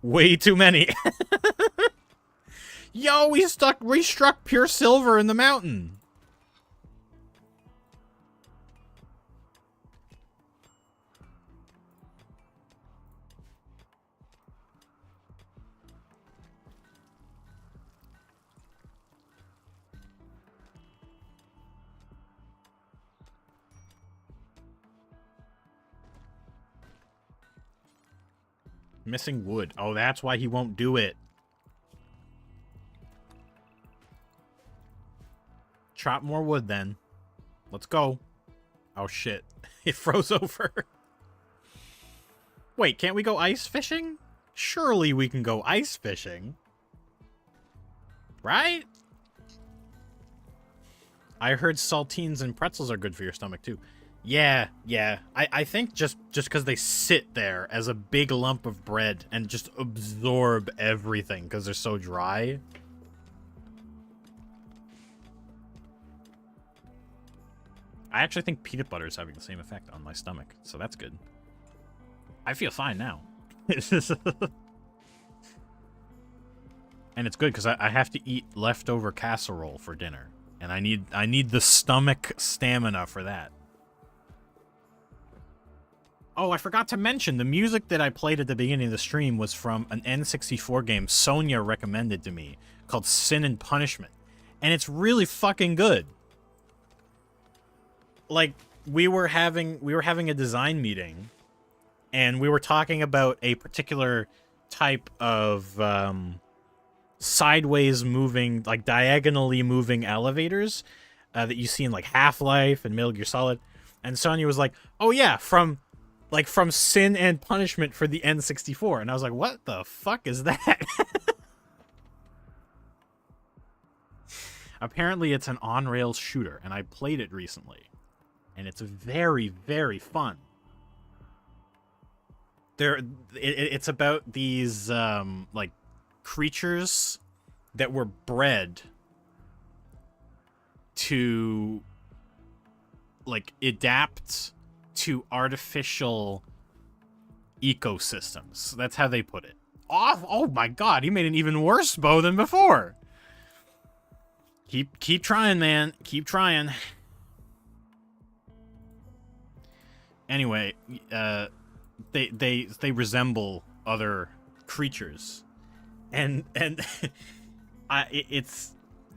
Way too many. Yo, we struck pure silver in the mountain. Missing wood. Oh, that's why he won't do it. Chop more wood, then. Let's go. Oh, shit. It froze over. Wait, can't we go ice fishing? Surely we can go ice fishing. Right? I heard saltines and pretzels are good for your stomach, too. Yeah. I think just because they sit there as a big lump of bread and just absorb everything because they're so dry. I actually think peanut butter is having the same effect on my stomach, so that's good. I feel fine now. And it's good because I have to eat leftover casserole for dinner. And I need the stomach stamina for that. Oh, I forgot to mention, the music that I played at the beginning of the stream was from an N64 game Sonia recommended to me called Sin and Punishment. And it's really fucking good. Like, we were having a design meeting, and we were talking about a particular type of sideways moving, like diagonally moving elevators that you see in like Half-Life and Metal Gear Solid. And Sonya was like, "Oh yeah, from Sin and Punishment for the N64." And I was like, "What the fuck is that?" Apparently, it's an on-rails shooter, and I played it recently. And it's very, very fun. It's about these, like, creatures that were bred to, like, adapt to artificial ecosystems. That's how they put it. Oh my god, he made an even worse bow than before. Keep trying, man. Keep trying. Anyway, they resemble other creatures, and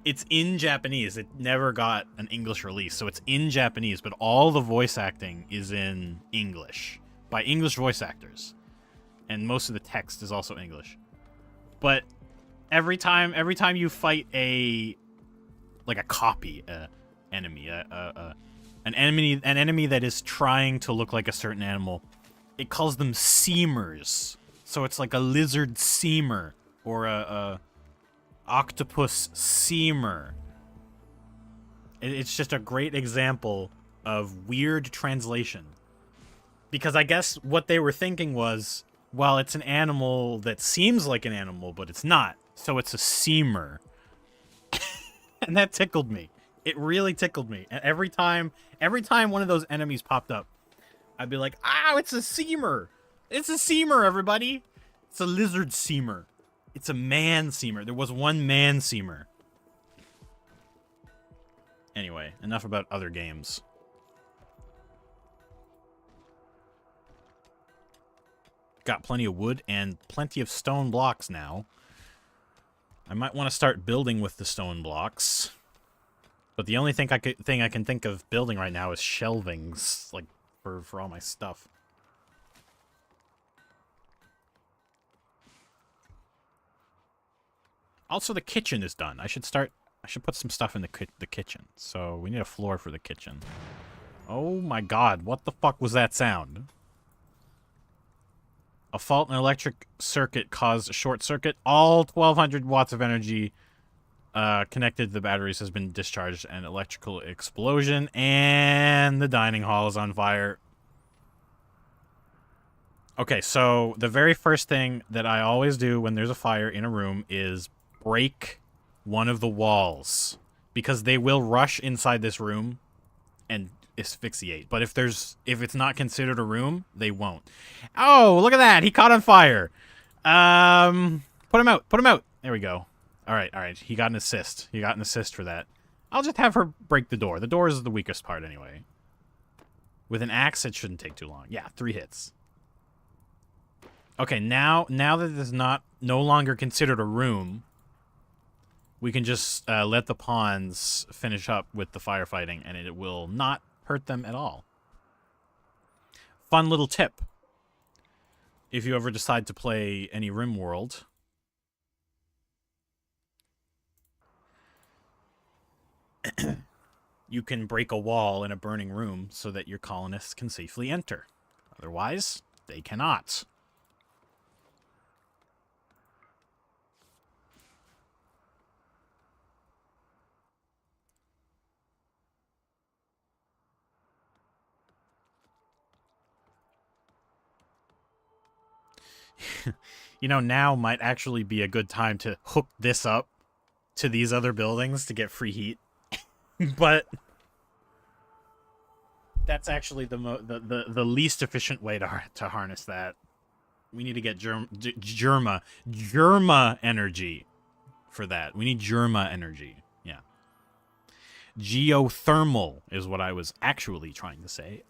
it's in Japanese. It never got an English release, so it's in Japanese, but all the voice acting is in English by English voice actors, and most of the text is also English. But every time you fight a like a copy enemy, an enemy that is trying to look like a certain animal. It calls them seamers. So it's like a lizard seamer or a octopus seamer. It's just a great example of weird translation. Because I guess what they were thinking was, well, it's an animal that seems like an animal, but it's not. So it's a seamer. And that tickled me. It really tickled me. And every time one of those enemies popped up, I'd be like, "Ah, it's a seamer. It's a seamer, everybody. It's a lizard seamer. It's a man seamer. There was one man seamer." Anyway, enough about other games. Got plenty of wood and plenty of stone blocks now. I might want to start building with the stone blocks. But the only thing I can think of building right now is shelvings, like for all my stuff. Also, the kitchen is done. I should put some stuff in the kitchen. So we need a floor for the kitchen. Oh my god, what the fuck was that sound? A fault in an electric circuit caused a short circuit. All 1,200 watts of energy connected to the batteries has been discharged. An electrical explosion, and the dining hall is on fire. Okay, so the very first thing that I always do when there's a fire in a room is break one of the walls, because they will rush inside this room and asphyxiate. But if it's not considered a room, they won't. Oh, look at that! He caught on fire. Put him out. Put him out. There we go. All right. He got an assist. He got an assist for that. I'll just have her break the door. The door is the weakest part anyway. With an axe, it shouldn't take too long. Yeah, 3 hits. Okay, now that it's no longer considered a room, we can just let the pawns finish up with the firefighting, and it will not hurt them at all. Fun little tip. If you ever decide to play any Rimworld, you can break a wall in a burning room so that your colonists can safely enter. Otherwise, they cannot. You know, now might actually be a good time to hook this up to these other buildings to get free heat. But that's actually the least efficient way to harness that. We need to get Germa energy for that. We need Germa energy. Yeah. Geothermal is what I was actually trying to say.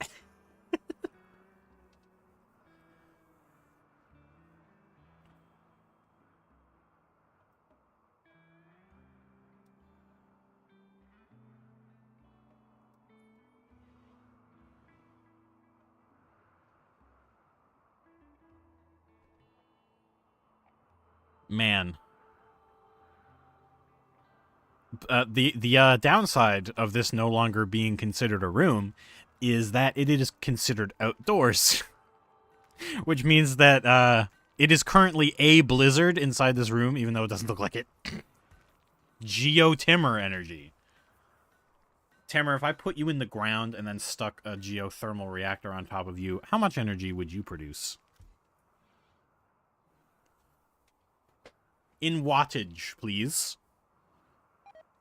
Man. The downside of this no longer being considered a room is that it is considered outdoors. Which means that it is currently a blizzard inside this room, even though it doesn't look like it. Geotimmer energy. Timmer, if I put you in the ground and then stuck a geothermal reactor on top of you, how much energy would you produce? In wattage, please.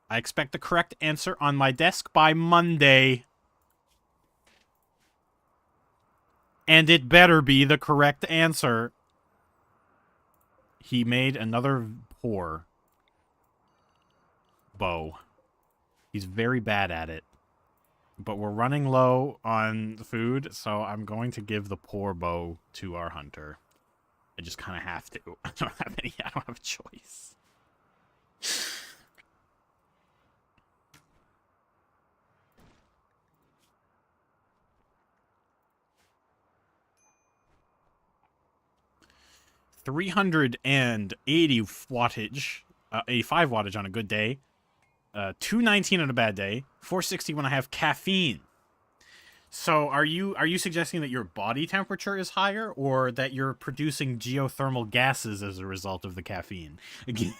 I expect the correct answer on my desk by Monday. And it better be the correct answer. He made another poor bow. He's very bad at it. But we're running low on food, so I'm going to give the poor bow to our hunter. I just kind of have to. I don't have a choice. $380 wattage, 85 wattage on a good day. 219 on a bad day, 460 when I have caffeine. So are you suggesting that your body temperature is higher, or that you're producing geothermal gases as a result of the caffeine? Because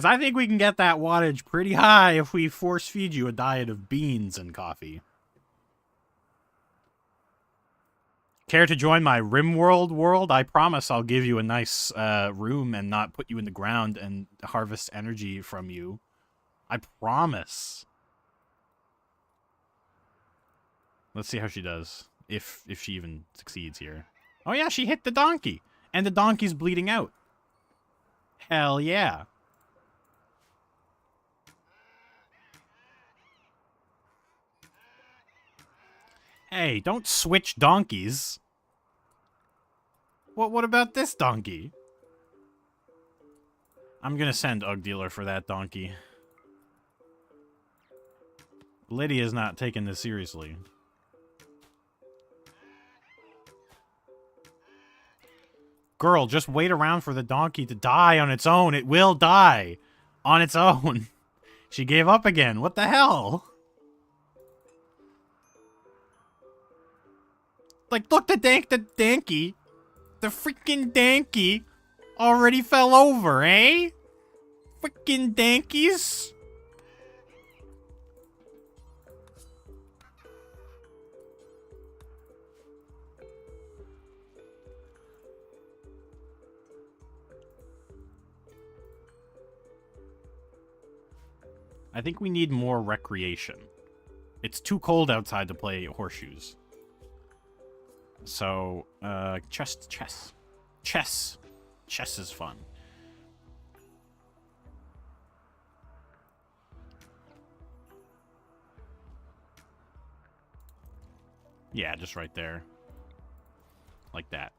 I think we can get that wattage pretty high if we force feed you a diet of beans and coffee. Care to join my Rimworld world? I promise I'll give you a nice room and not put you in the ground and harvest energy from you. I promise. Let's see how she does. If she even succeeds here. Oh yeah, she hit the donkey. And the donkey's bleeding out. Hell yeah. Hey, don't switch donkeys. What about this donkey? I'm gonna send Ugdealer for that donkey. Lydia's not taking this seriously. Girl, just wait around for the donkey to die on its own. It will die on its own. She gave up again. What the hell? Like, look, the danky. The freaking danky already fell over, eh? Freaking dankies. I think we need more recreation. It's too cold outside to play horseshoes. So, chess. Chess is fun. Yeah, just right there. Like that.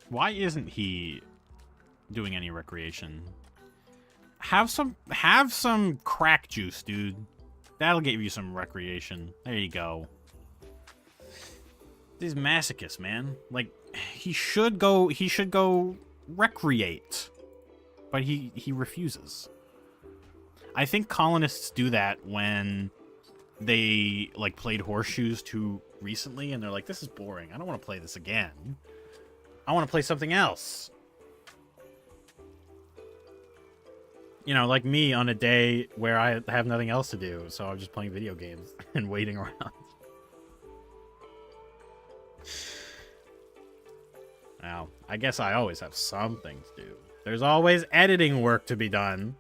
Why isn't he doing any recreation? Have some crack juice, dude. That'll get you some recreation. There you go. These masochists, man. Like, he should go recreate. But he refuses. I think colonists do that when they like played horseshoes too recently and they're like, this is boring. I don't want to play this again. I want to play something else. You know, like me on a day where I have nothing else to do, so I'm just playing video games and waiting around. Well, I guess I always have something to do. There's always editing work to be done.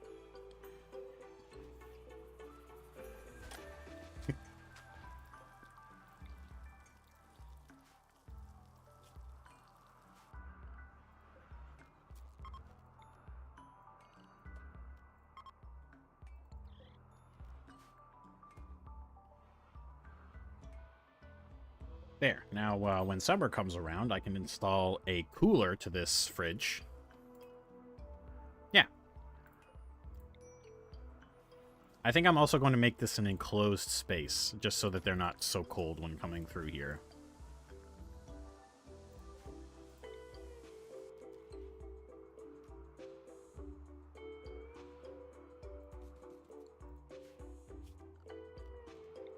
There. Now, when summer comes around, I can install a cooler to this fridge. Yeah. I think I'm also going to make this an enclosed space, just so that they're not so cold when coming through here.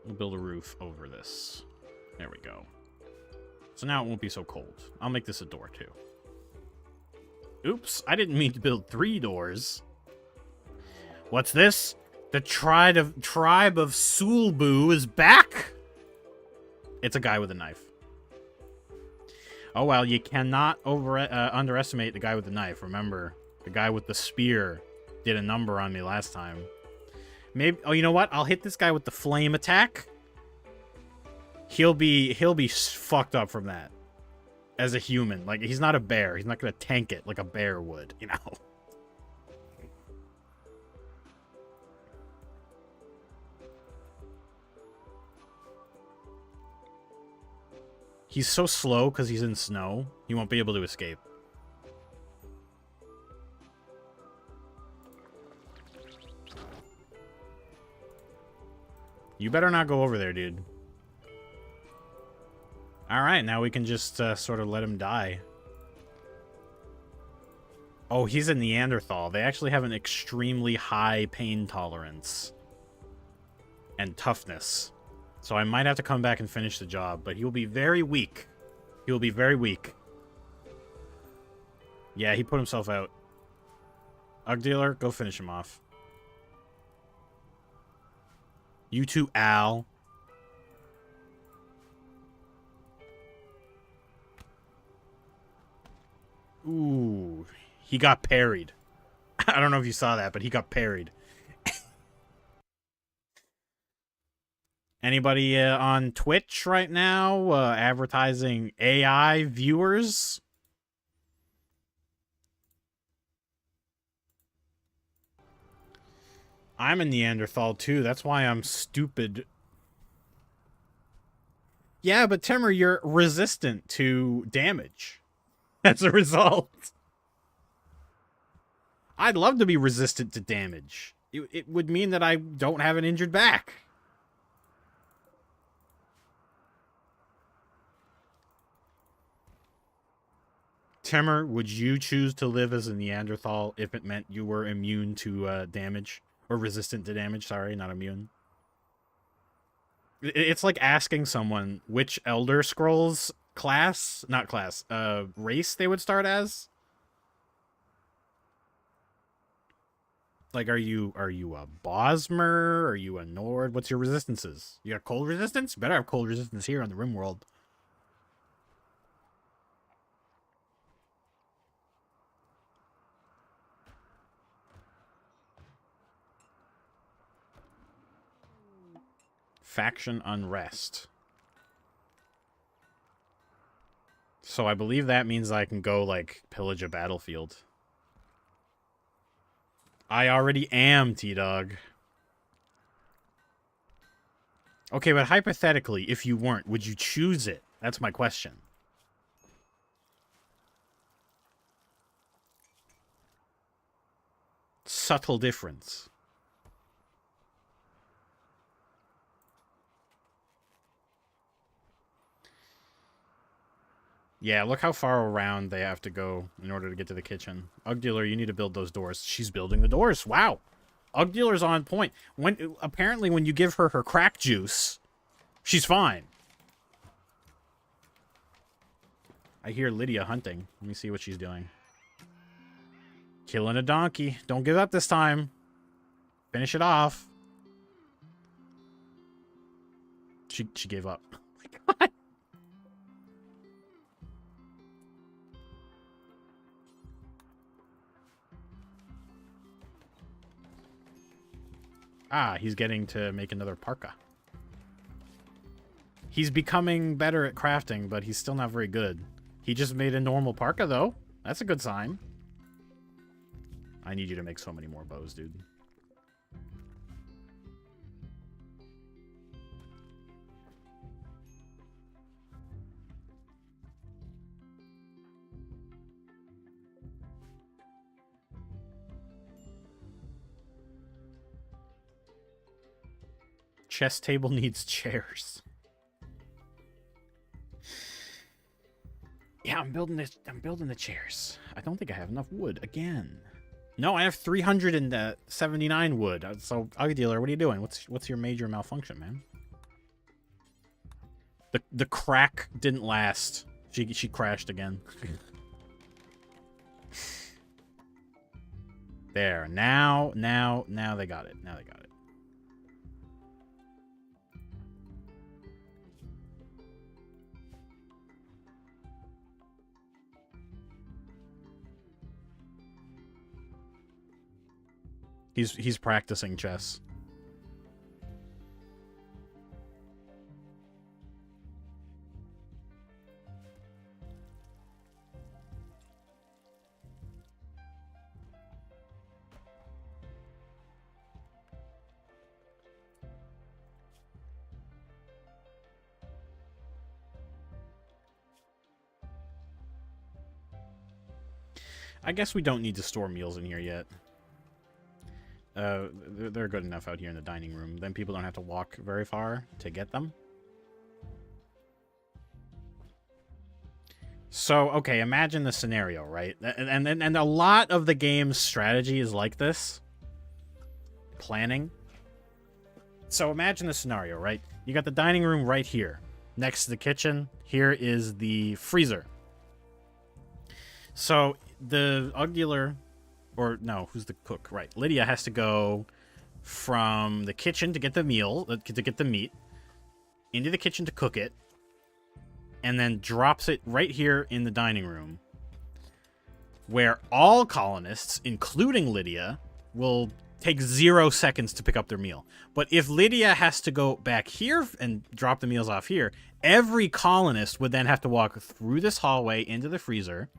We'll build a roof over this. There we go. So now it won't be so cold. I'll make this a door, too. Oops, I didn't mean to build 3 doors. What's this? The tribe of Sulbu is back! It's a guy with a knife. Oh, well, you cannot underestimate the guy with the knife. Remember, the guy with the spear did a number on me last time. Maybe. Oh, you know what? I'll hit this guy with the flame attack. He'll be fucked up from that. As a human. Like, he's not a bear. He's not gonna tank it like a bear would, you know? He's so slow because he's in snow. He won't be able to escape. You better not go over there, dude. Alright, now we can just sort of let him die. Oh, he's a Neanderthal. They actually have an extremely high pain tolerance. And toughness. So I might have to come back and finish the job, but he will be very weak. He will be very weak. Yeah, he put himself out. Ugdealer, go finish him off. You too, Al. Ooh, he got parried. I don't know if you saw that, but he got parried. Anybody on Twitch right now advertising AI viewers? I'm a Neanderthal too. That's why I'm stupid. Yeah, but Timur, you're resistant to damage. As a result. I'd love to be resistant to damage. It would mean that I don't have an injured back. Timur, would you choose to live as a Neanderthal if it meant you were immune to damage? Or resistant to damage, sorry, not immune. It's like asking someone which Elder Scrolls class, not class, race they would start as. Like, are you a Bosmer? Are you a Nord? What's your resistances? You got cold resistance? Better have cold resistance here on the Rimworld. Faction unrest. So I believe that means I can go, like, pillage a battlefield. I already am, T-Dog. Okay, but hypothetically, if you weren't, would you choose it? That's my question. Subtle difference. Yeah, look how far around they have to go in order to get to the kitchen. Ugdealer, you need to build those doors. She's building the doors. Wow. Ugdealer's on point. Apparently, when you give her her crack juice, she's fine. I hear Lydia hunting. Let me see what she's doing. Killing a donkey. Don't give up this time. Finish it off. She gave up. Oh my God. Ah, he's getting to make another parka. He's becoming better at crafting, but he's still not very good. He just made a normal parka, though. That's a good sign. I need you to make so many more bows, dude. Chess table needs chairs. Yeah, I'm building this. I'm building the chairs. I don't think I have enough wood again. No, I have 379 wood. So, Ugdealer, what are you doing? What's your major malfunction, man? The crack didn't last. She crashed again. There. Now they got it. Now they got it. He's practicing chess. I guess we don't need to store meals in here yet. They're good enough out here in the dining room. Then people don't have to walk very far to get them. So, okay, imagine the scenario, right? And a lot of the game's strategy is like this. Planning. So imagine the scenario, right? You got the dining room right here, next to the kitchen. Here is the freezer. So the Ugdealer, or no, who's the cook? Right, Lydia has to go from the kitchen to get the meal, to get the meat, into the kitchen to cook it, and then drops it right here in the dining room, where all colonists, including Lydia, will take 0 seconds to pick up their meal. But if Lydia has to go back here and drop the meals off here, every colonist would then have to walk through this hallway into the freezer,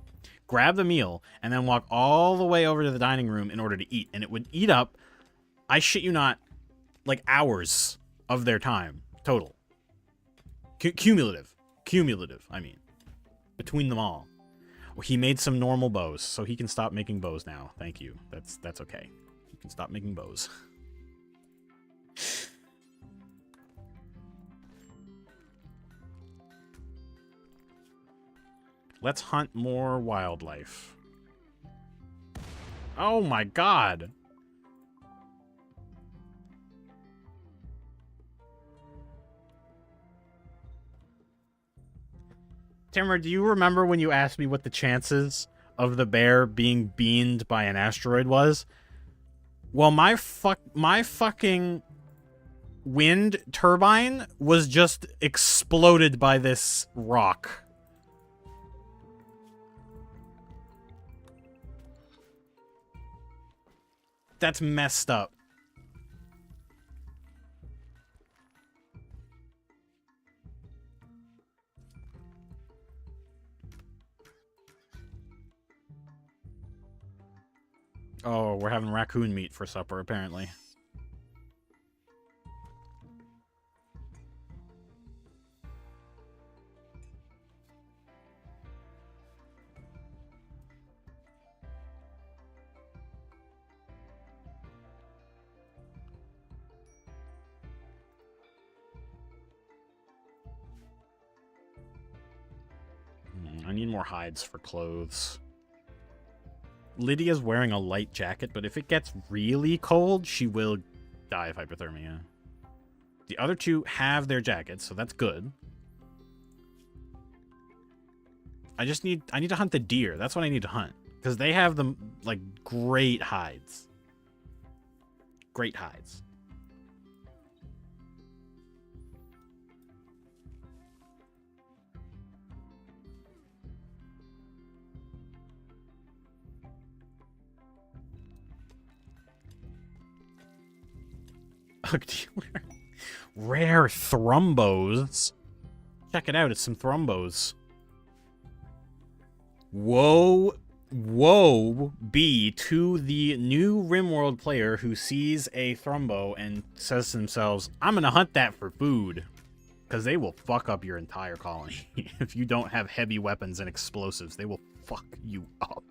grab the meal, and then walk all the way over to the dining room in order to eat. And it would eat up, I shit you not, like hours of their time total. Cumulative, I mean, between them all. Well, he made some normal bows, so he can stop making bows now. Thank you. That's okay. He can stop making bows. Let's hunt more wildlife. Oh my god! Timur, do you remember when you asked me what the chances of the bear being beamed by an asteroid was? Well, my fucking wind turbine was just exploded by this rock. That's messed up. Oh, we're having raccoon meat for supper, apparently. I need more hides for clothes. Lydia's wearing a light jacket, but if it gets really cold, she will die of hypothermia. The other two have their jackets, so that's good. I need to hunt the deer. That's what I need to hunt. Because they have the, like, great hides. Great hides. Ugdealer. Rare thrombos. Check it out, it's some thrombos. Woe be to the new Rimworld player who sees a thrombo and says to themselves, I'm gonna hunt that for food. Because they will fuck up your entire colony. If you don't have heavy weapons and explosives, they will fuck you up.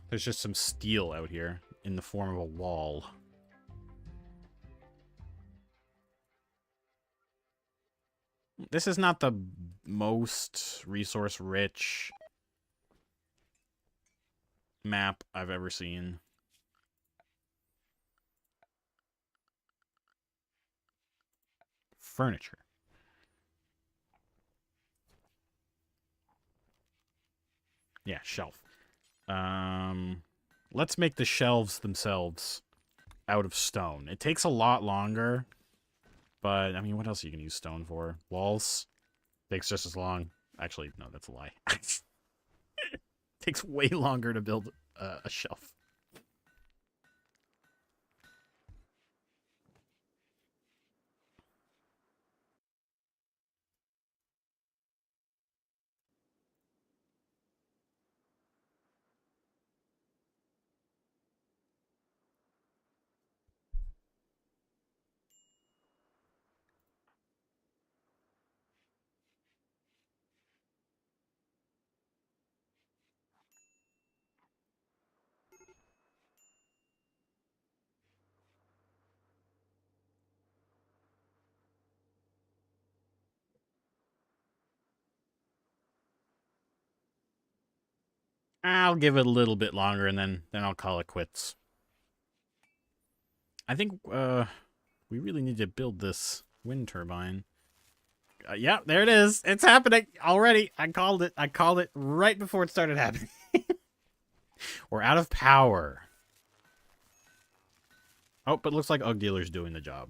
There's just some steel out here in the form of a wall. This is not the most resource-rich map I've ever seen. Furniture. Yeah, shelf. Let's make the shelves themselves out of stone. It takes a lot longer, but, I mean, what else are you gonna use stone for? Walls? Takes just as long. Actually, no, that's a lie. Takes way longer to build a shelf. I'll give it a little bit longer, and then I'll call it quits. I think we really need to build this wind turbine. Yeah, there it is. It's happening already. I called it. I called it right before it started happening. We're out of power. Oh, but looks like Ugdealer's doing the job.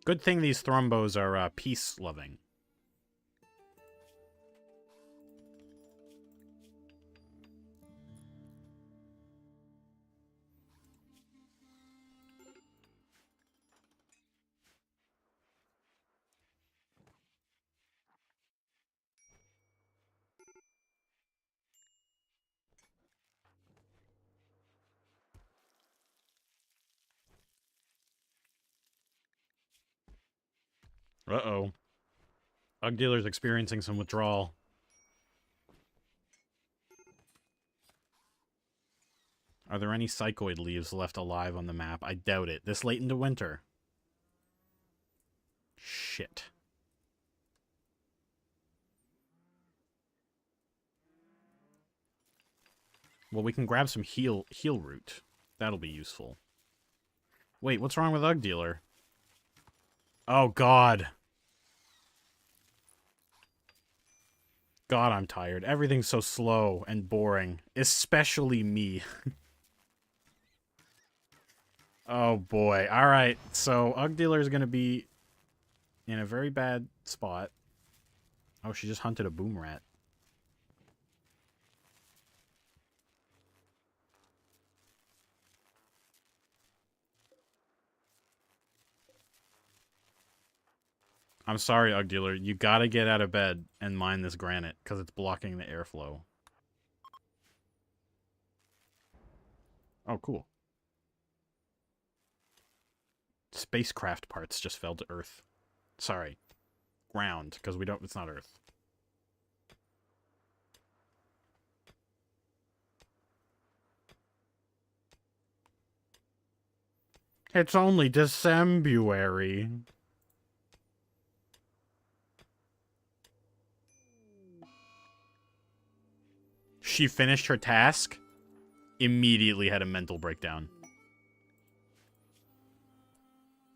Good thing these thrombos are peace-loving. Uh-oh. Ugdealer's experiencing some withdrawal. Are there any psychoid leaves left alive on the map? I doubt it. This late into winter. Shit. Well, we can grab some heal root. That'll be useful. Wait, what's wrong with Ugdealer? Oh, God. God, I'm tired. Everything's so slow and boring. Especially me. Oh, boy. Alright, so Ugdealer is going to be in a very bad spot. Oh, she just hunted a boom rat. I'm sorry, Ugdealer. You gotta get out of bed and mine this granite, because it's blocking the airflow. Oh, cool. Spacecraft parts just fell to Earth. Sorry. Ground, because we don't... It's not Earth. It's only Decembuary. She finished her task, immediately had a mental breakdown.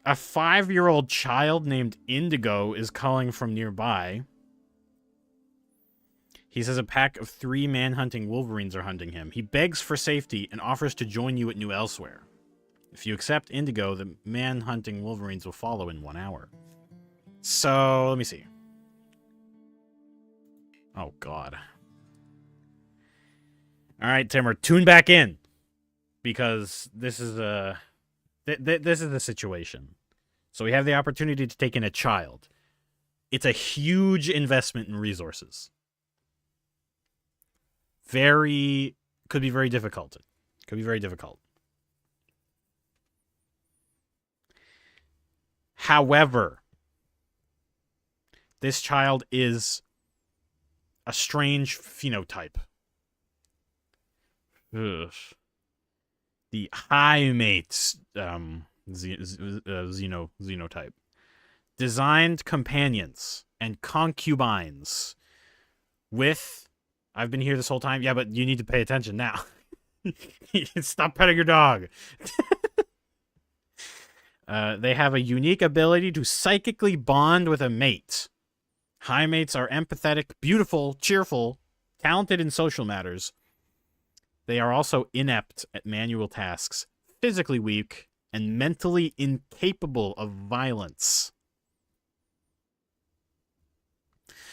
A 5-year-old child named Indigo is calling from nearby. He says a pack of 3 man-hunting wolverines are hunting him. He begs for safety and offers to join you at New Elsewhere. If you accept Indigo, the man-hunting wolverines will follow in 1 hour. So, let me see. Oh, God. Alright, Timmer, tune back in. Because this is a... this is the situation. So we have the opportunity to take in a child. It's a huge investment in resources. Could be very difficult. Could be very difficult. However, this child is a strange phenotype. Ugh. The high mates xenotype. Designed companions and concubines with... I've been here this whole time. Yeah, but you need to pay attention now. Stop petting your dog. They have a unique ability to psychically bond with a mate. High mates are empathetic, beautiful, cheerful, talented in social matters. They are also inept at manual tasks, physically weak, and mentally incapable of violence.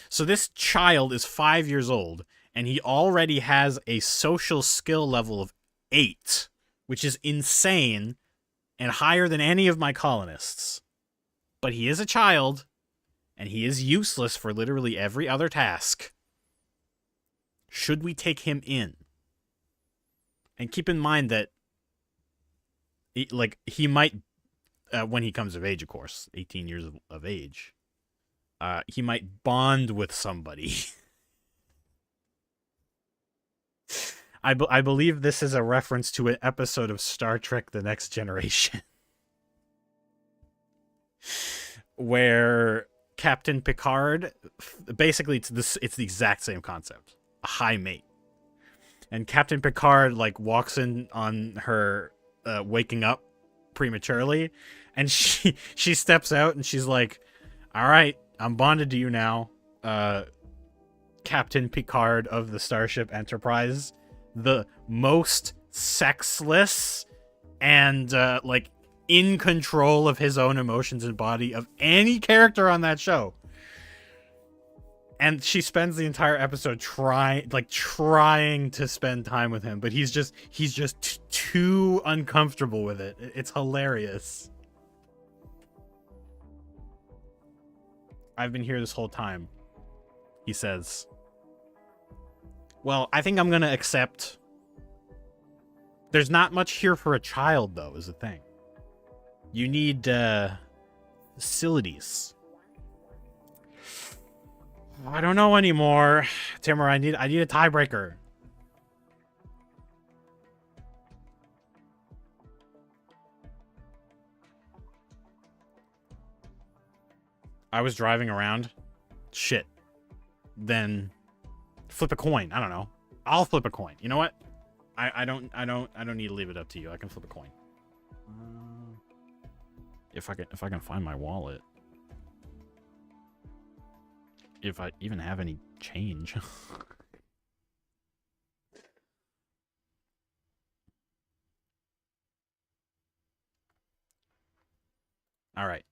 So this child is 5 years old, and he already has a social skill level of 8, which is insane and higher than any of my colonists. But he is a child, and he is useless for literally every other task. Should we take him in? And keep in mind that, he might, when he comes of age, of course, 18 years of age, he might bond with somebody. I believe this is a reference to an episode of Star Trek The Next Generation. Where Captain Picard, basically it's the exact same concept. A high mate. And Captain Picard, walks in on her waking up prematurely, and she steps out and she's like, all right, I'm bonded to you now, Captain Picard of the Starship Enterprise, the most sexless and in control of his own emotions and body of any character on that show. And she spends the entire episode trying to spend time with him, but he's just too uncomfortable with it. It's hilarious. I've been here this whole time, he says. Well, I think I'm gonna accept. There's not much here for a child, though, is the thing. You need facilities. I don't know anymore, Timur. I need a tiebreaker. I was driving around. Shit. Then flip a coin. I don't know. I'll flip a coin. You know what? I don't need to leave it up to you. I can flip a coin. If I can find my wallet. If I even have any change. All right.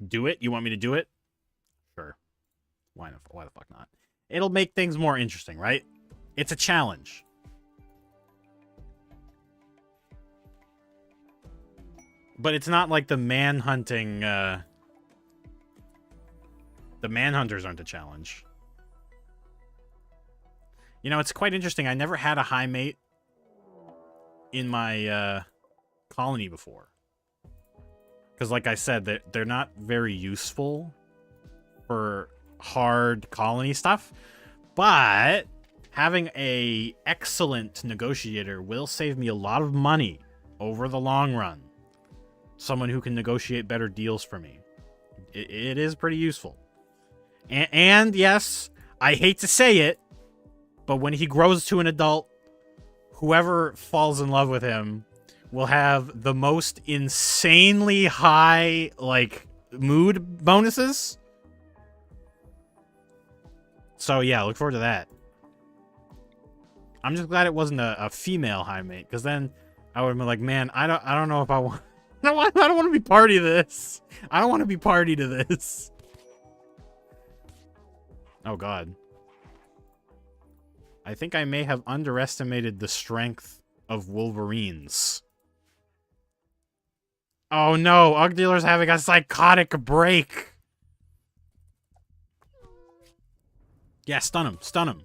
Do it? You want me to do it? Sure. Why the fuck not? It'll make things more interesting, right? It's a challenge. But it's not like the manhunting, the manhunters aren't a challenge. You know, it's quite interesting. I never had a high mate in my colony before. Because like I said, they're not very useful for hard colony stuff. But having a excellent negotiator will save me a lot of money over the long run. Someone who can negotiate better deals for me. It is pretty useful. And yes, I hate to say it, but when he grows to an adult, whoever falls in love with him will have the most insanely high, mood bonuses. So yeah, look forward to that. I'm just glad it wasn't a female high mate, because then I would have been like, man, I don't know if I want... I don't want to be party to this. I don't want to be party to this. Oh, God. I think I may have underestimated the strength of Wolverines. Oh, no. Ugdealer's having a psychotic break. Yeah, stun him. Stun him.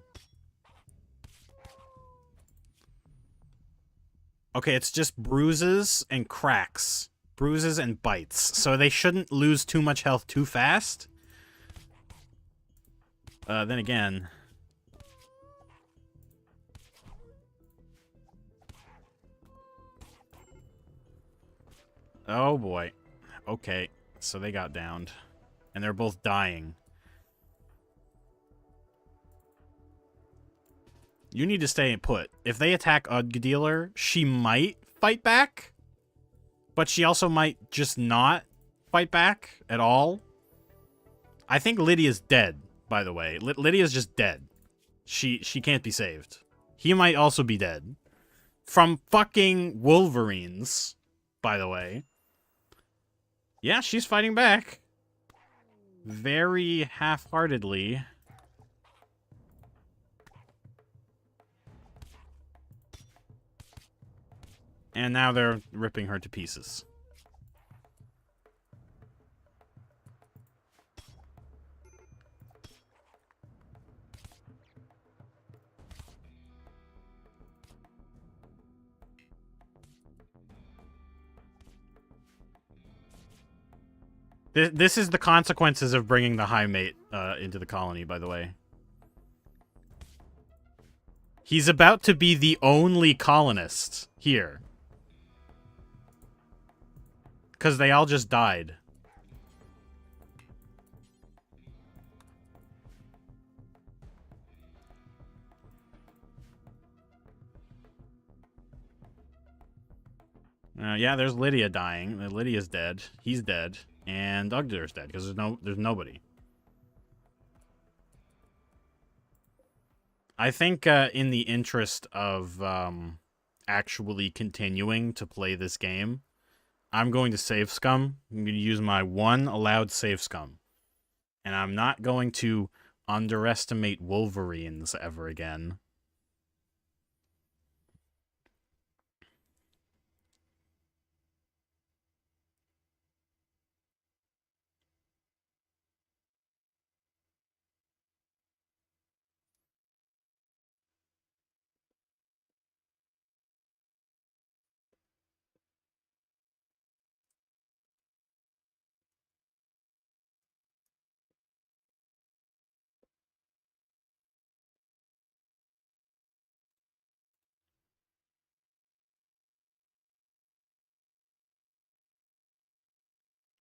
Okay, it's just bruises and cracks. Bruises and bites. So they shouldn't lose too much health too fast. Then again... Oh, boy. Okay, so they got downed. And they're both dying. You need to stay put. If they attack Ugdealer, she might fight back, but she also might just not fight back at all. I think Lydia's dead, by the way. Lydia's just dead. She can't be saved. He might also be dead. From fucking Wolverines, by the way. Yeah, she's fighting back. Very half-heartedly. And now they're ripping her to pieces. This is the consequences of bringing the High Mate into the colony, by the way. He's about to be the only colonist here. Because they all just died. Yeah, there's Lydia dying. Lydia's dead. He's dead. And Ugdealer's dead, because there's nobody. I think in the interest of actually continuing to play this game, I'm going to save scum. I'm going to use my one allowed save scum. And I'm not going to underestimate Wolverines ever again.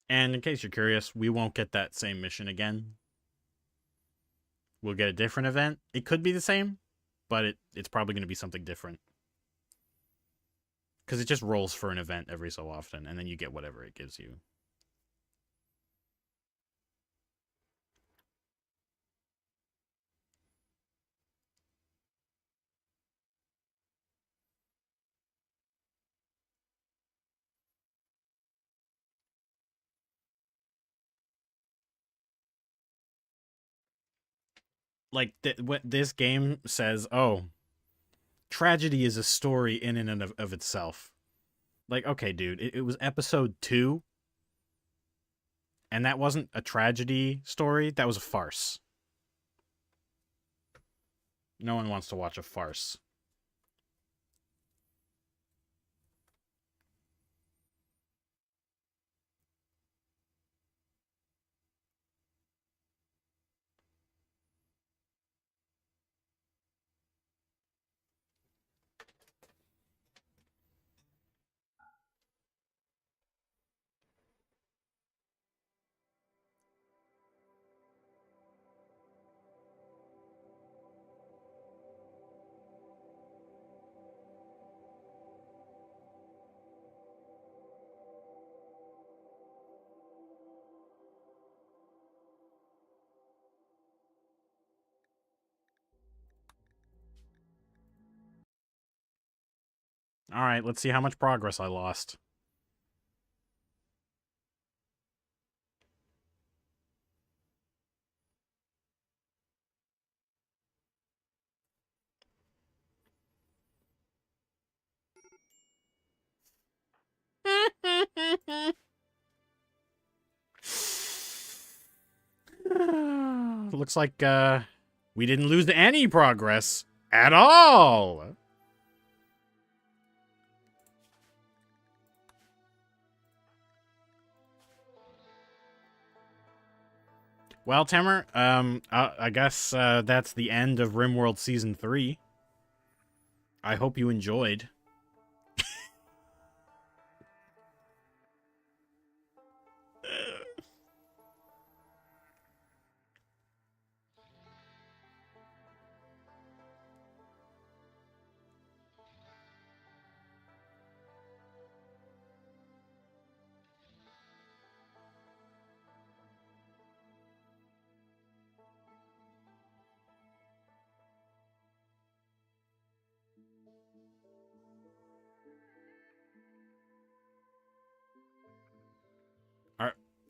And in case you're curious, we won't get that same mission again. We'll get a different event. It could be the same, but it's probably going to be something different. Because it just rolls for an event every so often, and then you get whatever it gives you. Like, what this game says, oh, tragedy is a story in and of itself. Like, okay, dude, it was episode 2, and that wasn't a tragedy story, that was a farce. No one wants to watch a farce. Alright, let's see how much progress I lost. Looks like we didn't lose any progress at all. Well, Tamer, I guess that's the end of Rimworld Season 3. I hope you enjoyed.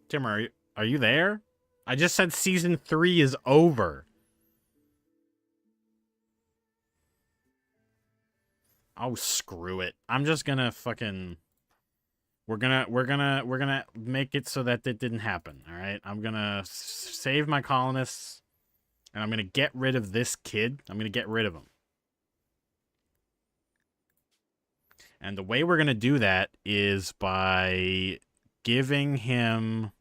Tim, are you there? I just said season 3 is over. Oh, screw it. I'm just gonna fucking... We're gonna make it so that it didn't happen, alright? I'm gonna save my colonists, and I'm gonna get rid of this kid. I'm gonna get rid of him. And the way we're gonna do that is by giving him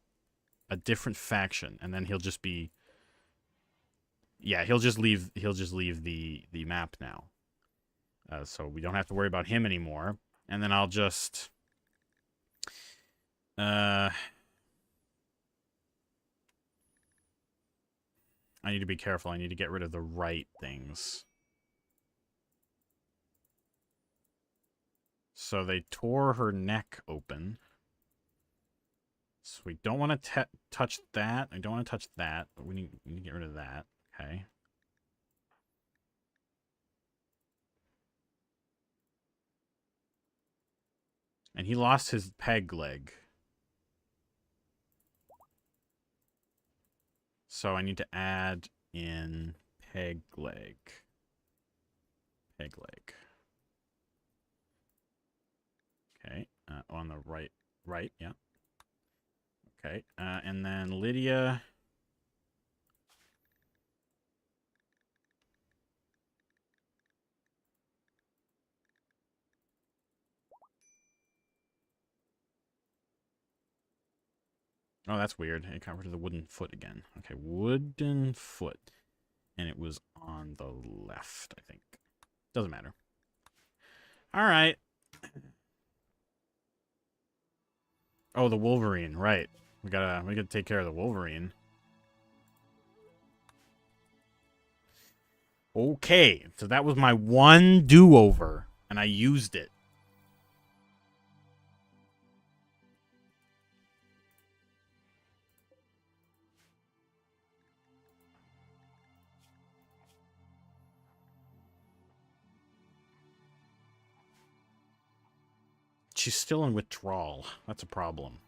a different faction, and then he'll just be... Yeah, he'll just leave the map now. So we don't have to worry about him anymore. And then I'll just... I need to be careful. I need to get rid of the right things. So they tore her neck open. So we don't want to touch that. I don't want to touch that, but we need to get rid of that. Okay. And he lost his peg leg. So I need to add in peg leg. Peg leg. Okay. On the right. Right, yeah. Okay. And then Lydia... Oh, that's weird. It got rid of the wooden foot again. Okay, wooden foot. And it was on the left, I think. Doesn't matter. All right. Oh, the Wolverine, right. We gotta take care of the Wolverine. Okay, so that was my one do-over, and I used it. She's still in withdrawal. That's a problem.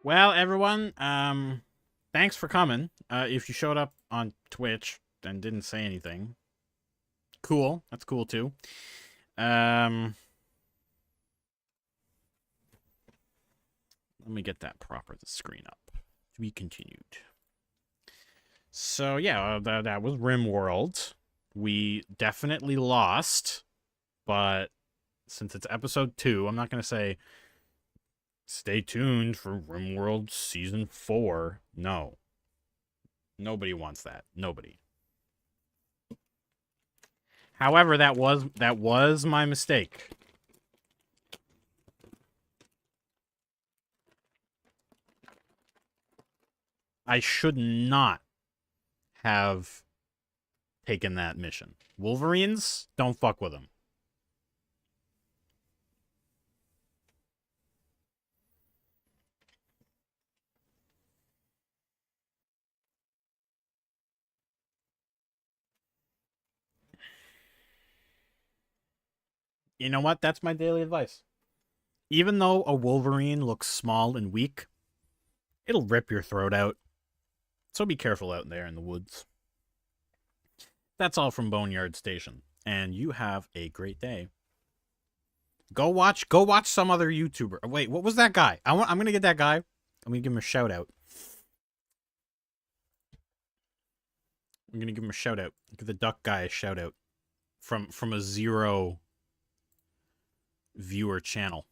Well, everyone, thanks for coming. If you showed up on Twitch and didn't say anything, cool. That's cool too. Let me get that the screen up. To be continued. So yeah, that was Rimworld. We definitely lost, but since it's episode 2, I'm not gonna say stay tuned for Rimworld Season 4. No. Nobody wants that. Nobody. However, that was my mistake. I should not have taken that mission. Wolverines, don't fuck with them. You know what? That's my daily advice. Even though a Wolverine looks small and weak, it'll rip your throat out. So be careful out there in the woods. That's all from Boneyard Station, and you have a great day. Go watch some other YouTuber. Wait, what was that guy? I'm gonna get that guy. I'm gonna give him a shout out. I'm gonna give him a shout out. Give the duck guy a shout out from a 0 viewer channel.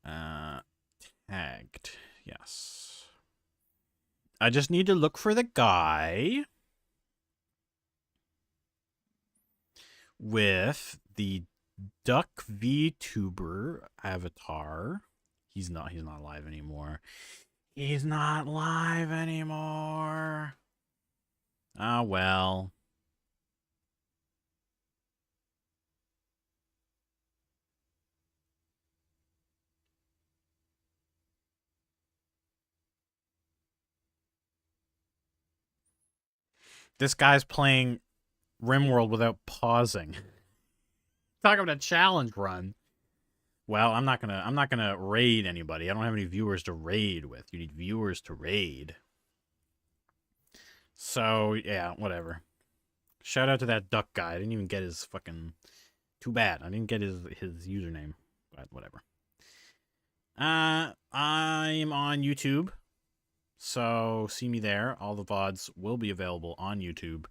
Tagged. Yes. I just need to look for the guy with the Duck VTuber avatar. He's not live anymore. He's not live anymore. Ah, well. This guy's playing Rimworld without pausing. Talk about a challenge run. Well, I'm not gonna raid anybody. I don't have any viewers to raid with. You need viewers to raid. So yeah, whatever. Shout out to that duck guy. I didn't even get his fucking. Too bad. I didn't get his username. But whatever. I'm on YouTube. So see me there. All the VODs will be available on YouTube.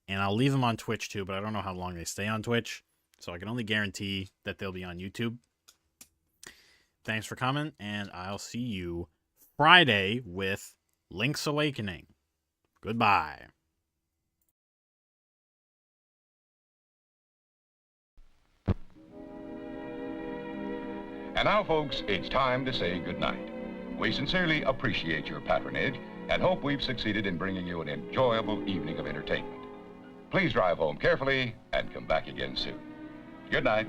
And I'll leave them on Twitch too, but I don't know how long they stay on Twitch. So I can only guarantee that they'll be on YouTube. Thanks for coming, and I'll see you Friday with Link's Awakening. Goodbye. And now, folks, it's time to say goodnight. We sincerely appreciate your patronage and hope we've succeeded in bringing you an enjoyable evening of entertainment. Please drive home carefully and come back again soon. Good night.